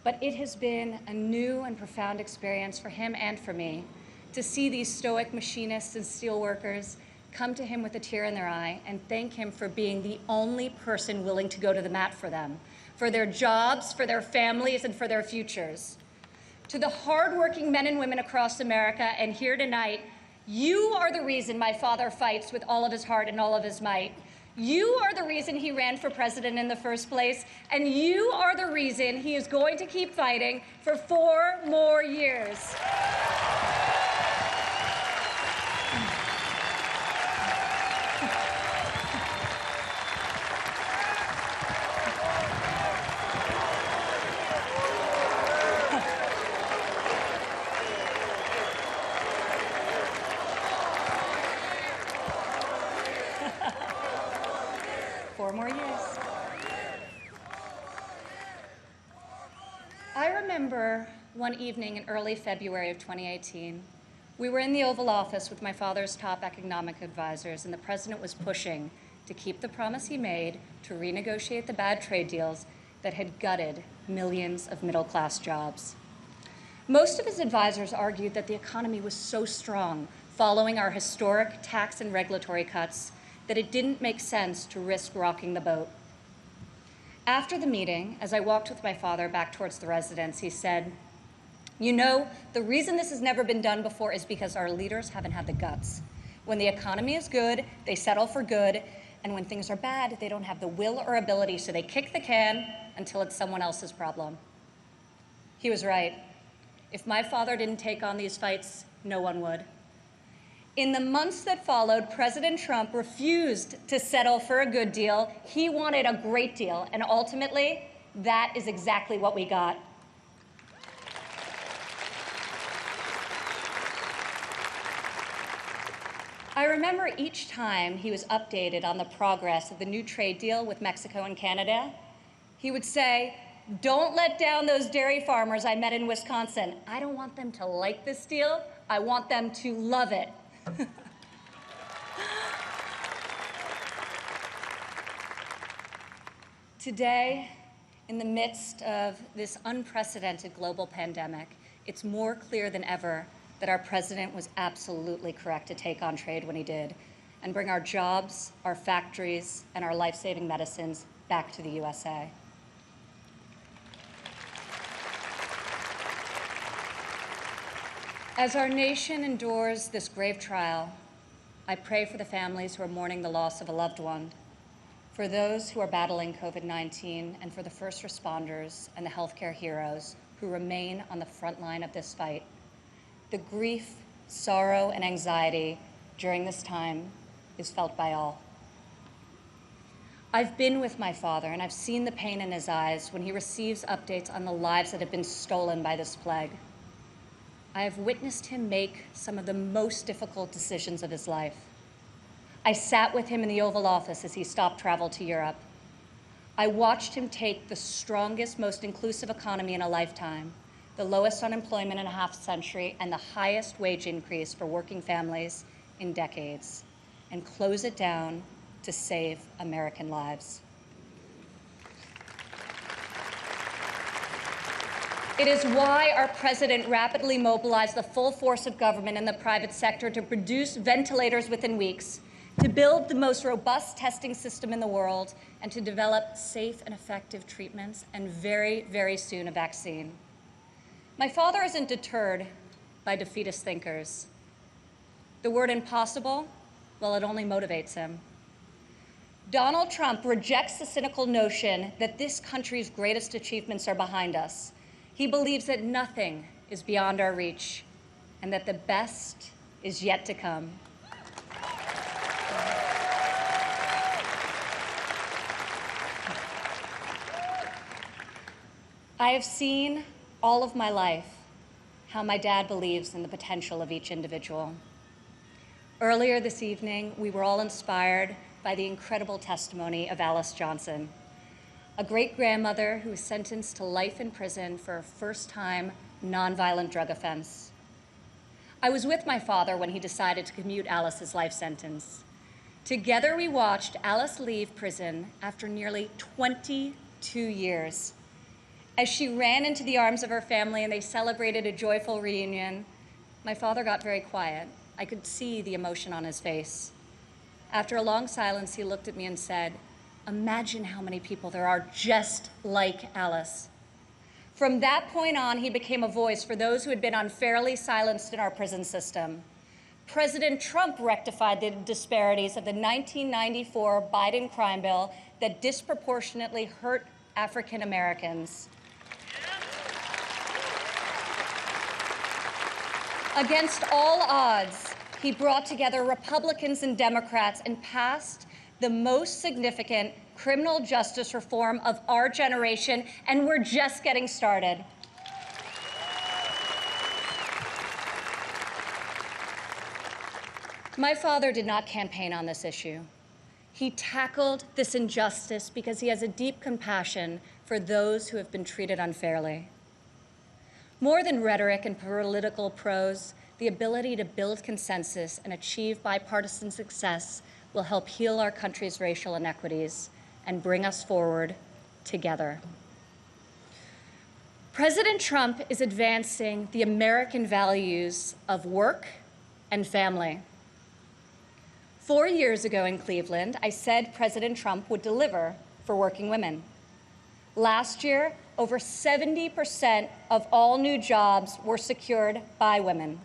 [SPEAKER 4] But it has been a new and profound experience for him and for me to see these stoic machinists and steel workers come to him with a tear in their eye and thank him for being the only person willing to go to the mat for them, for their jobs, for their families, and for their futures. To the hardworking men and women across America and here tonight, you are the reason my father fights with all of his heart and all of his might. You are the reason he ran for president in the first place, and you are the reason he is going to keep fighting for 4 more years. I remember one evening in early February of 2018, we were in the Oval Office with my father's top economic advisors, and the president was pushing to keep the promise he made to renegotiate the bad trade deals that had gutted millions of middle-class jobs. Most of his advisors argued that the economy was so strong following our historic tax and regulatory cuts that it didn't make sense to risk rocking the boat. After the meeting, as I walked with my father back towards the residence, he said, "You know, the reason this has never been done before is because our leaders haven't had the guts. When the economy is good, they settle for good, and when things are bad, they don't have the will or ability, so they kick the can until it's someone else's problem." He was right. If my father didn't take on these fights, no one would. In the months that followed, President Trump refused to settle for a good deal. He wanted a great deal, and ultimately, that is exactly what we got. I remember each time he was updated on the progress of the new trade deal with Mexico and Canada, he would say, "Don't let down those dairy farmers I met in Wisconsin. I don't want them to like this deal. I want them to love it." Today, in the midst of this unprecedented global pandemic, it's more clear than ever that our president was absolutely correct to take on trade when he did and bring our jobs, our factories, and our life-saving medicines back to the USA. As our nation endures this grave trial, I pray for the families who are mourning the loss of a loved one, for those who are battling COVID-19, and for the first responders and the healthcare heroes who remain on the front line of this fight. The grief, sorrow, and anxiety during this time is felt by all. I've been with my father, and I've seen the pain in his eyes when he receives updates on the lives that have been stolen by this plague. I have witnessed him make some of the most difficult decisions of his life. I sat with him in the Oval Office as he stopped travel to Europe. I watched him take the strongest, most inclusive economy in a lifetime, the lowest unemployment in a half century, and the highest wage increase for working families in decades, and close it down to save American lives. It is why our president rapidly mobilized the full force of government and the private sector to produce ventilators within weeks, to build the most robust testing system in the world, and to develop safe and effective treatments, and very, very soon a vaccine. My father isn't deterred by defeatist thinkers. The word impossible, well, it only motivates him. Donald Trump rejects the cynical notion that this country's greatest achievements are behind us. He believes that nothing is beyond our reach and that the best is yet to come. I have seen all of my life how my dad believes in the potential of each individual. Earlier this evening, we were all inspired by the incredible testimony of Alice Johnson, a great-grandmother who was sentenced to life in prison for a first-time nonviolent drug offense. I was with my father when he decided to commute Alice's life sentence. Together we watched Alice leave prison after nearly 22 years. As she ran into the arms of her family and they celebrated a joyful reunion, my father got very quiet. I could see the emotion on his face. After a long silence, he looked at me and said, "Imagine how many people there are just like Alice." From that point on, he became a voice for those who had been unfairly silenced in our prison system. President Trump rectified the disparities of the 1994 Biden crime bill that disproportionately hurt African Americans. Against all odds, he brought together Republicans and Democrats and passed the most significant criminal justice reform of our generation, and we're just getting started. My father did not campaign on this issue. He tackled this injustice because he has a deep compassion for those who have been treated unfairly. More than rhetoric and political prose, the ability to build consensus and achieve bipartisan success will help heal our country's racial inequities and bring us forward together. President Trump is advancing the American values of work and family. 4 years ago in Cleveland, I said President Trump would deliver for working women. Last year, over 70% of all new jobs were secured by women.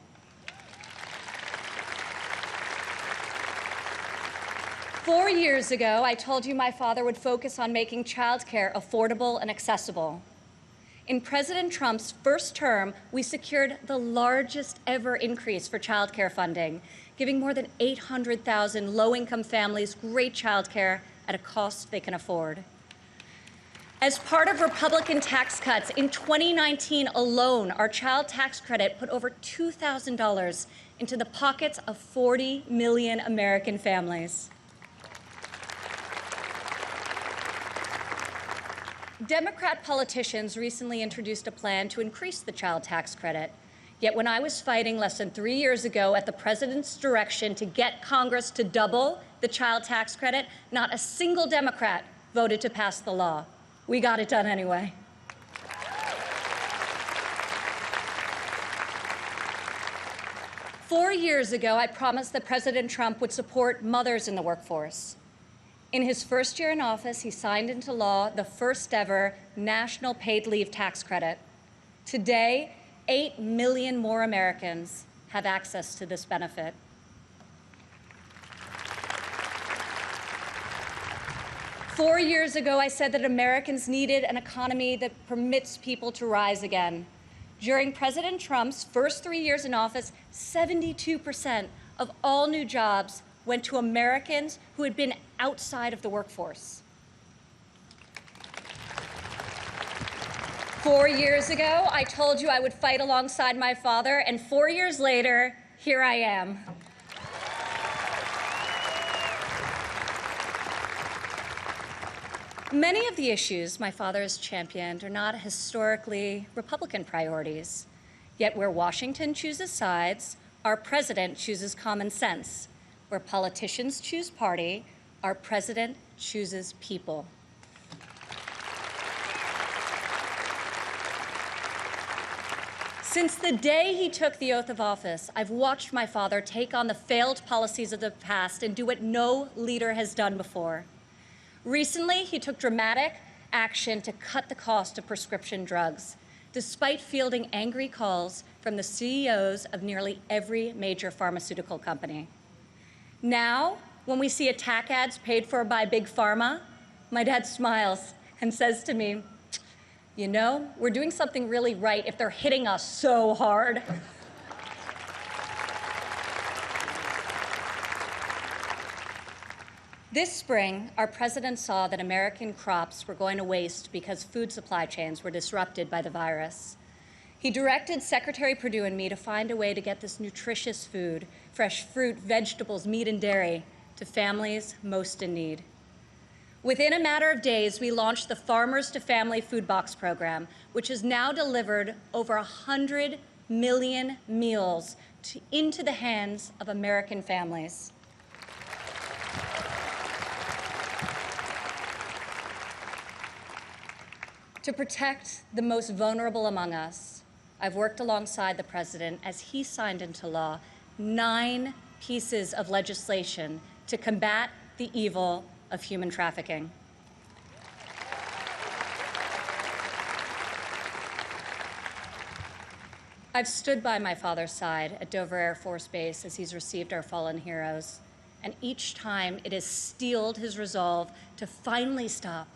[SPEAKER 4] Four years ago, I told you my father would focus on making childcare affordable and accessible. In President Trump's first term, we secured the largest ever increase for childcare funding, giving more than 800,000 low-income families great childcare at a cost they can afford. As part of Republican tax cuts, in 2019 alone, our child tax credit put over $2,000 into the pockets of 40 million American families. Democrat politicians recently introduced a plan to increase the child tax credit. Yet when I was fighting less than 3 years ago at the president's direction to get Congress to double the child tax credit, not a single Democrat voted to pass the law. We got it done anyway. Four years ago, I promised that President Trump would support mothers in the workforce. In his first year in office, he signed into law the first ever national paid leave tax credit. Today, 8 million more Americans have access to this benefit. 4 years ago, I said that Americans needed an economy that permits people to rise again. During President Trump's first 3 years in office, 72% of all new jobs went to Americans who had been outside of the workforce. 4 years ago, I told you I would fight alongside my father, and 4 years later, here I am. Many of the issues my father has championed are not historically Republican priorities. Yet where Washington chooses sides, our president chooses common sense. Where politicians choose party, our president chooses people. Since the day he took the oath of office, I've watched my father take on the failed policies of the past and do what no leader has done before. Recently, he took dramatic action to cut the cost of prescription drugs, despite fielding angry calls from the CEOs of nearly every major pharmaceutical company. Now, when we see attack ads paid for by Big Pharma, my dad smiles and says to me, "You know, we're doing something really right if they're hitting us so hard." This spring, our president saw that American crops were going to waste because food supply chains were disrupted by the virus. He directed Secretary Perdue and me to find a way to get this nutritious food, fresh fruit, vegetables, meat, and dairy, to families most in need. Within a matter of days, we launched the Farmers to Family Food Box program, which has now delivered over 100 million meals into the hands of American families. To protect the most vulnerable among us, I've worked alongside the president as he signed into law 9 pieces of legislation to combat the evil of human trafficking. I've stood by my father's side at Dover Air Force Base as he's received our fallen heroes, and each time it has steeled his resolve to finally stop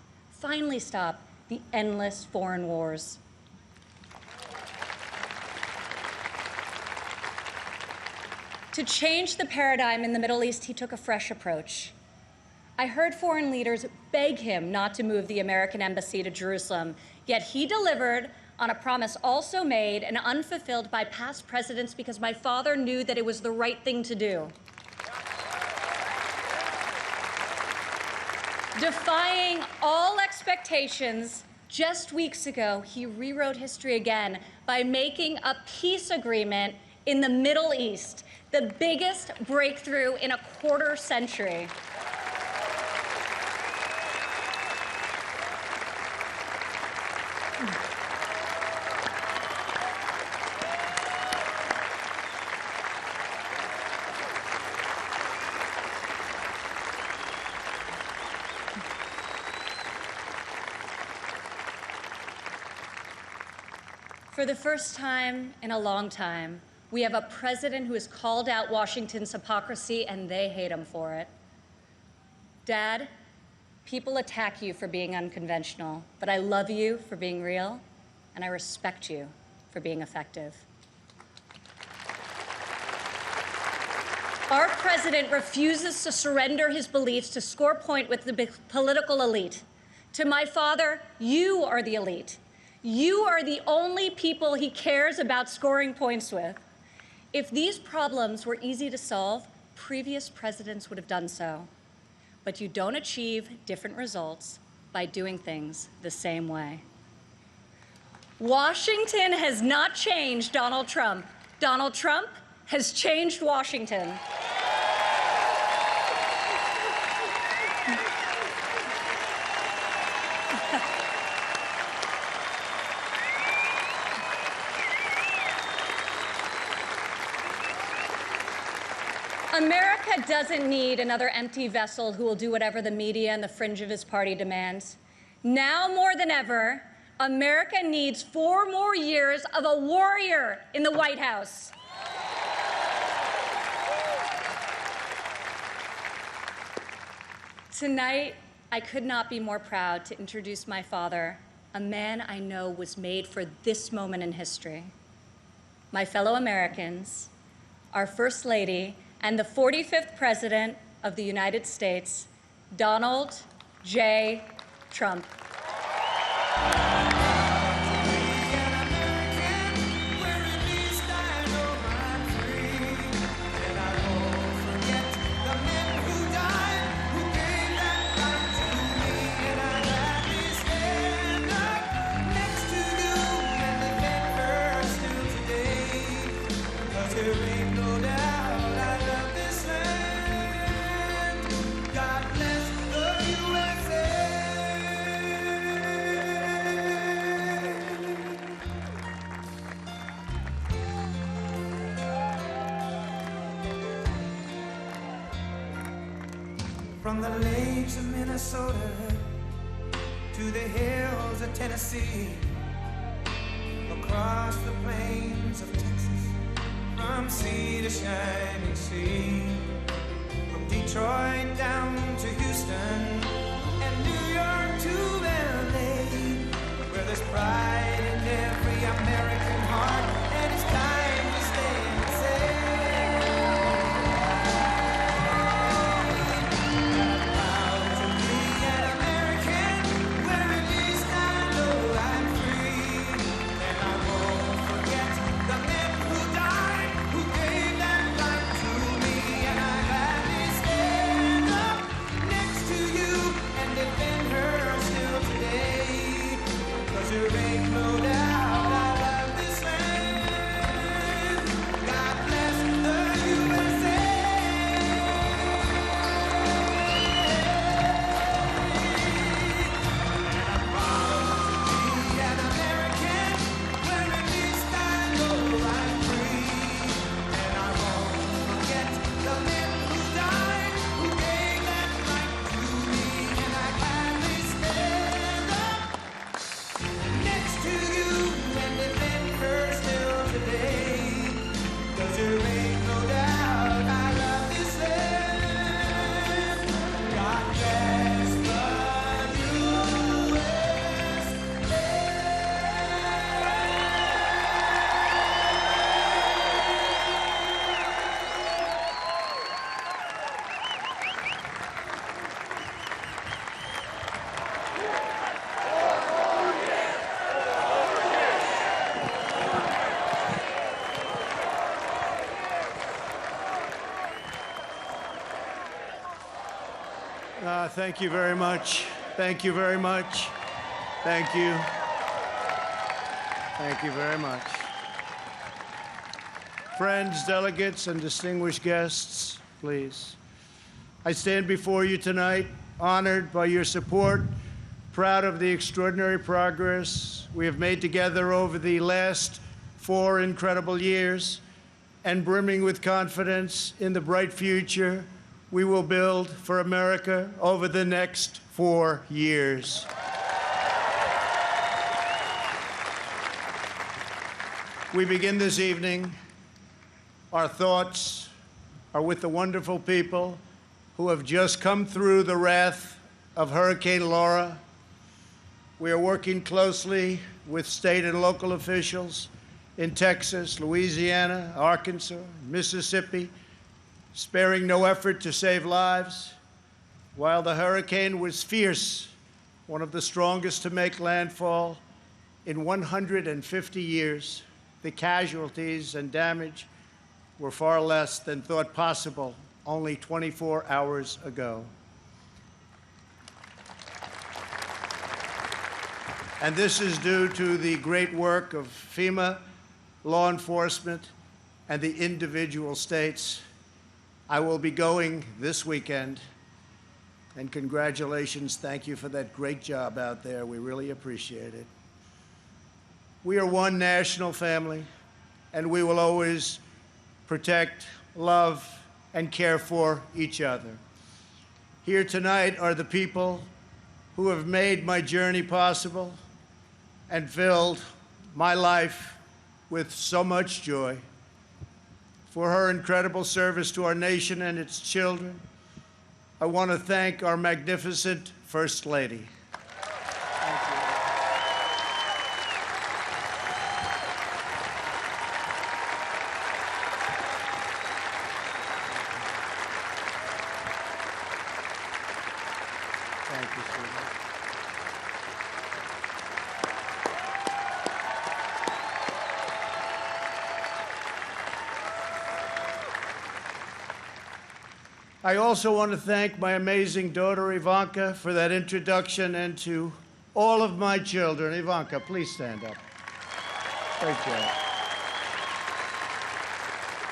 [SPEAKER 4] the endless foreign wars. To change the paradigm in the Middle East, he took a fresh approach. I heard foreign leaders beg him not to move the American embassy to Jerusalem, yet he delivered on a promise also made and unfulfilled by past presidents because my father knew that it was the right thing to do. Defying all expectations, just weeks ago, he rewrote history again by making a peace agreement in the Middle East, the biggest breakthrough in a quarter century. For the first time in a long time, we have a president who has called out Washington's hypocrisy, and they hate him for it. Dad, people attack you for being unconventional, but I love you for being real, and I respect you for being effective. Our president refuses to surrender his beliefs to score point with the political elite. To my father, you are the elite. You are the only people he cares about scoring points with. If these problems were easy to solve, previous presidents would have done so. But you don't achieve different results by doing things the same way. Washington has not changed Donald Trump. Donald Trump has changed Washington. America doesn't need another empty vessel who will do whatever the media and the fringe of his party demands. Now more than ever, America needs 4 more years of a warrior in the White House. Tonight, I could not be more proud to introduce my father, a man I know was made for this moment in history. My fellow Americans, our First Lady, and the 45th President of the United States, Donald J. Trump.
[SPEAKER 8] From the lakes of Minnesota to the hills of Tennessee, across the plains of Texas, from sea to shining sea, from Detroit down to Houston and New York to LA, where there's pride in every American heart, and it's time to stand and say,
[SPEAKER 6] Thank you very much. Thank you very much. Thank you. Thank you very much. Friends, delegates, and distinguished guests, please. I stand before you tonight, honored by your support, proud of the extraordinary progress we have made together over the last 4 incredible years, and brimming with confidence in the bright future we will build for America over the next 4 years. We begin this evening. Our thoughts are with the wonderful people who have just come through the wrath of Hurricane Laura. We are working closely with state and local officials in Texas, Louisiana, Arkansas, Mississippi, sparing no effort to save lives. While the hurricane was fierce, one of the strongest to make landfall in 150 years, the casualties and damage were far less than thought possible only 24 hours ago. And this is due to the great work of FEMA, law enforcement, and the individual states. I will be going this weekend, and congratulations, thank you for that great job out there. We really appreciate it. We are one national family, and we will always protect, love, and care for each other. Here tonight are the people who have made my journey possible and filled my life with so much joy. For her incredible service to our nation and its children, I want to thank our magnificent First Lady. I also want to thank my amazing daughter, Ivanka, for that introduction, and to all of my children. Ivanka, please stand up. Great job.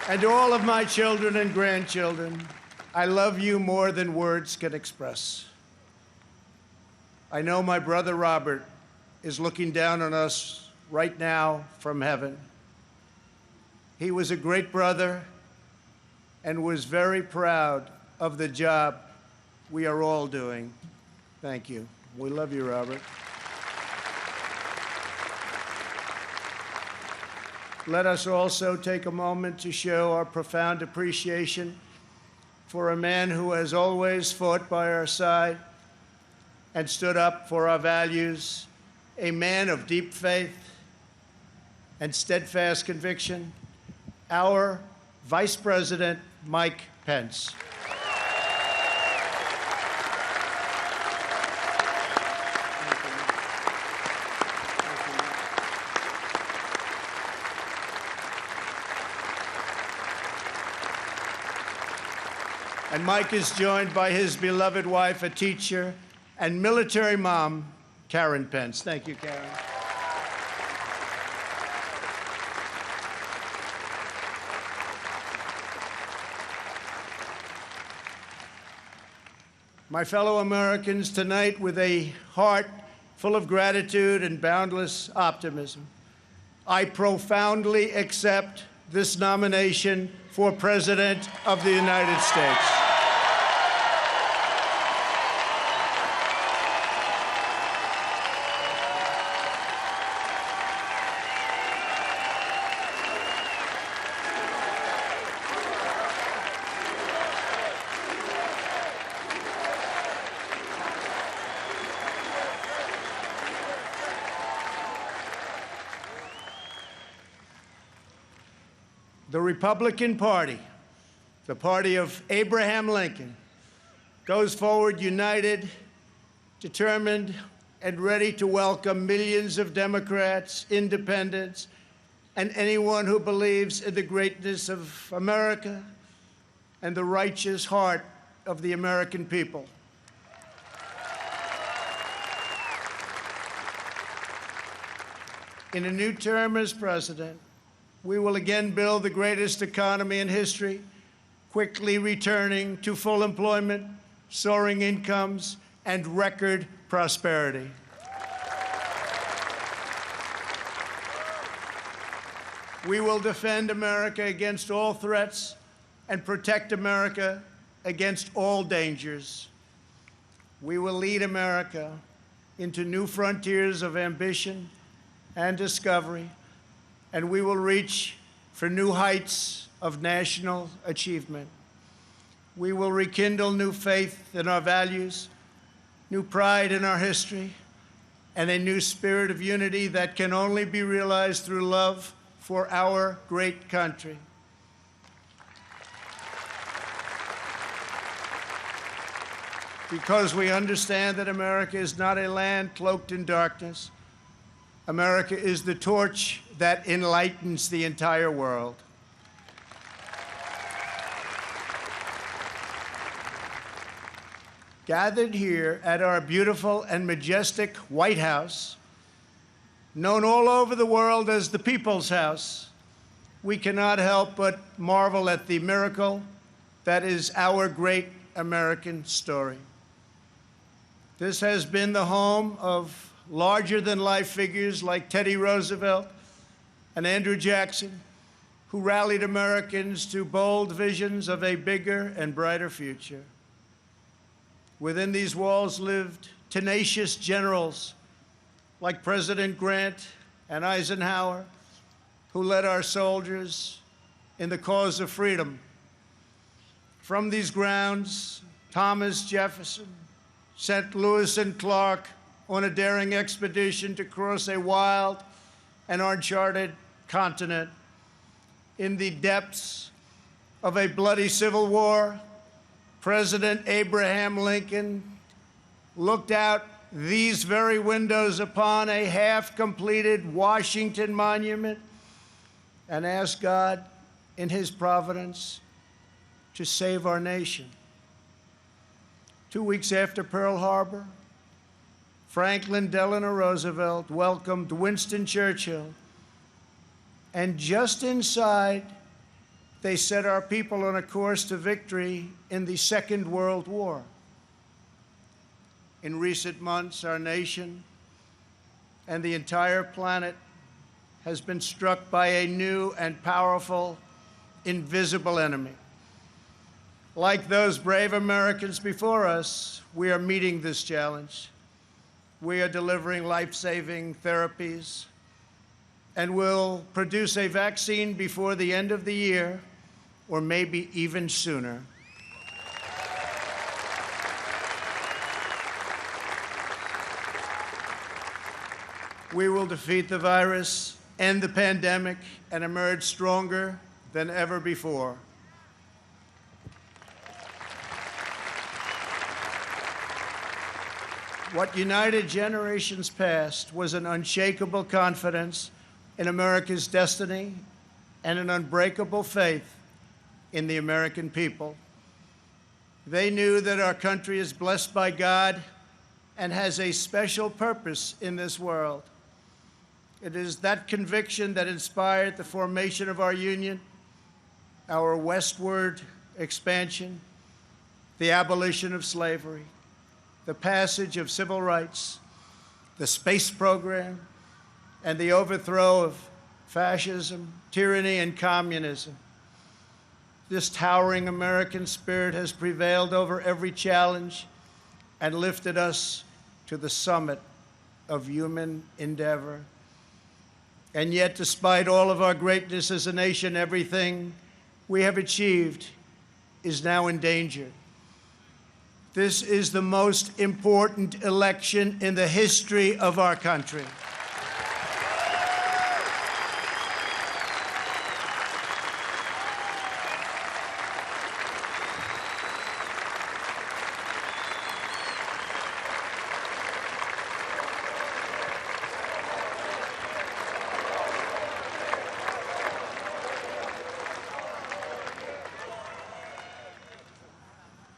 [SPEAKER 6] And to all of my children and grandchildren, I love you more than words can express. I know my brother Robert is looking down on us right now from heaven. He was a great brother and was very proud of the job we are all doing. Thank you. We love you, Robert. Let us also take a moment to show our profound appreciation for a man who has always fought by our side and stood up for our values, a man of deep faith and steadfast conviction, our Vice President, Mike Pence. And Mike is joined by his beloved wife, a teacher, and military mom, Karen Pence. Thank you, Karen. My fellow Americans, tonight, with a heart full of gratitude and boundless optimism, I profoundly accept this nomination for President of the United States. The Republican Party, the party of Abraham Lincoln, goes forward united, determined, and ready to welcome millions of Democrats, independents, and anyone who believes in the greatness of America and the righteous heart of the American people. In a new term as president, we will again build the greatest economy in history, quickly returning to full employment, soaring incomes, and record prosperity. We will defend America against all threats and protect America against all dangers. We will lead America into new frontiers of ambition and discovery, and we will reach for new heights of national achievement. We will rekindle new faith in our values, new pride in our history, and a new spirit of unity that can only be realized through love for our great country. Because we understand that America is not a land cloaked in darkness. America is the torch that enlightens the entire world. Gathered here at our beautiful and majestic White House, known all over the world as the People's House, we cannot help but marvel at the miracle that is our great American story. This has been the home of larger-than-life figures like Teddy Roosevelt and Andrew Jackson, who rallied Americans to bold visions of a bigger and brighter future. Within these walls lived tenacious generals like President Grant and Eisenhower, who led our soldiers in the cause of freedom. From these grounds, Thomas Jefferson sent Lewis and Clark on a daring expedition to cross a wild and uncharted continent. In the depths of a bloody civil war, President Abraham Lincoln looked out these very windows upon a half-completed Washington Monument and asked God, in his providence, to save our nation. 2 weeks after Pearl Harbor, Franklin Delano Roosevelt welcomed Winston Churchill, and just inside, they set our people on a course to victory in the Second World War. In recent months, our nation and the entire planet has been struck by a new and powerful, invisible enemy. Like those brave Americans before us, we are meeting this challenge. We are delivering life-saving therapies and will produce a vaccine before the end of the year, or maybe even sooner. We will defeat the virus, end the pandemic, and emerge stronger than ever before. What united generations past was an unshakable confidence in America's destiny and an unbreakable faith in the American people. They knew that our country is blessed by God and has a special purpose in this world. It is that conviction that inspired the formation of our union, our westward expansion, the abolition of slavery, the passage of civil rights, the space program, and the overthrow of fascism, tyranny, and communism. This towering American spirit has prevailed over every challenge and lifted us to the summit of human endeavor. And yet, despite all of our greatness as a nation, everything we have achieved is now in danger. This is the most important election in the history of our country.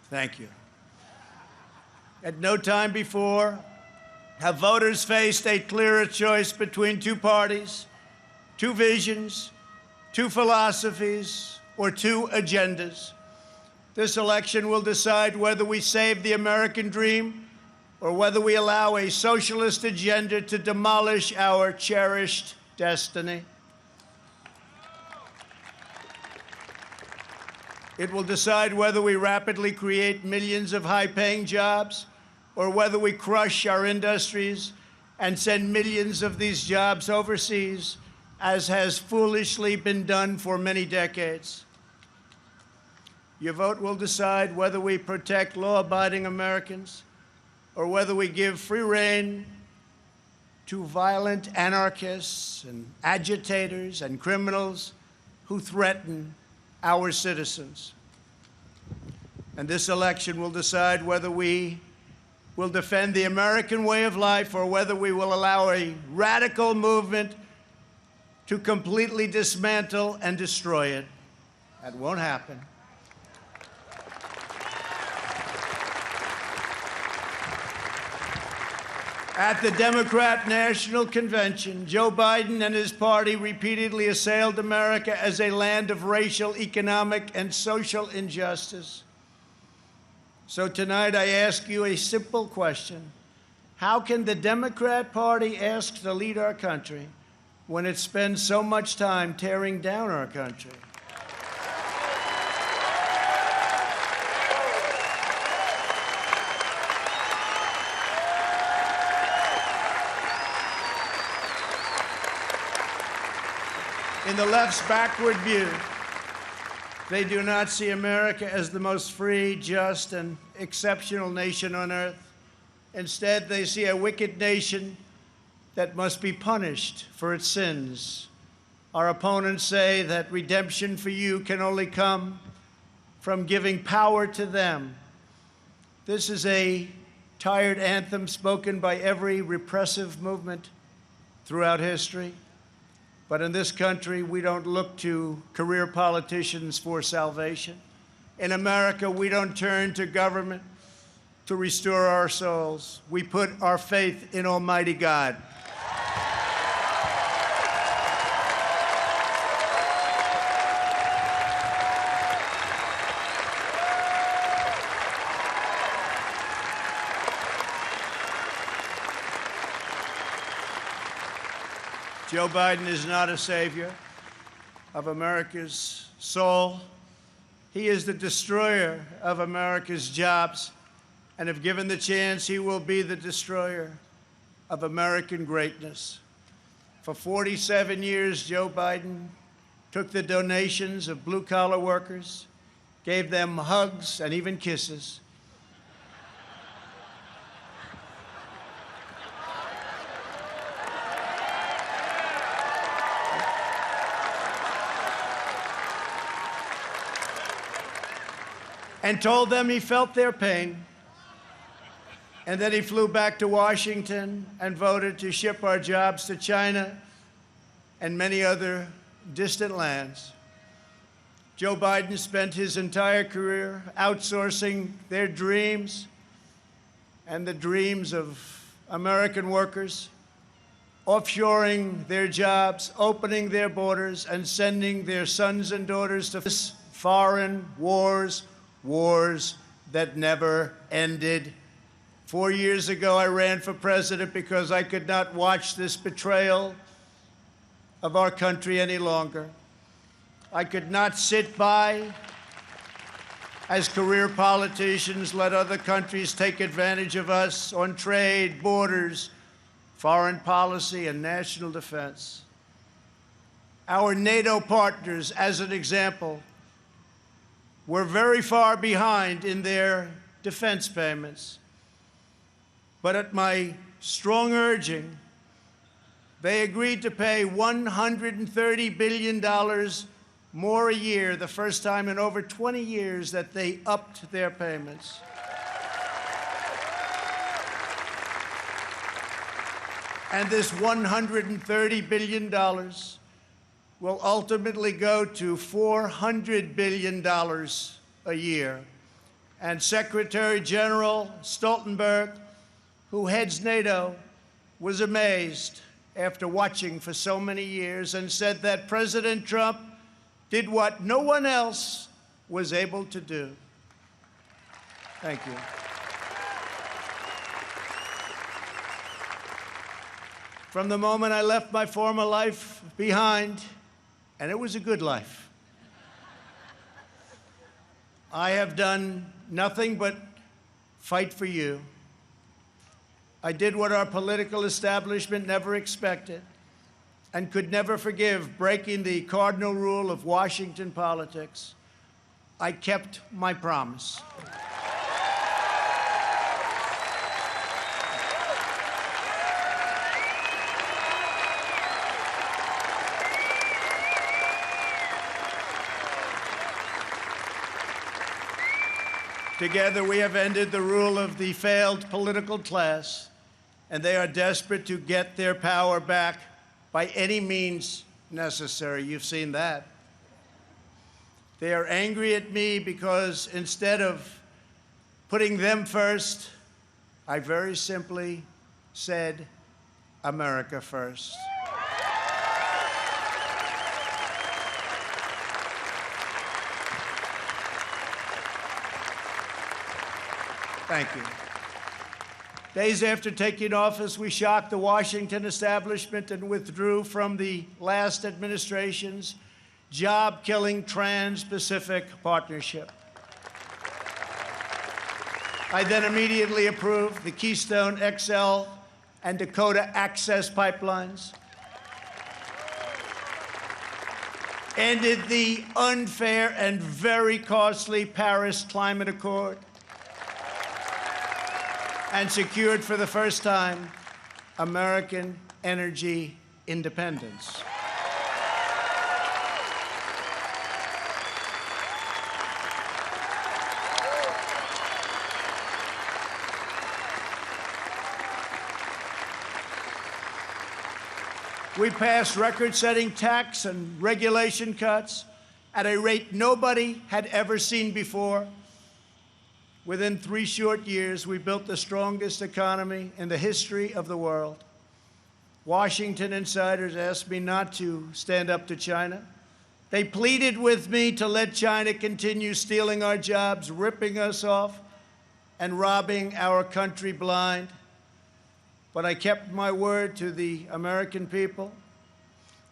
[SPEAKER 6] Thank you. At no time before have voters faced a clearer choice between two parties, two visions, two philosophies, or two agendas. This election will decide whether we save the American dream or whether we allow a socialist agenda to demolish our cherished destiny. It will decide whether we rapidly create millions of high-paying jobs or whether we crush our industries and send millions of these jobs overseas, as has foolishly been done for many decades. Your vote will decide whether we protect law-abiding Americans or whether we give free rein to violent anarchists and agitators and criminals who threaten our citizens. And this election will decide whether we will defend the American way of life or whether we will allow a radical movement to completely dismantle and destroy it. That won't happen. At the Democrat National Convention, Joe Biden and his party repeatedly assailed America as a land of racial, economic, and social injustice. So tonight I ask you a simple question. How can the Democrat Party ask to lead our country when it spends so much time tearing down our country? In the left's backward view, they do not see America as the most free, just, and exceptional nation on earth. Instead, they see a wicked nation that must be punished for its sins. Our opponents say that redemption for you can only come from giving power to them. This is a tired anthem spoken by every repressive movement throughout history. But in this country, we don't look to career politicians for salvation. In America, we don't turn to government to restore our souls. We put our faith in Almighty God. Joe Biden is not a savior of America's soul. He is the destroyer of America's jobs, and if given the chance, he will be the destroyer of American greatness. For 47 years, Joe Biden took the donations of blue-collar workers, gave them hugs and even kisses, and told them he felt their pain, and then he flew back to Washington and voted to ship our jobs to China and many other distant lands. Joe Biden spent his entire career outsourcing their dreams and the dreams of American workers, offshoring their jobs, opening their borders, and sending their sons and daughters to foreign wars that never ended. 4 years ago, I ran for president because I could not watch this betrayal of our country any longer. I could not sit by as career politicians let other countries take advantage of us on trade, borders, foreign policy, and national defense. Our NATO partners, as an example, were very far behind in their defense payments. But at my strong urging, they agreed to pay $130 billion more a year, the first time in over 20 years that they upped their payments. And this $130 billion will ultimately go to $400 billion a year. And Secretary General Stoltenberg, who heads NATO, was amazed after watching for so many years and said that President Trump did what no one else was able to do. Thank you. From the moment I left my former life behind, and it was a good life, I have done nothing but fight for you. I did what our political establishment never expected and could never forgive, breaking the cardinal rule of Washington politics. I kept my promise. Together, we have ended the rule of the failed political class, and they are desperate to get their power back by any means necessary. You've seen that. They are angry at me because instead of putting them first, I very simply said, America first. Thank you. Days after taking office, we shocked the Washington establishment and withdrew from the last administration's job-killing Trans-Pacific Partnership. I then immediately approved the Keystone XL and Dakota Access pipelines, ended the unfair and very costly Paris Climate Accord, and secured for the first time American energy independence. We passed record-setting tax and regulation cuts at a rate nobody had ever seen before. Within 3 short years, we built the strongest economy in the history of the world. Washington insiders asked me not to stand up to China. They pleaded with me to let China continue stealing our jobs, ripping us off, and robbing our country blind. But I kept my word to the American people.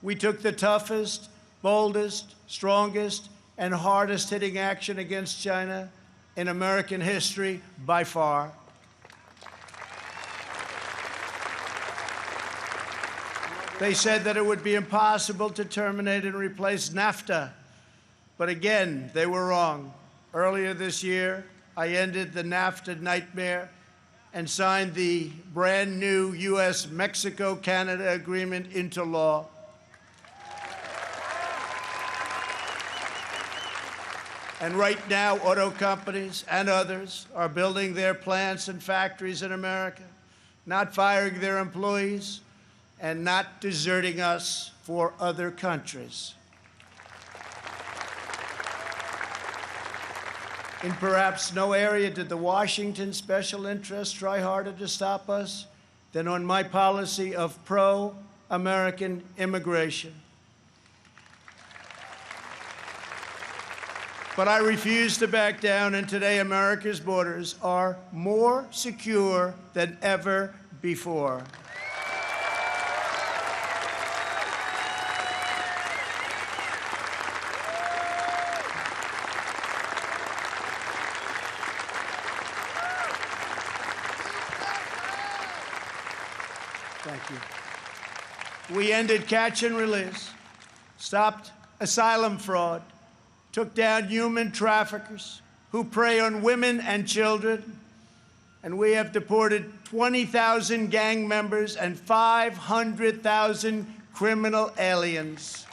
[SPEAKER 6] We took the toughest, boldest, strongest, and hardest-hitting action against China in American history by far. They said that it would be impossible to terminate and replace NAFTA. But again, they were wrong. Earlier this year, I ended the NAFTA nightmare and signed the brand new U.S.-Mexico-Canada agreement into law. And right now, auto companies and others are building their plants and factories in America, not firing their employees, and not deserting us for other countries. In perhaps no area did the Washington special interests try harder to stop us than on my policy of pro-American immigration. But I refuse to back down, and today America's borders are more secure than ever before. Thank you. We ended catch and release, stopped asylum fraud, took down human traffickers who prey on women and children, and we have deported 20,000 gang members and 500,000 criminal aliens.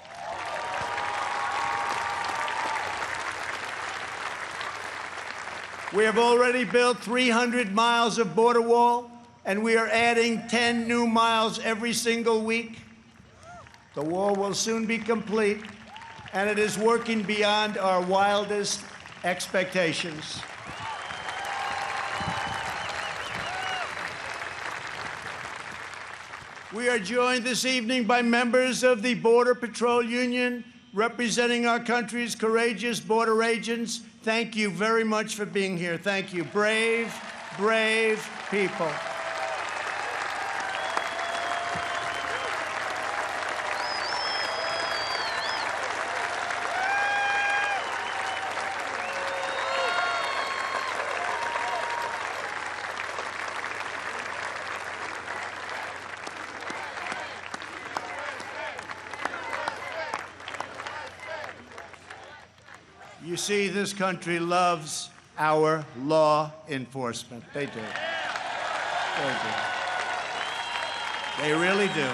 [SPEAKER 6] We have already built 300 miles of border wall, and we are adding 10 new miles every single week. The wall will soon be complete, and it is working beyond our wildest expectations. We are joined this evening by members of the Border Patrol Union, representing our country's courageous border agents. Thank you very much for being here. Thank you. Brave, brave people. You see, this country loves our law enforcement. They do. They do. They really do.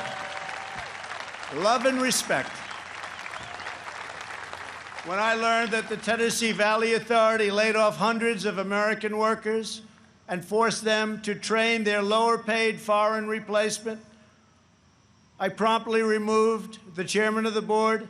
[SPEAKER 6] Love and respect. When I learned that the Tennessee Valley Authority laid off hundreds of American workers and forced them to train their lower-paid foreign replacement, I promptly removed the chairman of the board.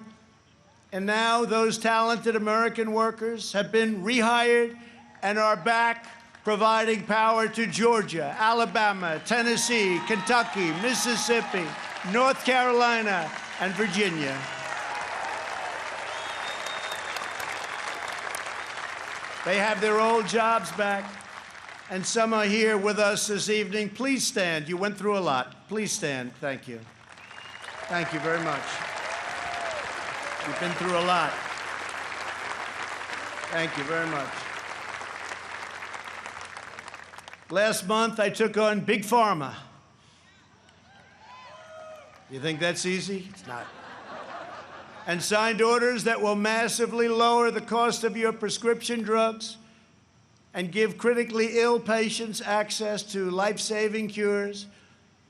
[SPEAKER 6] And now those talented American workers have been rehired and are back providing power to Georgia, Alabama, Tennessee, Kentucky, Mississippi, North Carolina, and Virginia. They have their old jobs back, and some are here with us this evening. Please stand. You went through a lot. Please stand. Thank you. Thank you very much. You've been through a lot. Thank you very much. Last month, I took on Big Pharma. You think that's easy? It's not. And signed orders that will massively lower the cost of your prescription drugs and give critically ill patients access to life-saving cures.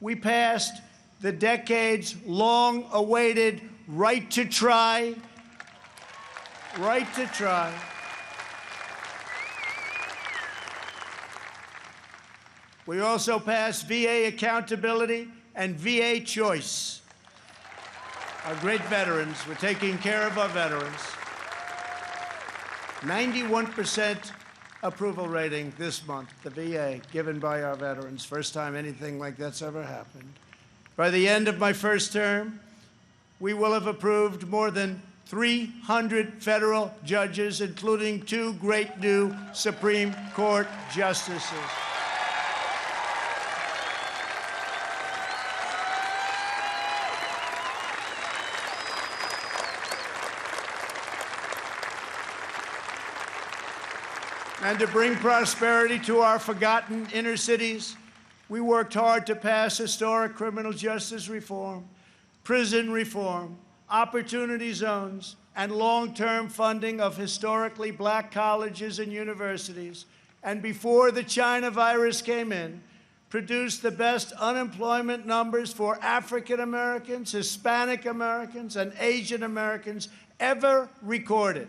[SPEAKER 6] We passed the decades-long-awaited right to try. Right to try. We also passed VA accountability and VA choice. Our great veterans, we're taking care of our veterans. 91% approval rating this month, the VA, given by our veterans. First time anything like that's ever happened. By the end of my first term, we will have approved more than 300 federal judges, including 2 great new Supreme Court justices. And to bring prosperity to our forgotten inner cities, we worked hard to pass historic criminal justice reform, prison reform, opportunity zones, and long-term funding of historically black colleges and universities. And before the China virus came in, produced the best unemployment numbers for African Americans, Hispanic Americans, and Asian Americans ever recorded.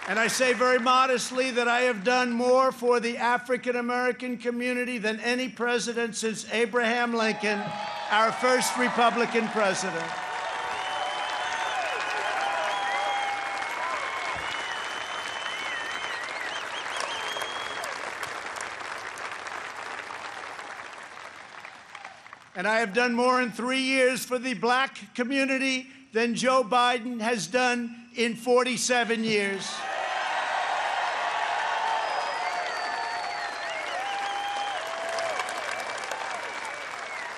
[SPEAKER 6] And I say very modestly that I have done more for the African-American community than any president since Abraham Lincoln, our first Republican president. And I have done more in 3 years for the black community than Joe Biden has done in 47 years.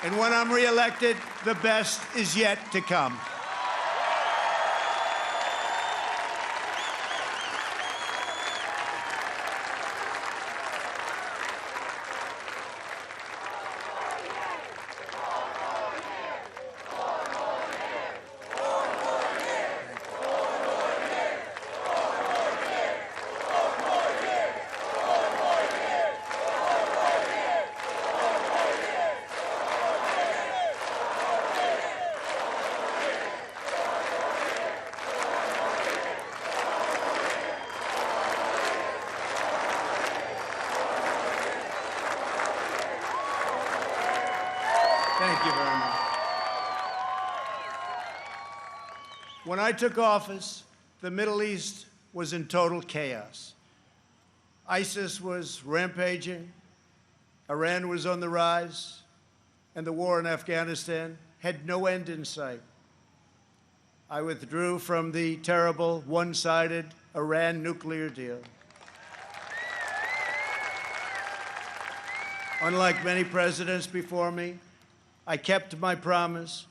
[SPEAKER 6] And when I'm reelected, the best is yet to come. When I took office, the Middle East was in total chaos. ISIS was rampaging, Iran was on the rise, and the war in Afghanistan had no end in sight. I withdrew from the terrible one-sided Iran nuclear deal. Unlike many presidents before me, I kept my promise,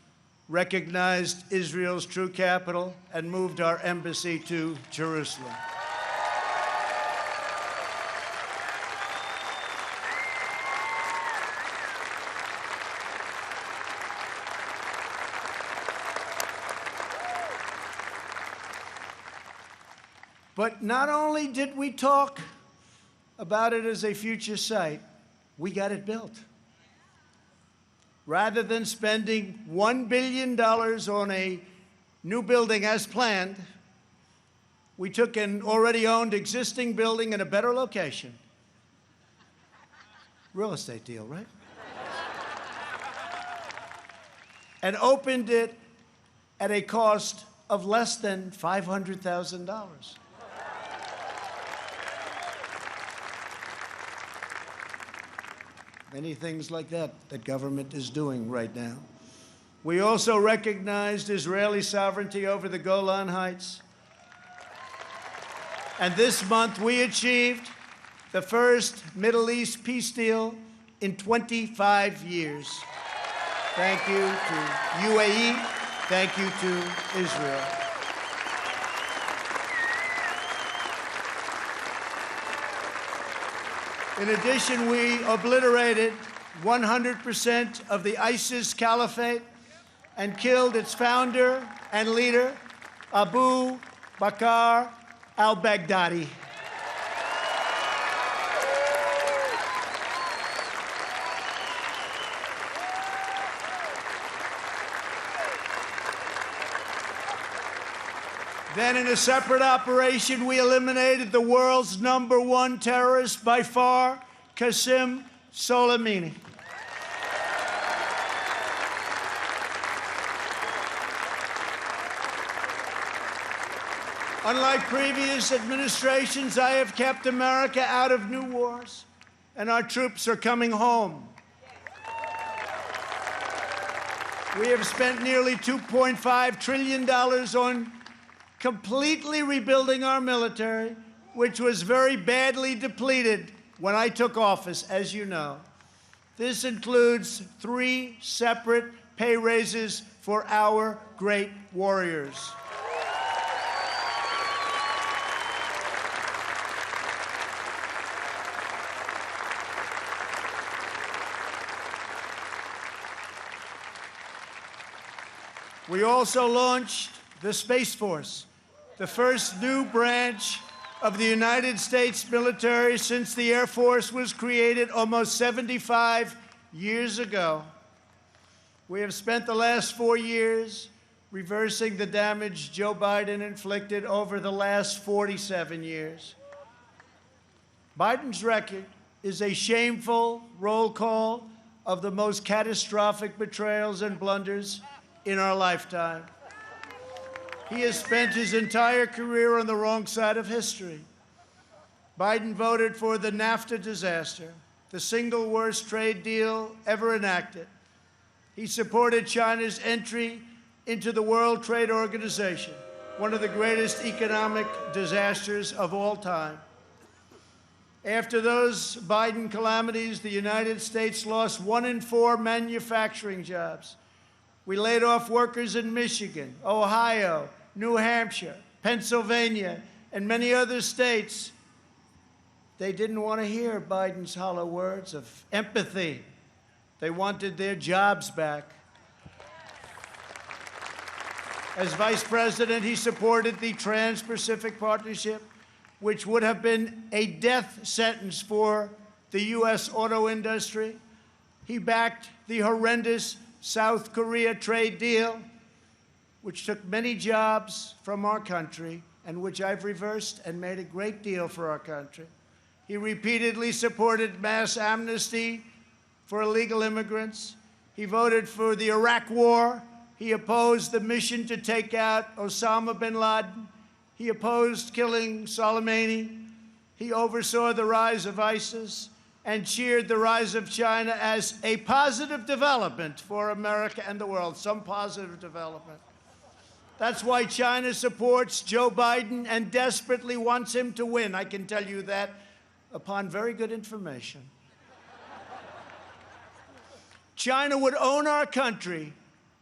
[SPEAKER 6] recognized Israel's true capital, and moved our embassy to Jerusalem. But not only did we talk about it as a future site, we got it built. Rather than spending $1 billion on a new building as planned, we took an already owned existing building in a better location. Real estate deal, right? And opened it at a cost of less than $500,000. Many things like that government is doing right now. We also recognized Israeli sovereignty over the Golan Heights. And this month we achieved the first Middle East peace deal in 25 years. Thank you to UAE. Thank you to Israel. In addition, we obliterated 100% of the ISIS caliphate and killed its founder and leader, Abu Bakr al-Baghdadi. Then in a separate operation, we eliminated the world's #1 terrorist by far, Qasem Soleimani. Unlike previous administrations, I have kept America out of new wars, and our troops are coming home. We have spent nearly $2.5 trillion on completely rebuilding our military, which was very badly depleted when I took office, as you know. This includes 3 separate pay raises for our great warriors. We also launched the Space Force, the first new branch of the United States military since the Air Force was created almost 75 years ago. We have spent the last 4 years reversing the damage Joe Biden inflicted over the last 47 years. Biden's record is a shameful roll call of the most catastrophic betrayals and blunders in our lifetime. He has spent his entire career on the wrong side of history. Biden voted for the NAFTA disaster, the single worst trade deal ever enacted. He supported China's entry into the World Trade Organization, one of the greatest economic disasters of all time. After those Biden calamities, the United States lost 1 in 4 manufacturing jobs. We laid off workers in Michigan, Ohio, New Hampshire, Pennsylvania, and many other states. They didn't want to hear Biden's hollow words of empathy. They wanted their jobs back. As vice president, he supported the Trans-Pacific Partnership, which would have been a death sentence for the U.S. auto industry. He backed the horrendous South Korea trade deal, which took many jobs from our country and which I've reversed and made a great deal for our country. He repeatedly supported mass amnesty for illegal immigrants. He voted for the Iraq War. He opposed the mission to take out Osama bin Laden. He opposed killing Soleimani. He oversaw the rise of ISIS and cheered the rise of China as a positive development for America and the world, some positive development. That's why China supports Joe Biden and desperately wants him to win. I can tell you that upon very good information. China would own our country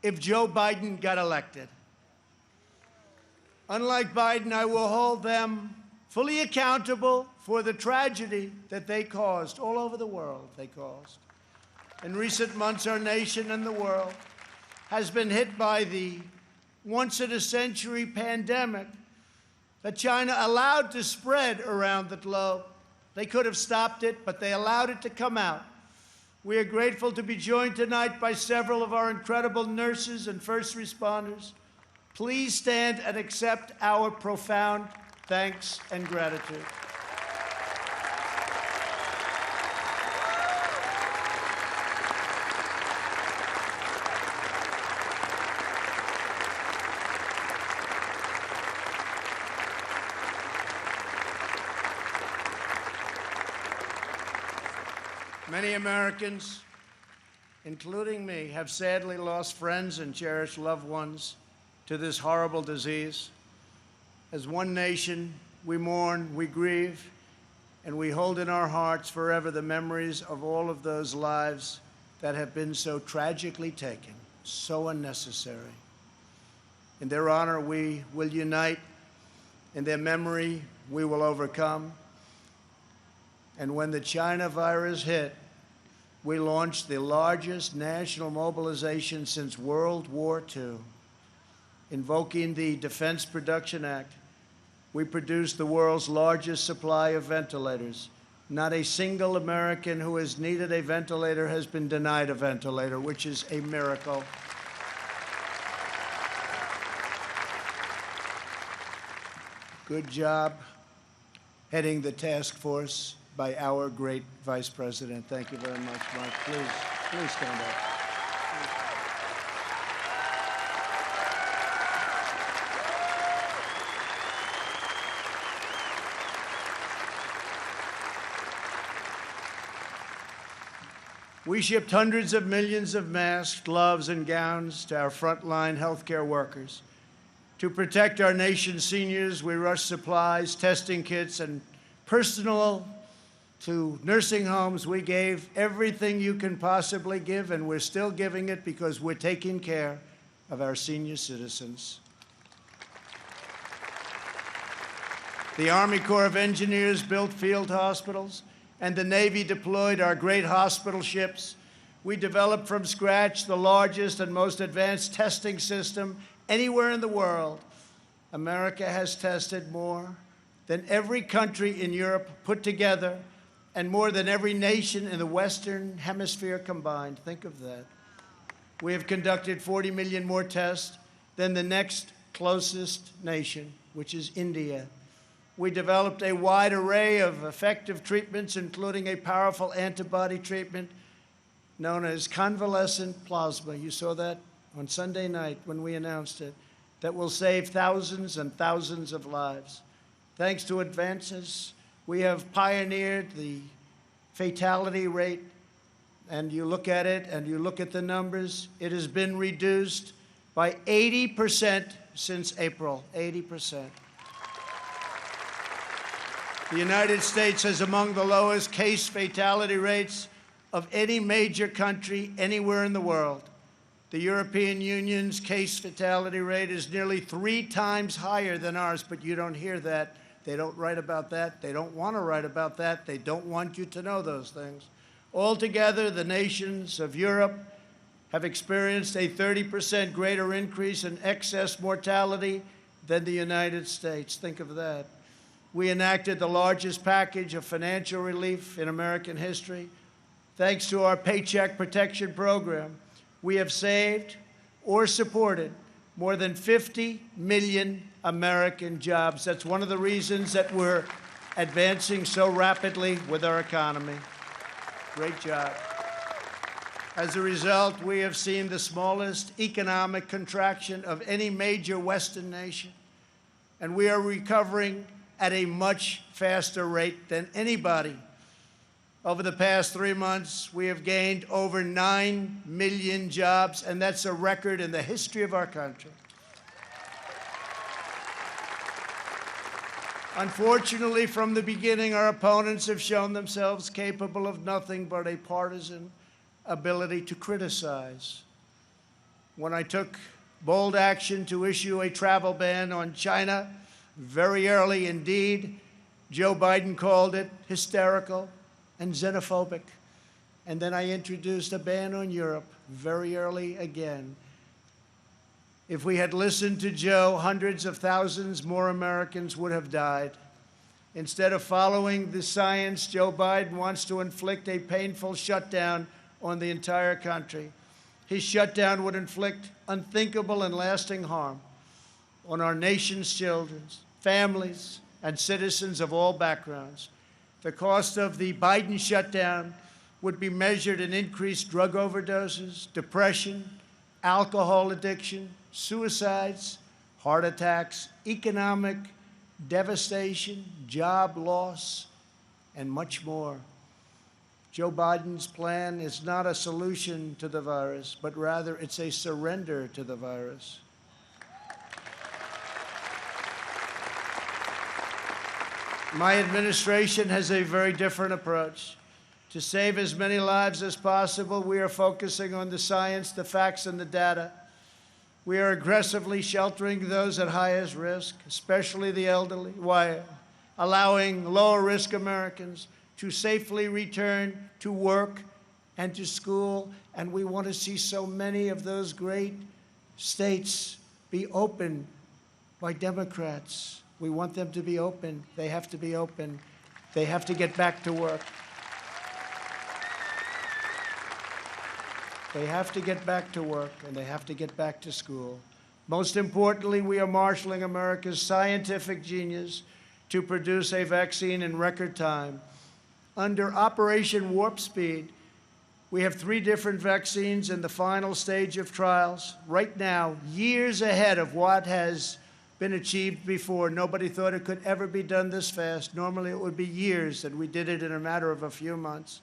[SPEAKER 6] if Joe Biden got elected. Unlike Biden, I will hold them fully accountable for the tragedy that they caused all over the world. In recent months, our nation and the world has been hit by the once-in-a-century pandemic that China allowed to spread around the globe. They could have stopped it, but they allowed it to come out. We are grateful to be joined tonight by several of our incredible nurses and first responders. Please stand and accept our profound thanks and gratitude. Many Americans, including me, have sadly lost friends and cherished loved ones to this horrible disease. As one nation, we mourn, we grieve, and we hold in our hearts forever the memories of all of those lives that have been so tragically taken, so unnecessary. In their honor, we will unite. In their memory, we will overcome. And when the China virus hit, we launched the largest national mobilization since World War II. Invoking the Defense Production Act, we produced the world's largest supply of ventilators. Not a single American who has needed a ventilator has been denied a ventilator, which is a miracle. Good job heading the task force by our great Vice President. Thank you very much, Mike. Please stand up. We shipped hundreds of millions of masks, gloves, and gowns to our frontline healthcare workers. To protect our nation's seniors, we rushed supplies, testing kits, and personal to nursing homes. We gave everything you can possibly give, and we're still giving it because we're taking care of our senior citizens. The Army Corps of Engineers built field hospitals, and the Navy deployed our great hospital ships. We developed from scratch the largest and most advanced testing system anywhere in the world. America has tested more than every country in Europe put together, and more than every nation in the Western Hemisphere combined. Think of that. We have conducted 40 million more tests than the next closest nation, which is India. We developed a wide array of effective treatments, including a powerful antibody treatment known as convalescent plasma. You saw that on Sunday night when we announced it, that will save thousands and thousands of lives. Thanks to advances, we have pioneered the fatality rate, and you look at it and you look at the numbers, it has been reduced by 80% since April, 80%. The United States has among the lowest case fatality rates of any major country anywhere in the world. The European Union's case fatality rate is nearly 3 times higher than ours, but you don't hear that. They don't write about that. They don't want to write about that. They don't want you to know those things. Altogether, the nations of Europe have experienced a 30% greater increase in excess mortality than the United States. Think of that. We enacted the largest package of financial relief in American history. Thanks to our Paycheck Protection Program, we have saved or supported more than 50 million American jobs. That's one of the reasons that we're advancing so rapidly with our economy. Great job. As a result, we have seen the smallest economic contraction of any major Western nation, and we are recovering at a much faster rate than anybody. Over the past 3 months, we have gained over 9 million jobs, and that's a record in the history of our country. Unfortunately, from the beginning, our opponents have shown themselves capable of nothing but a partisan ability to criticize. When I took bold action to issue a travel ban on China very early indeed, Joe Biden called it hysterical and xenophobic. And then I introduced a ban on Europe very early again. If we had listened to Joe, hundreds of thousands more Americans would have died. Instead of following the science, Joe Biden wants to inflict a painful shutdown on the entire country. His shutdown would inflict unthinkable and lasting harm on our nation's children, families, and citizens of all backgrounds. The cost of the Biden shutdown would be measured in increased drug overdoses, depression, alcohol addiction, suicides, heart attacks, economic devastation, job loss, and much more. Joe Biden's plan is not a solution to the virus, but rather it's a surrender to the virus. My administration has a very different approach. To save as many lives as possible, we are focusing on the science, the facts, and the data. We are aggressively sheltering those at highest risk, especially the elderly, while allowing lower-risk Americans to safely return to work and to school. And we want to see so many of those great states be opened by Democrats. We want them to be open. They have to be open. They have to get back to work. They have to get back to work, and they have to get back to school. Most importantly, we are marshaling America's scientific genius to produce a vaccine in record time. Under Operation Warp Speed, we have 3 different vaccines in the final stage of trials. Right now, years ahead of what has been achieved before. Nobody thought it could ever be done this fast. Normally, it would be years, and we did it in a matter of a few months.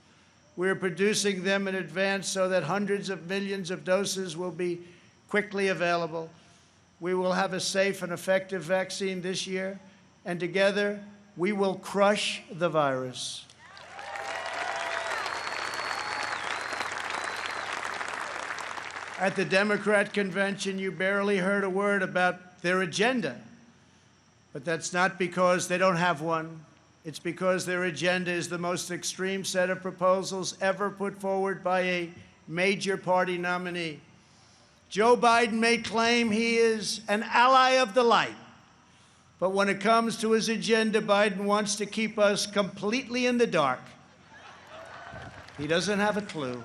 [SPEAKER 6] We are producing them in advance so that hundreds of millions of doses will be quickly available. We will have a safe and effective vaccine this year, and together we will crush the virus. At the Democrat convention, you barely heard a word about their agenda. But that's not because they don't have one. It's because their agenda is the most extreme set of proposals ever put forward by a major party nominee. Joe Biden may claim he is an ally of the light, but when it comes to his agenda, Biden wants to keep us completely in the dark. He doesn't have a clue.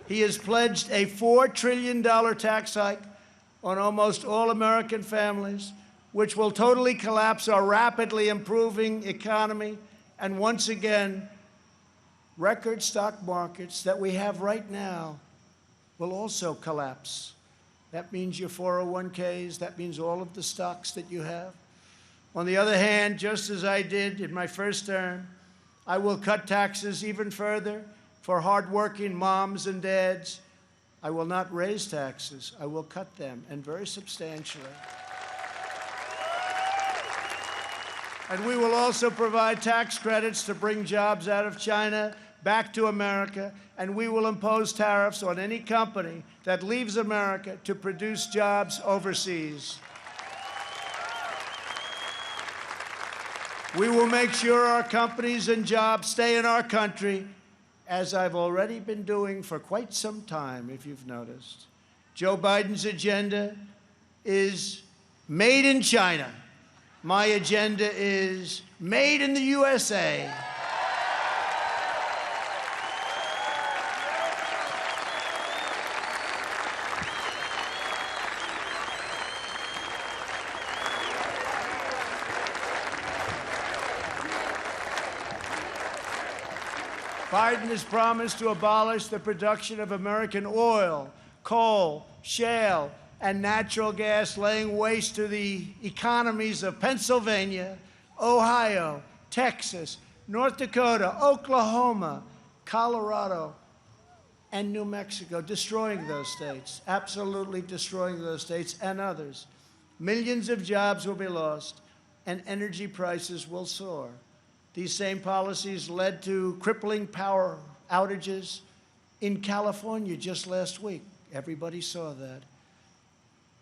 [SPEAKER 6] He has pledged a $4 trillion tax hike on almost all American families, which will totally collapse our rapidly improving economy, and once again, record stock markets that we have right now will also collapse. That means your 401ks, that means all of the stocks that you have. On the other hand, just as I did in my first term, I will cut taxes even further for hardworking moms and dads. I will not raise taxes. I will cut them, and very substantially. And we will also provide tax credits to bring jobs out of China back to America, and we will impose tariffs on any company that leaves America to produce jobs overseas. We will make sure our companies and jobs stay in our country, as I've already been doing for quite some time, if you've noticed. Joe Biden's agenda is made in China. My agenda is made in the USA. Biden has promised to abolish the production of American oil, coal, shale, and natural gas, laying waste to the economies of Pennsylvania, Ohio, Texas, North Dakota, Oklahoma, Colorado, and New Mexico, destroying those states, absolutely destroying those states and others. Millions of jobs will be lost, and energy prices will soar. These same policies led to crippling power outages in California just last week. Everybody saw that.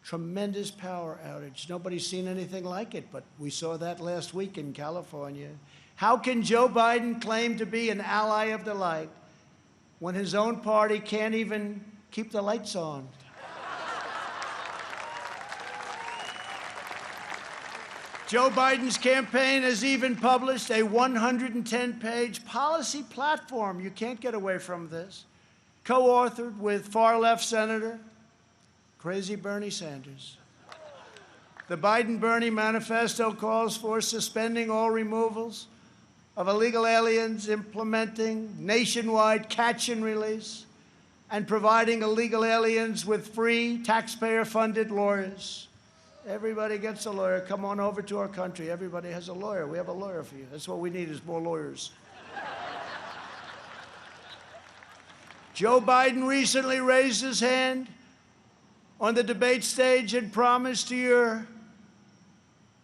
[SPEAKER 6] Tremendous power outage. Nobody's seen anything like it, but we saw that last week in California. How can Joe Biden claim to be an ally of the light when his own party can't even keep the lights on? Joe Biden's campaign has even published a 110-page policy platform. You can't get away from this. Co-authored with far-left Senator, crazy Bernie Sanders. The Biden-Bernie manifesto calls for suspending all removals of illegal aliens, implementing nationwide catch and release, and providing illegal aliens with free, taxpayer-funded lawyers. Everybody gets a lawyer. Come on over to our country. Everybody has a lawyer. We have a lawyer for you. That's what we need is more lawyers. Joe Biden recently raised his hand on the debate stage and promised to your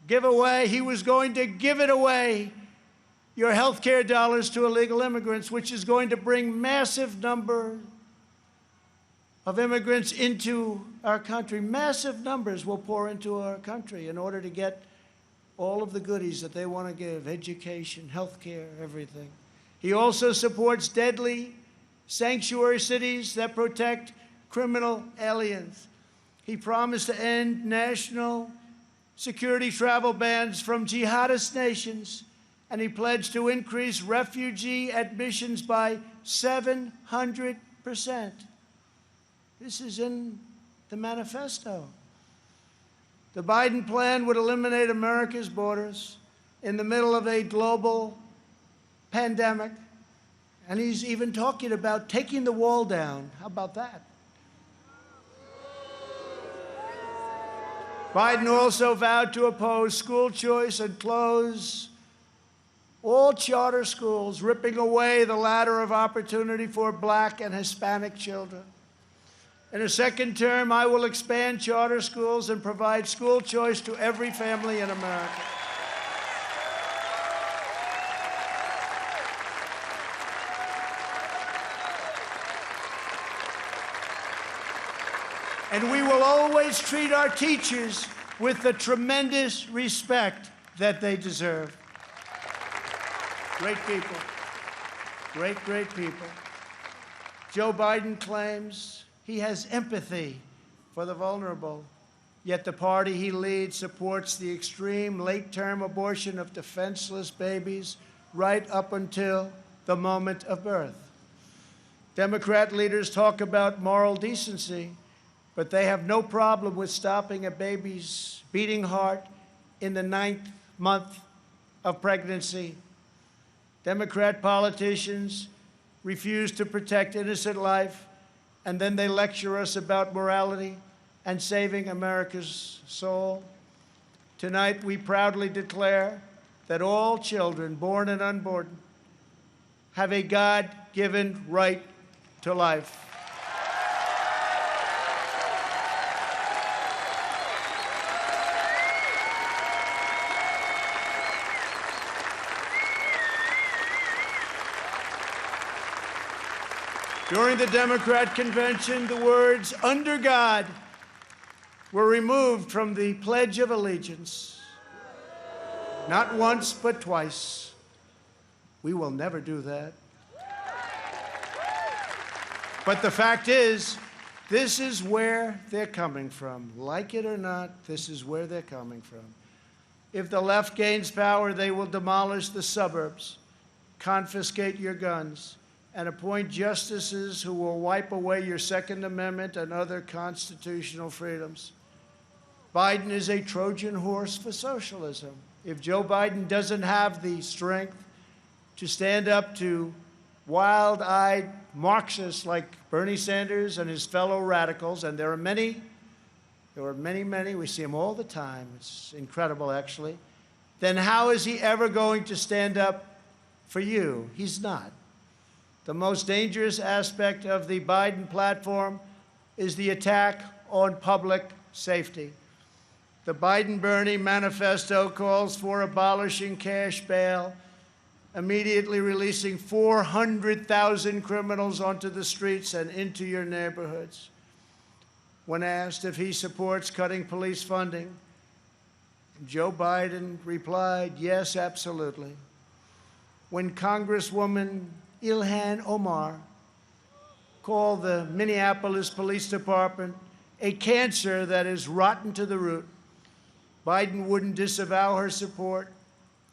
[SPEAKER 6] giveaway, he was going to give it away, your health care dollars to illegal immigrants, which is going to bring massive number of immigrants into our country. Massive numbers will pour into our country in order to get all of the goodies that they want to give, education, health care, everything. He also supports deadly sanctuary cities that protect criminal aliens. He promised to end national security travel bans from jihadist nations, and he pledged to increase refugee admissions by 700%. This is in the manifesto. The Biden plan would eliminate America's borders in the middle of a global pandemic, and he's even talking about taking the wall down. How about that? Biden also vowed to oppose school choice and close all charter schools, ripping away the ladder of opportunity for Black and Hispanic children. In a second term, I will expand charter schools and provide school choice to every family in America. And we will always treat our teachers with the tremendous respect that they deserve. Great people. Great, great people. Joe Biden claims he has empathy for the vulnerable, yet the party he leads supports the extreme late-term abortion of defenseless babies right up until the moment of birth. Democrat leaders talk about moral decency, but they have no problem with stopping a baby's beating heart in the 9th month of pregnancy. Democrat politicians refuse to protect innocent life, and then they lecture us about morality and saving America's soul. Tonight, we proudly declare that all children, born and unborn, have a God-given right to life. During the Democrat convention, the words "under God" were removed from the Pledge of Allegiance. Not once, but twice. We will never do that. But the fact is, this is where they're coming from. Like it or not, this is where they're coming from. If the left gains power, they will demolish the suburbs, confiscate your guns, and appoint justices who will wipe away your Second Amendment and other constitutional freedoms. Biden is a Trojan horse for socialism. If Joe Biden doesn't have the strength to stand up to wild-eyed Marxists like Bernie Sanders and his fellow radicals, and there are many, we see them all the time, it's incredible actually, then how is he ever going to stand up for you? He's not. The most dangerous aspect of the Biden platform is the attack on public safety. The Biden-Bernie manifesto calls for abolishing cash bail, immediately releasing 400,000 criminals onto the streets and into your neighborhoods. When asked if he supports cutting police funding, Joe Biden replied, yes, absolutely. When Congresswoman Ilhan Omar called the Minneapolis Police Department a cancer that is rotten to the root, Biden wouldn't disavow her support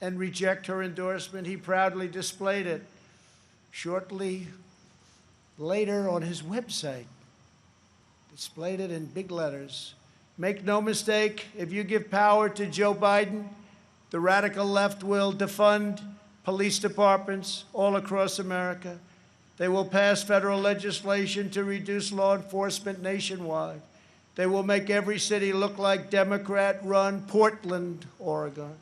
[SPEAKER 6] and reject her endorsement. He proudly displayed it shortly later on his website. Displayed it in big letters. Make no mistake, if you give power to Joe Biden, the radical left will defund police departments all across America. They will pass federal legislation to reduce law enforcement nationwide. They will make every city look like Democrat-run Portland, Oregon.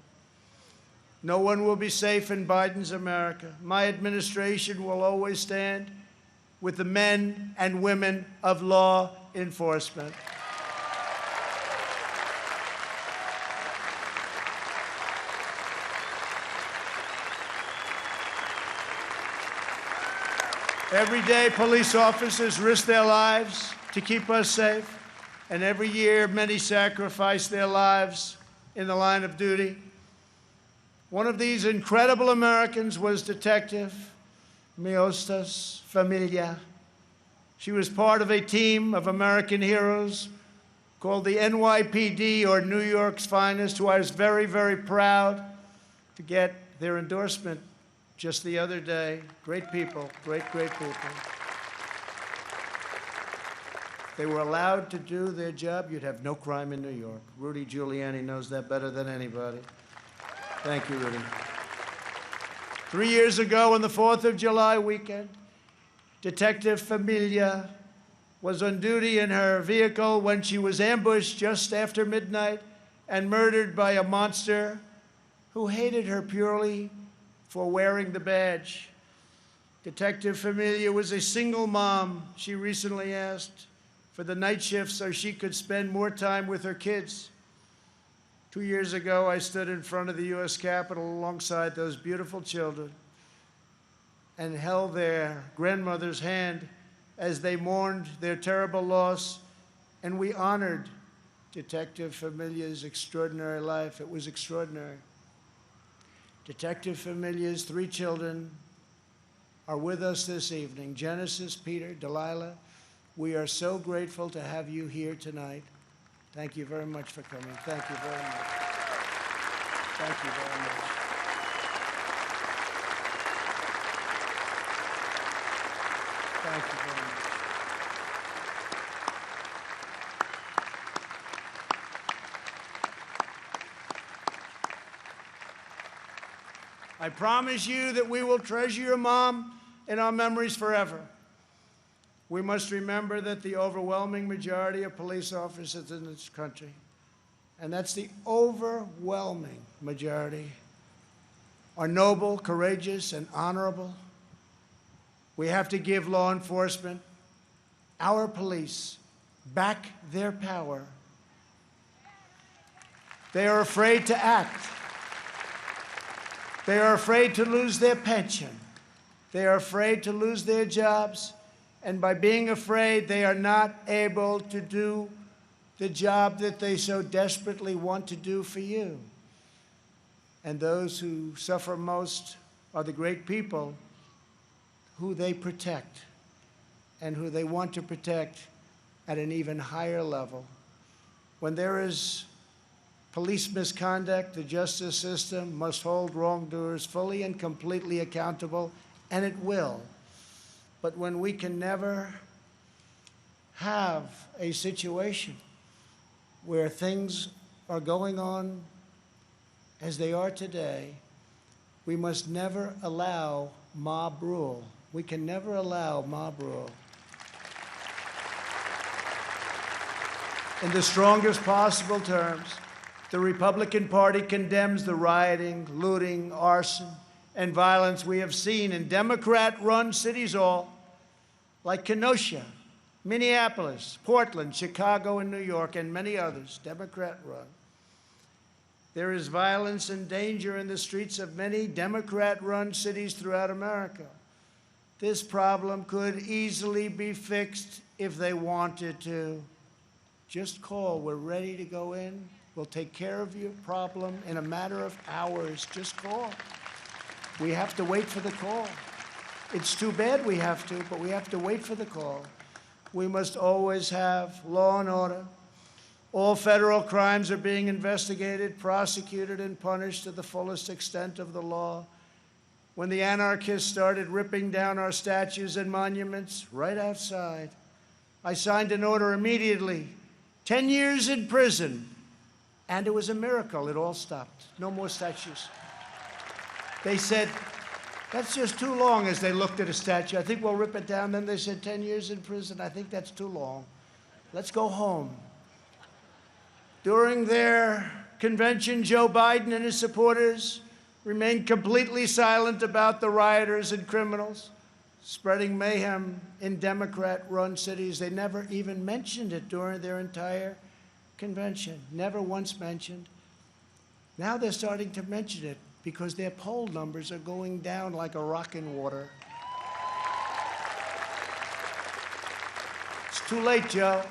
[SPEAKER 6] No one will be safe in Biden's America. My administration will always stand with the men and women of law enforcement. Every day, police officers risk their lives to keep us safe, and every year, many sacrifice their lives in the line of duty. One of these incredible Americans was Detective Miostas Familia. She was part of a team of American heroes called the NYPD, or New York's Finest, who I was very, very proud to get their endorsement just the other day. Great people, great people. They were allowed to do their job. You'd have no crime in New York. Rudy Giuliani knows that better than anybody. Thank you, Rudy. 3 years ago, on the 4th of July weekend, Detective Familia was on duty in her vehicle when she was ambushed just after midnight and murdered by a monster who hated her purely for wearing the badge. Detective Familia was a single mom. She recently asked for the night shift so she could spend more time with her kids. 2 years ago, I stood in front of the U.S. Capitol alongside those beautiful children and held their grandmother's hand as they mourned their terrible loss, and we honored Detective Familia's extraordinary life. It was extraordinary. Detective Familia's 3 children are with us this evening. Genesis, Peter, Delilah, we are so grateful to have you here tonight. Thank you very much for coming. Thank you very much. Thank you very much. Thank you very much. I promise you that we will treasure your mom in our memories forever. We must remember that the overwhelming majority of police officers in this country, and that's the overwhelming majority, are noble, courageous, and honorable. We have to give law enforcement, our police, back their power. They are afraid to act. They are afraid to lose their pension. They are afraid to lose their jobs. And by being afraid, they are not able to do the job that they so desperately want to do for you. And those who suffer most are the great people who they protect and who they want to protect at an even higher level. When there is police misconduct, the justice system must hold wrongdoers fully and completely accountable, and it will. But when we can never have a situation where things are going on as they are today, we must never allow mob rule. We can never allow mob rule. In the strongest possible terms, the Republican Party condemns the rioting, looting, arson, and violence we have seen in Democrat-run cities all, like Kenosha, Minneapolis, Portland, Chicago, and New York, and many others, Democrat-run. There is violence and danger in the streets of many Democrat-run cities throughout America. This problem could easily be fixed if they wanted to. Just call. We're ready to go in. We'll take care of your problem in a matter of hours. Just call. We have to wait for the call. It's too bad we have to, but we have to wait for the call. We must always have law and order. All federal crimes are being investigated, prosecuted, and punished to the fullest extent of the law. When the anarchists started ripping down our statues and monuments right outside, I signed an order immediately, 10 years in prison, and it was a miracle. It all stopped. No more statues. They said, that's just too long, as they looked at a statue. I think we'll rip it down. Then they said 10 years in prison. I think that's too long. Let's go home. During their convention, Joe Biden and his supporters remained completely silent about the rioters and criminals spreading mayhem in Democrat-run cities. They never even mentioned it during their entire convention. Never once mentioned. Now they're starting to mention it because their poll numbers are going down like a rock in water. It's too late, Joe.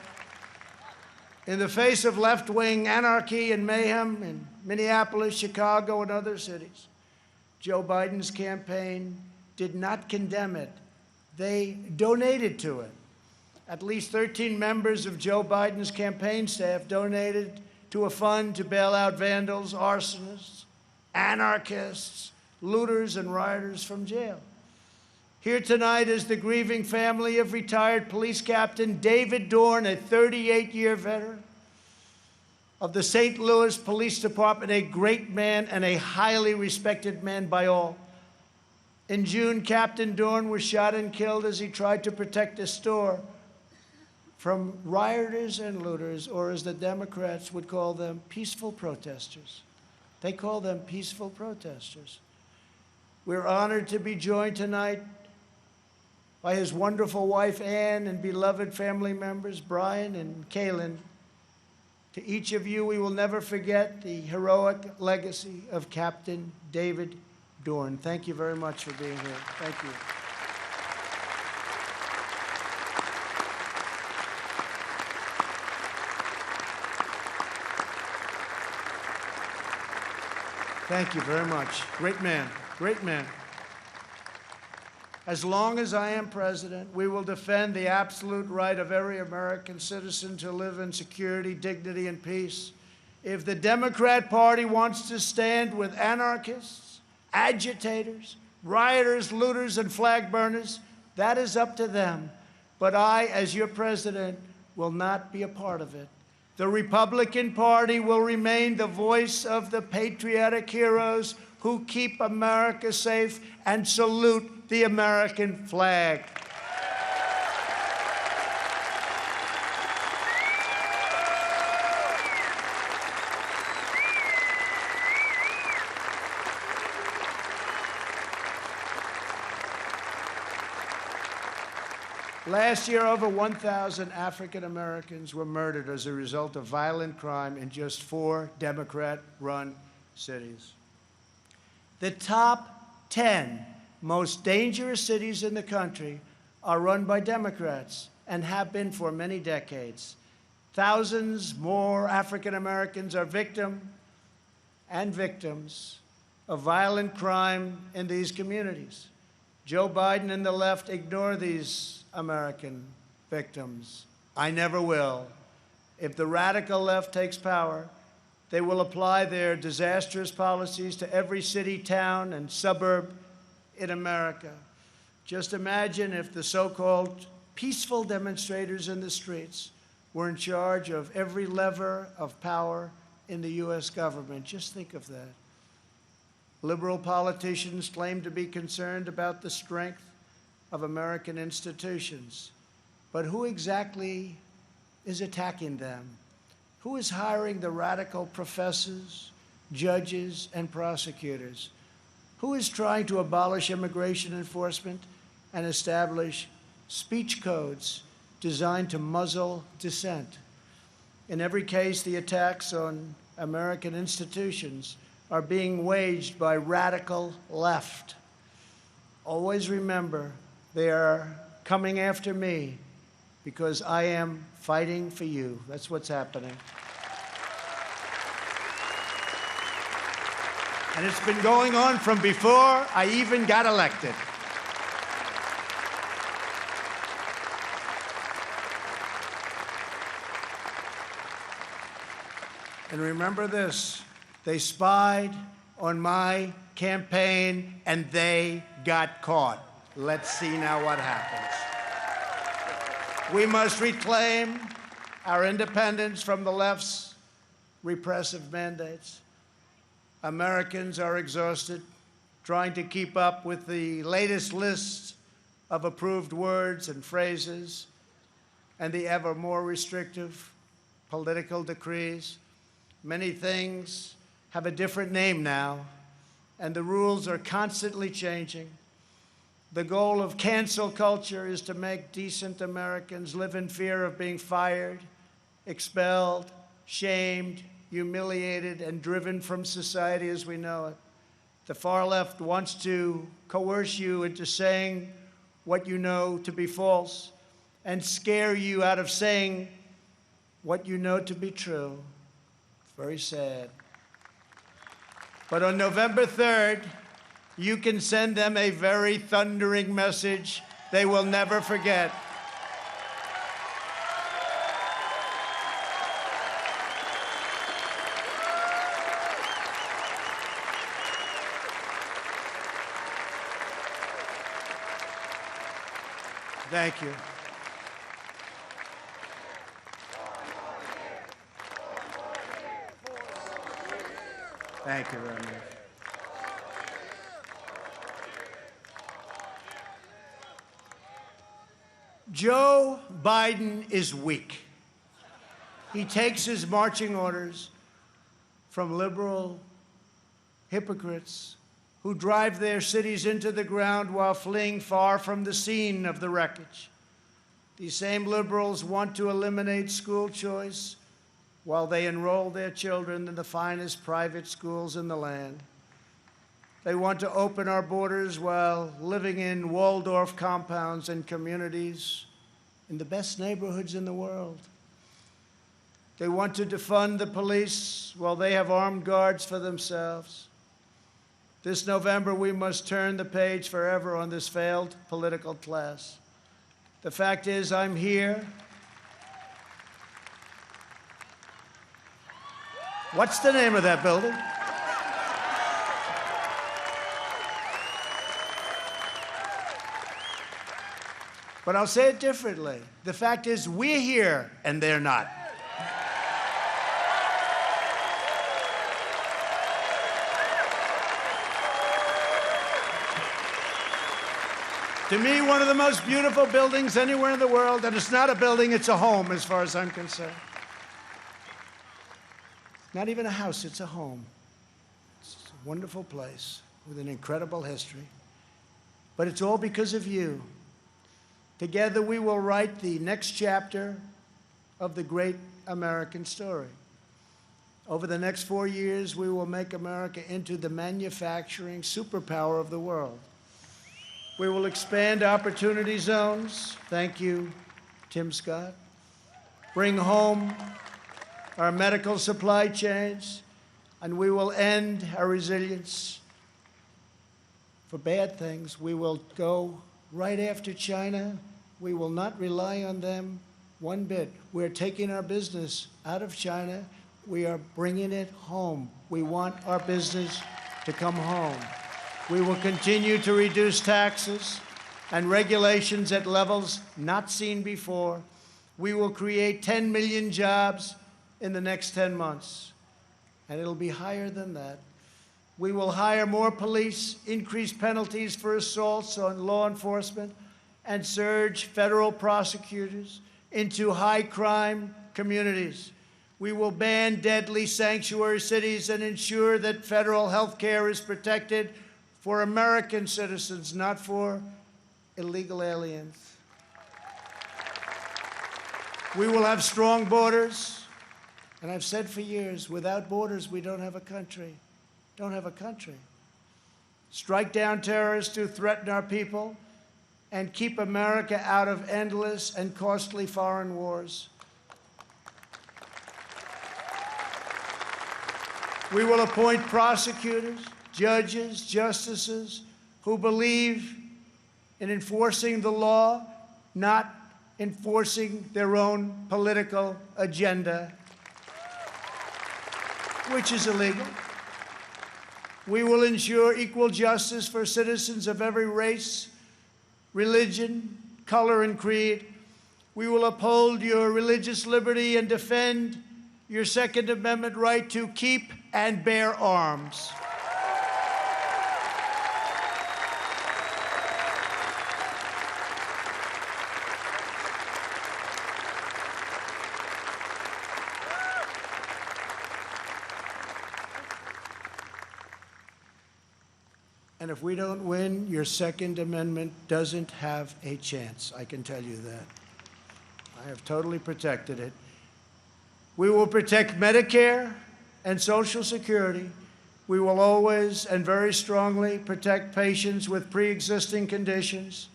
[SPEAKER 6] In the face of left-wing anarchy and mayhem in Minneapolis, Chicago, and other cities, Joe Biden's campaign did not condemn it. They donated to it. At least 13 members of Joe Biden's campaign staff donated to a fund to bail out vandals, arsonists, anarchists, looters, and rioters from jail. Here tonight is the grieving family of retired police captain David Dorn, a 38-year veteran of the St. Louis Police Department, a great man and a highly respected man by all. In June, Captain Dorn was shot and killed as he tried to protect a store from rioters and looters, or as the Democrats would call them, peaceful protesters. They call them peaceful protesters. We're honored to be joined tonight by his wonderful wife, Ann, and beloved family members, Brian and Kaylin. To each of you, we will never forget the heroic legacy of Captain David Dorn. Thank you very much for being here. Thank you. Thank you very much. Great man. Great man. As long as I am president, we will defend the absolute right of every American citizen to live in security, dignity, and peace. If the Democrat Party wants to stand with anarchists, agitators, rioters, looters, and flag burners, that is up to them. But I, as your president, will not be a part of it. The Republican Party will remain the voice of the patriotic heroes who keep America safe and salute the American flag. Last year, over 1,000 African Americans were murdered as a result of violent crime in just 4 Democrat-run cities. The top 10 most dangerous cities in the country are run by Democrats and have been for many decades. Thousands more African Americans are victims of violent crime in these communities. Joe Biden and the left ignore these American victims. I never will. If the radical left takes power, they will apply their disastrous policies to every city, town, and suburb in America. Just imagine if the so-called peaceful demonstrators in the streets were in charge of every lever of power in the U.S. government. Just think of that. Liberal politicians claim to be concerned about the strength of American institutions. But who exactly is attacking them? Who is hiring the radical professors, judges, and prosecutors? Who is trying to abolish immigration enforcement and establish speech codes designed to muzzle dissent? In every case, the attacks on American institutions are being waged by radical left. Always remember, they are coming after me because I am fighting for you. That's what's happening. And it's been going on from before I even got elected. And remember this, they spied on my campaign and they got caught. Let's see now what happens. We must reclaim our independence from the left's repressive mandates. Americans are exhausted trying to keep up with the latest list of approved words and phrases and the ever more restrictive political decrees. Many things have a different name now, and the rules are constantly changing. The goal of cancel culture is to make decent Americans live in fear of being fired, expelled, shamed, humiliated, and driven from society as we know it. The far left wants to coerce you into saying what you know to be false and scare you out of saying what you know to be true. It's very sad. But on November 3rd, you can send them a very thundering message they will never forget. Thank you. Thank you very much. Joe Biden is weak. He takes his marching orders from liberal hypocrites who drive their cities into the ground while fleeing far from the scene of the wreckage. These same liberals want to eliminate school choice while they enroll their children in the finest private schools in the land. They want to open our borders while living in Waldorf compounds and communities in the best neighborhoods in the world. They want to defund the police while they have armed guards for themselves. This November, we must turn the page forever on this failed political class. The fact is, I'm here. What's the name of that building? But I'll say it differently. The fact is, we're here and they're not. To me, one of the most beautiful buildings anywhere in the world, and it's not a building, it's a home as far as I'm concerned. Not even a house, it's a home. It's a wonderful place with an incredible history. But it's all because of you. Together we will write the next chapter of the great American story. Over the next 4 years, we will make America into the manufacturing superpower of the world. We will expand opportunity zones. Thank you, Tim Scott. Bring home our medical supply chains, and we will end our resilience for bad things. We will go right after China. We will not rely on them one bit. We're taking our business out of China. We are bringing it home. We want our business to come home. We will continue to reduce taxes and regulations at levels not seen before. We will create 10 million jobs in the next 10 months, and it'll be higher than that. We will hire more police, increase penalties for assaults on law enforcement, and surge federal prosecutors into high-crime communities. We will ban deadly sanctuary cities and ensure that federal health care is protected for American citizens, not for illegal aliens. We will have strong borders. And I've said for years, without borders, we don't have a country. Don't have a country. Strike down terrorists who threaten our people and keep America out of endless and costly foreign wars. We will appoint prosecutors, judges, justices who believe in enforcing the law, not enforcing their own political agenda, which is illegal. We will ensure equal justice for citizens of every race, religion, color, and creed. We will uphold your religious liberty and defend your Second Amendment right to keep and bear arms. And if we don't win, your Second Amendment doesn't have a chance. I can tell you that. I have totally protected it. We will protect Medicare and Social Security. We will always and very strongly protect patients with pre-existing conditions.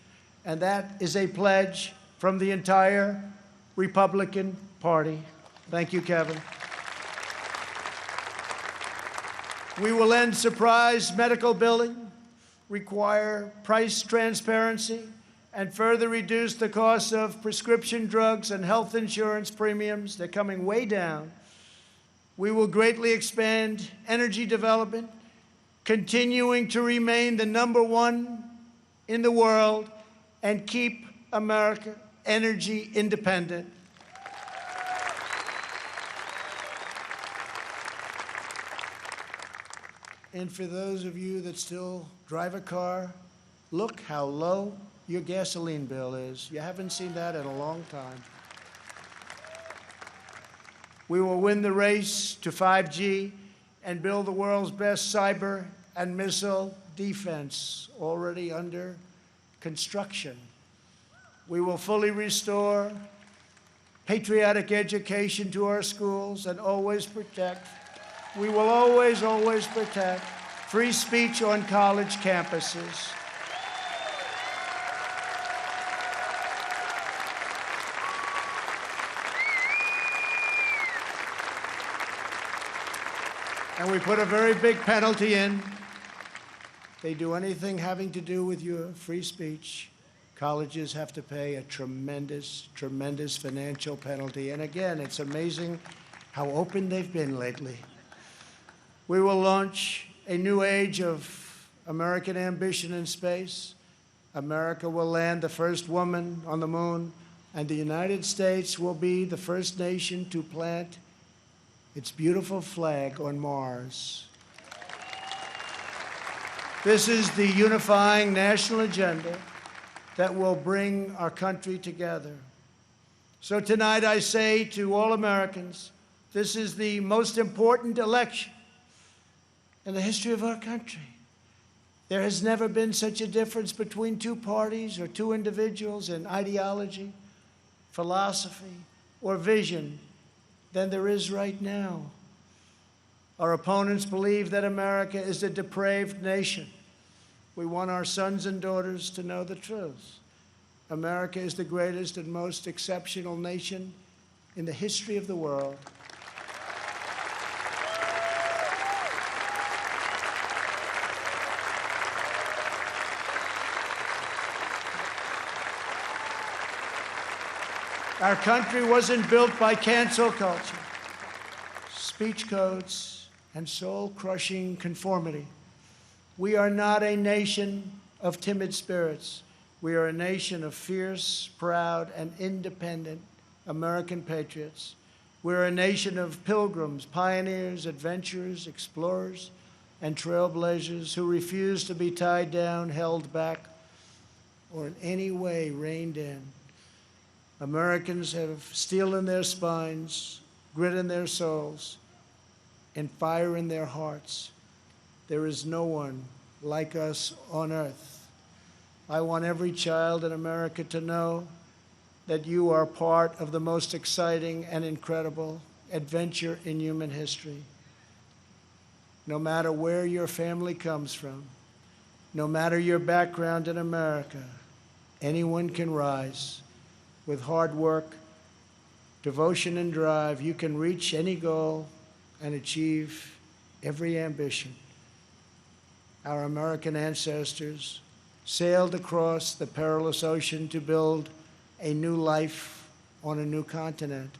[SPEAKER 6] And that is a pledge from the entire Republican Party. Thank you, Kevin. We will end surprise medical billing, require price transparency, and further reduce the cost of prescription drugs and health insurance premiums. They're coming way down. We will greatly expand energy development, continuing to remain the #1 in the world and keep America energy independent. And for those of you that still drive a car, look how low your gasoline bill is. You haven't seen that in a long time. We will win the race to 5G and build the world's best cyber and missile defense, already under construction. We will fully restore patriotic education to our schools and always protect. We will always, always protect free speech on college campuses. And we put a very big penalty in. If they do anything having to do with your free speech, colleges have to pay a tremendous, tremendous financial penalty. And again, it's amazing how open they've been lately. We will launch a new age of American ambition in space. America will land the first woman on the moon, and the United States will be the first nation to plant its beautiful flag on Mars. This is the unifying national agenda that will bring our country together. So tonight I say to all Americans, this is the most important election in the history of our country. There has never been such a difference between two parties or two individuals in ideology, philosophy, or vision than there is right now. Our opponents believe that America is a depraved nation. We want our sons and daughters to know the truth. America is the greatest and most exceptional nation in the history of the world. Our country wasn't built by cancel culture, speech codes, and soul-crushing conformity. We are not a nation of timid spirits. We are a nation of fierce, proud, and independent American patriots. We're a nation of pilgrims, pioneers, adventurers, explorers, and trailblazers who refuse to be tied down, held back,
[SPEAKER 18] or in any way reined in. Americans have steel in their spines, grit in their souls, and fire in their hearts. There is no one like us on earth. I want every child in America to know that you are part of the most exciting and incredible adventure in human history. No matter where your family comes from, no matter your background in America, anyone can rise. With hard work, devotion, and drive, you can reach any goal and achieve every ambition. Our American ancestors sailed across the perilous ocean to build a new life on a new continent.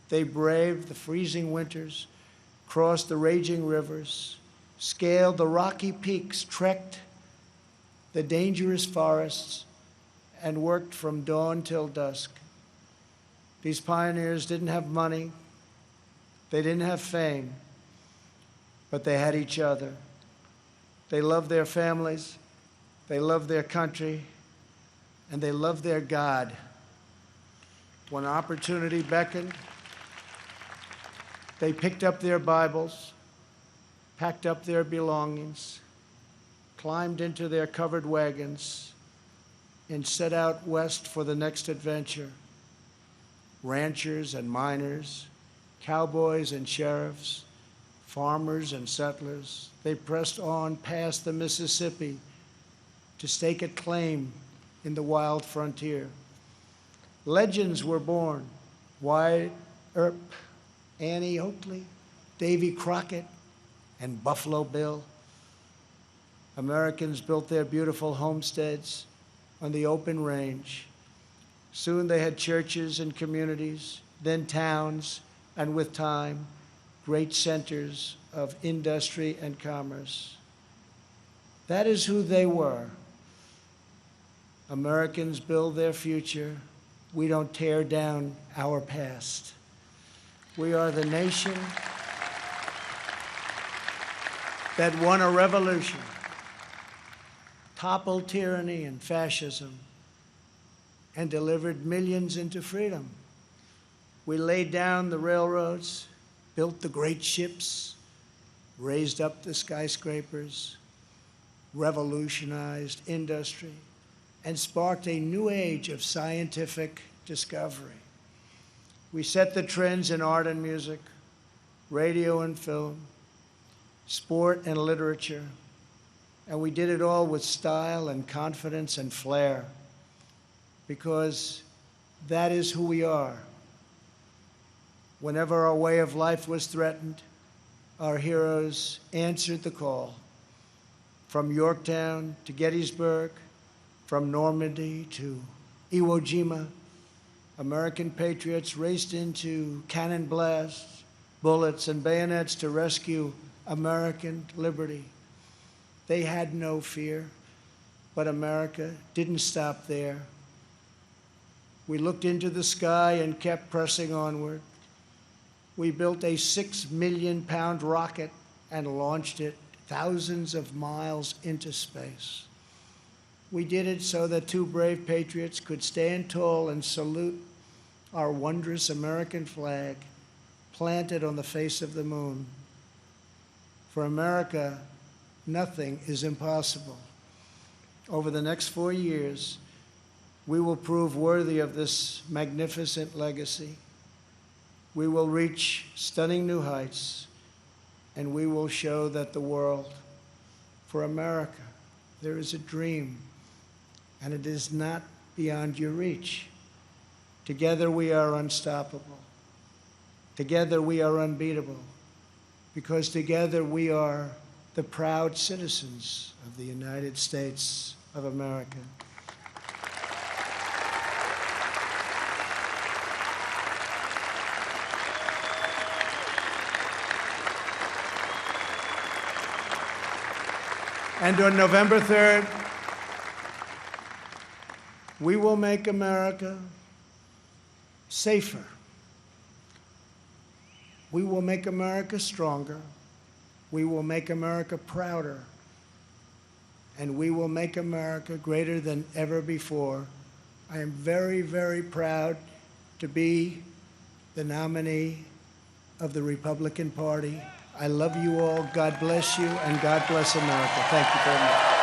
[SPEAKER 18] They braved the freezing winters, crossed the raging rivers, scaled the rocky peaks, trekked the dangerous forests, and worked from dawn till dusk. These pioneers didn't have money, they didn't have fame, but they had each other. They loved their families, they loved their country, and they loved their God. When opportunity beckoned, they picked up their Bibles, packed up their belongings, climbed into their covered wagons, and set out west for the next adventure. Ranchers and miners, cowboys and sheriffs, farmers and settlers, they pressed on past the Mississippi to stake a claim in the wild frontier. Legends were born: Wyatt Earp, Annie Oakley, Davy Crockett, and Buffalo Bill. Americans built their beautiful homesteads on the open range. Soon they had churches and communities, then towns, and with time, great centers of industry and commerce. That is who they were. Americans build their future. We don't tear down our past. We are the nation that won a revolution, toppled tyranny and fascism, and delivered millions into freedom. We laid down the railroads, built the great ships, raised up the skyscrapers, revolutionized industry, and sparked a new age of scientific discovery. We set the trends in art and music, radio and film, sport and literature, and we did it all with style and confidence and flair, because that is who we are. Whenever our way of life was threatened, our heroes answered the call. From Yorktown to Gettysburg, from Normandy to Iwo Jima, American patriots raced into cannon blasts, bullets, and bayonets to rescue American liberty. They had no fear, but America didn't stop there. We looked into the sky and kept pressing onward. We built a 6 million pound rocket and launched it thousands of miles into space. We did it so that two brave patriots could stand tall and salute our wondrous American flag planted on the face of the moon. For America, nothing is impossible. Over the next 4 years, we will prove worthy of this magnificent legacy. We will reach stunning new heights, and we will show that the world, for America, there is a dream, and it is not beyond your reach. Together we are unstoppable. Together we are unbeatable, because together we are the proud citizens of the United States of America. And on November 3rd, we will make America safer. We will make America stronger. We will make America prouder. and we will make America greater than ever before. I am very, very proud to be the nominee of the Republican Party. I love you all. God bless you, and God bless America. Thank you very much.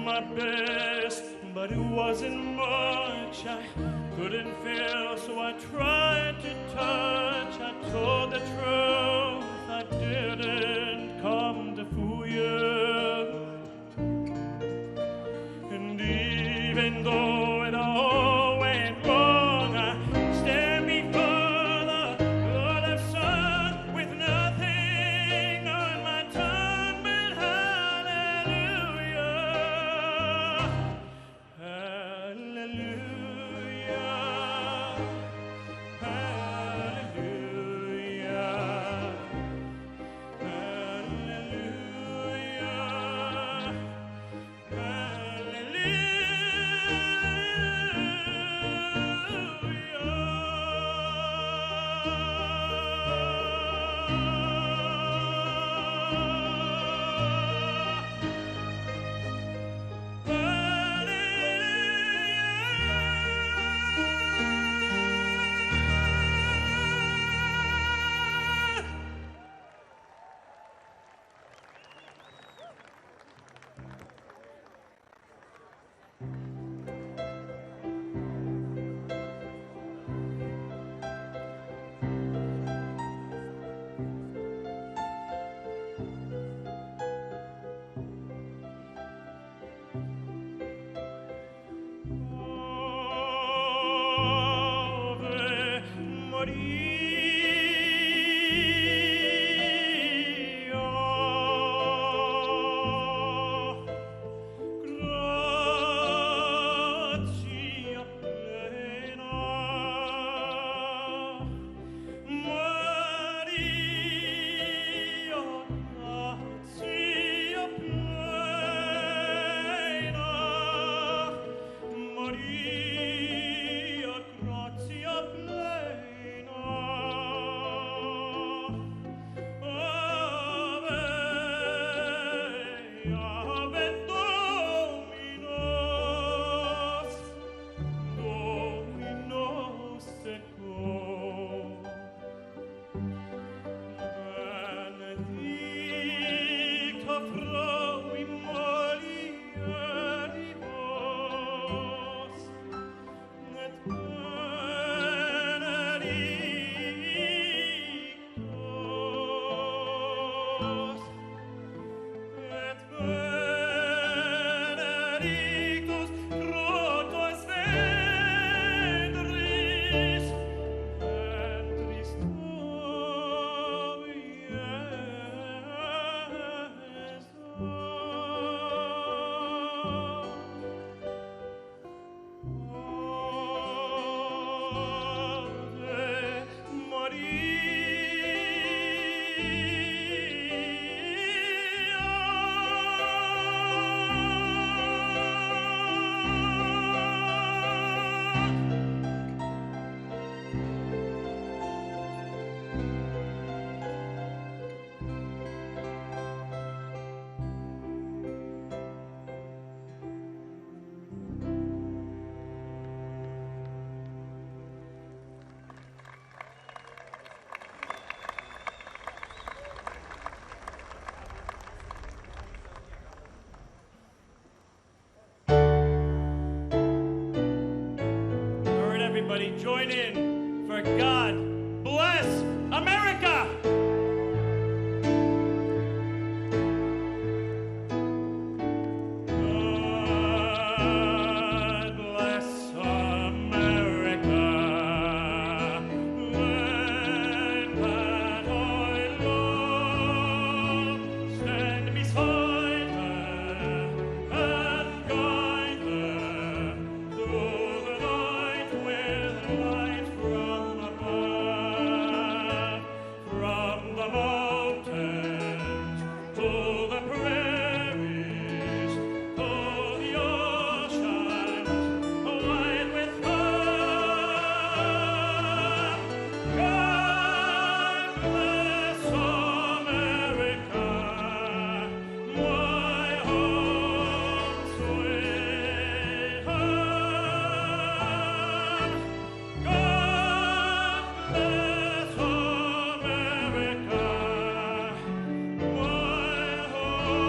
[SPEAKER 10] my best, but it wasn't much. I couldn't feel, so I tried to touch. I told the truth, I didn't come to fool you. And even though it all went wrong, I stand before the Lord of Son with nothing on my tongue but hallelujah, hallelujah, hallelujah, hallelujah, hallelujah. Everybody join in for God Bless America! God bless America. Land that I love, stand beside her and guide her through the night with light from above, from the mountains to the prairies, to the oceans, wide with love. God bless America, my home sweet home. God bless America, my home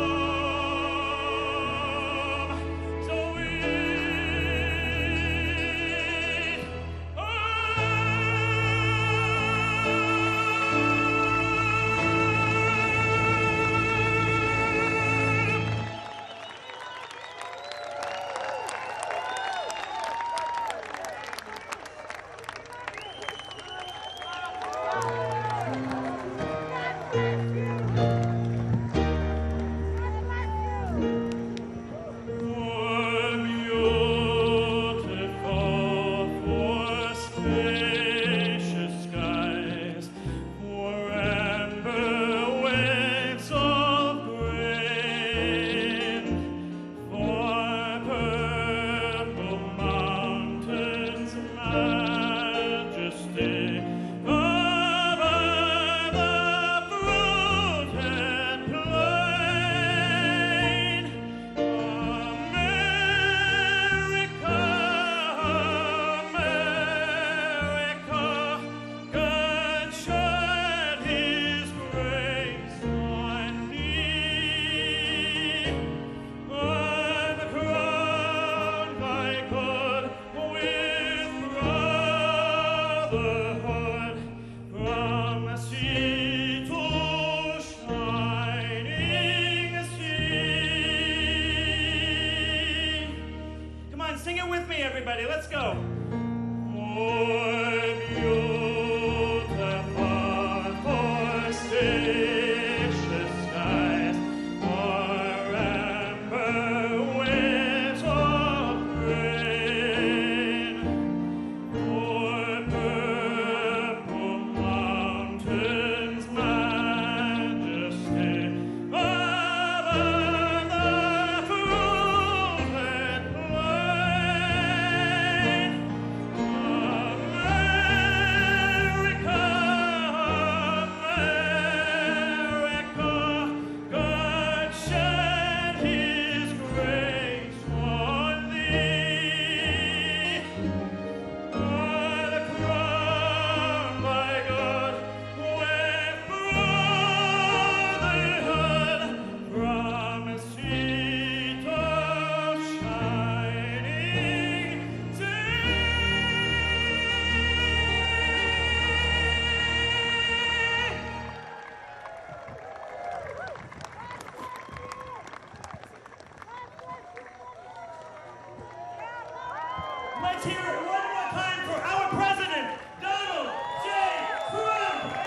[SPEAKER 10] everybody, let's go. More beautiful for spacious skies, for amber winds of rain, for purple mountains' majesty, over the fruited plain. Let's hear it one more time for our president, Donald J. Trump.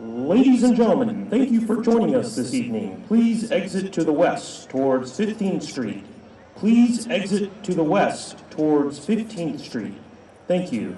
[SPEAKER 11] Ladies and gentlemen, thank you for joining us this evening. Please exit to the west towards 15th Street. Please exit to the west towards 15th Street. Thank you.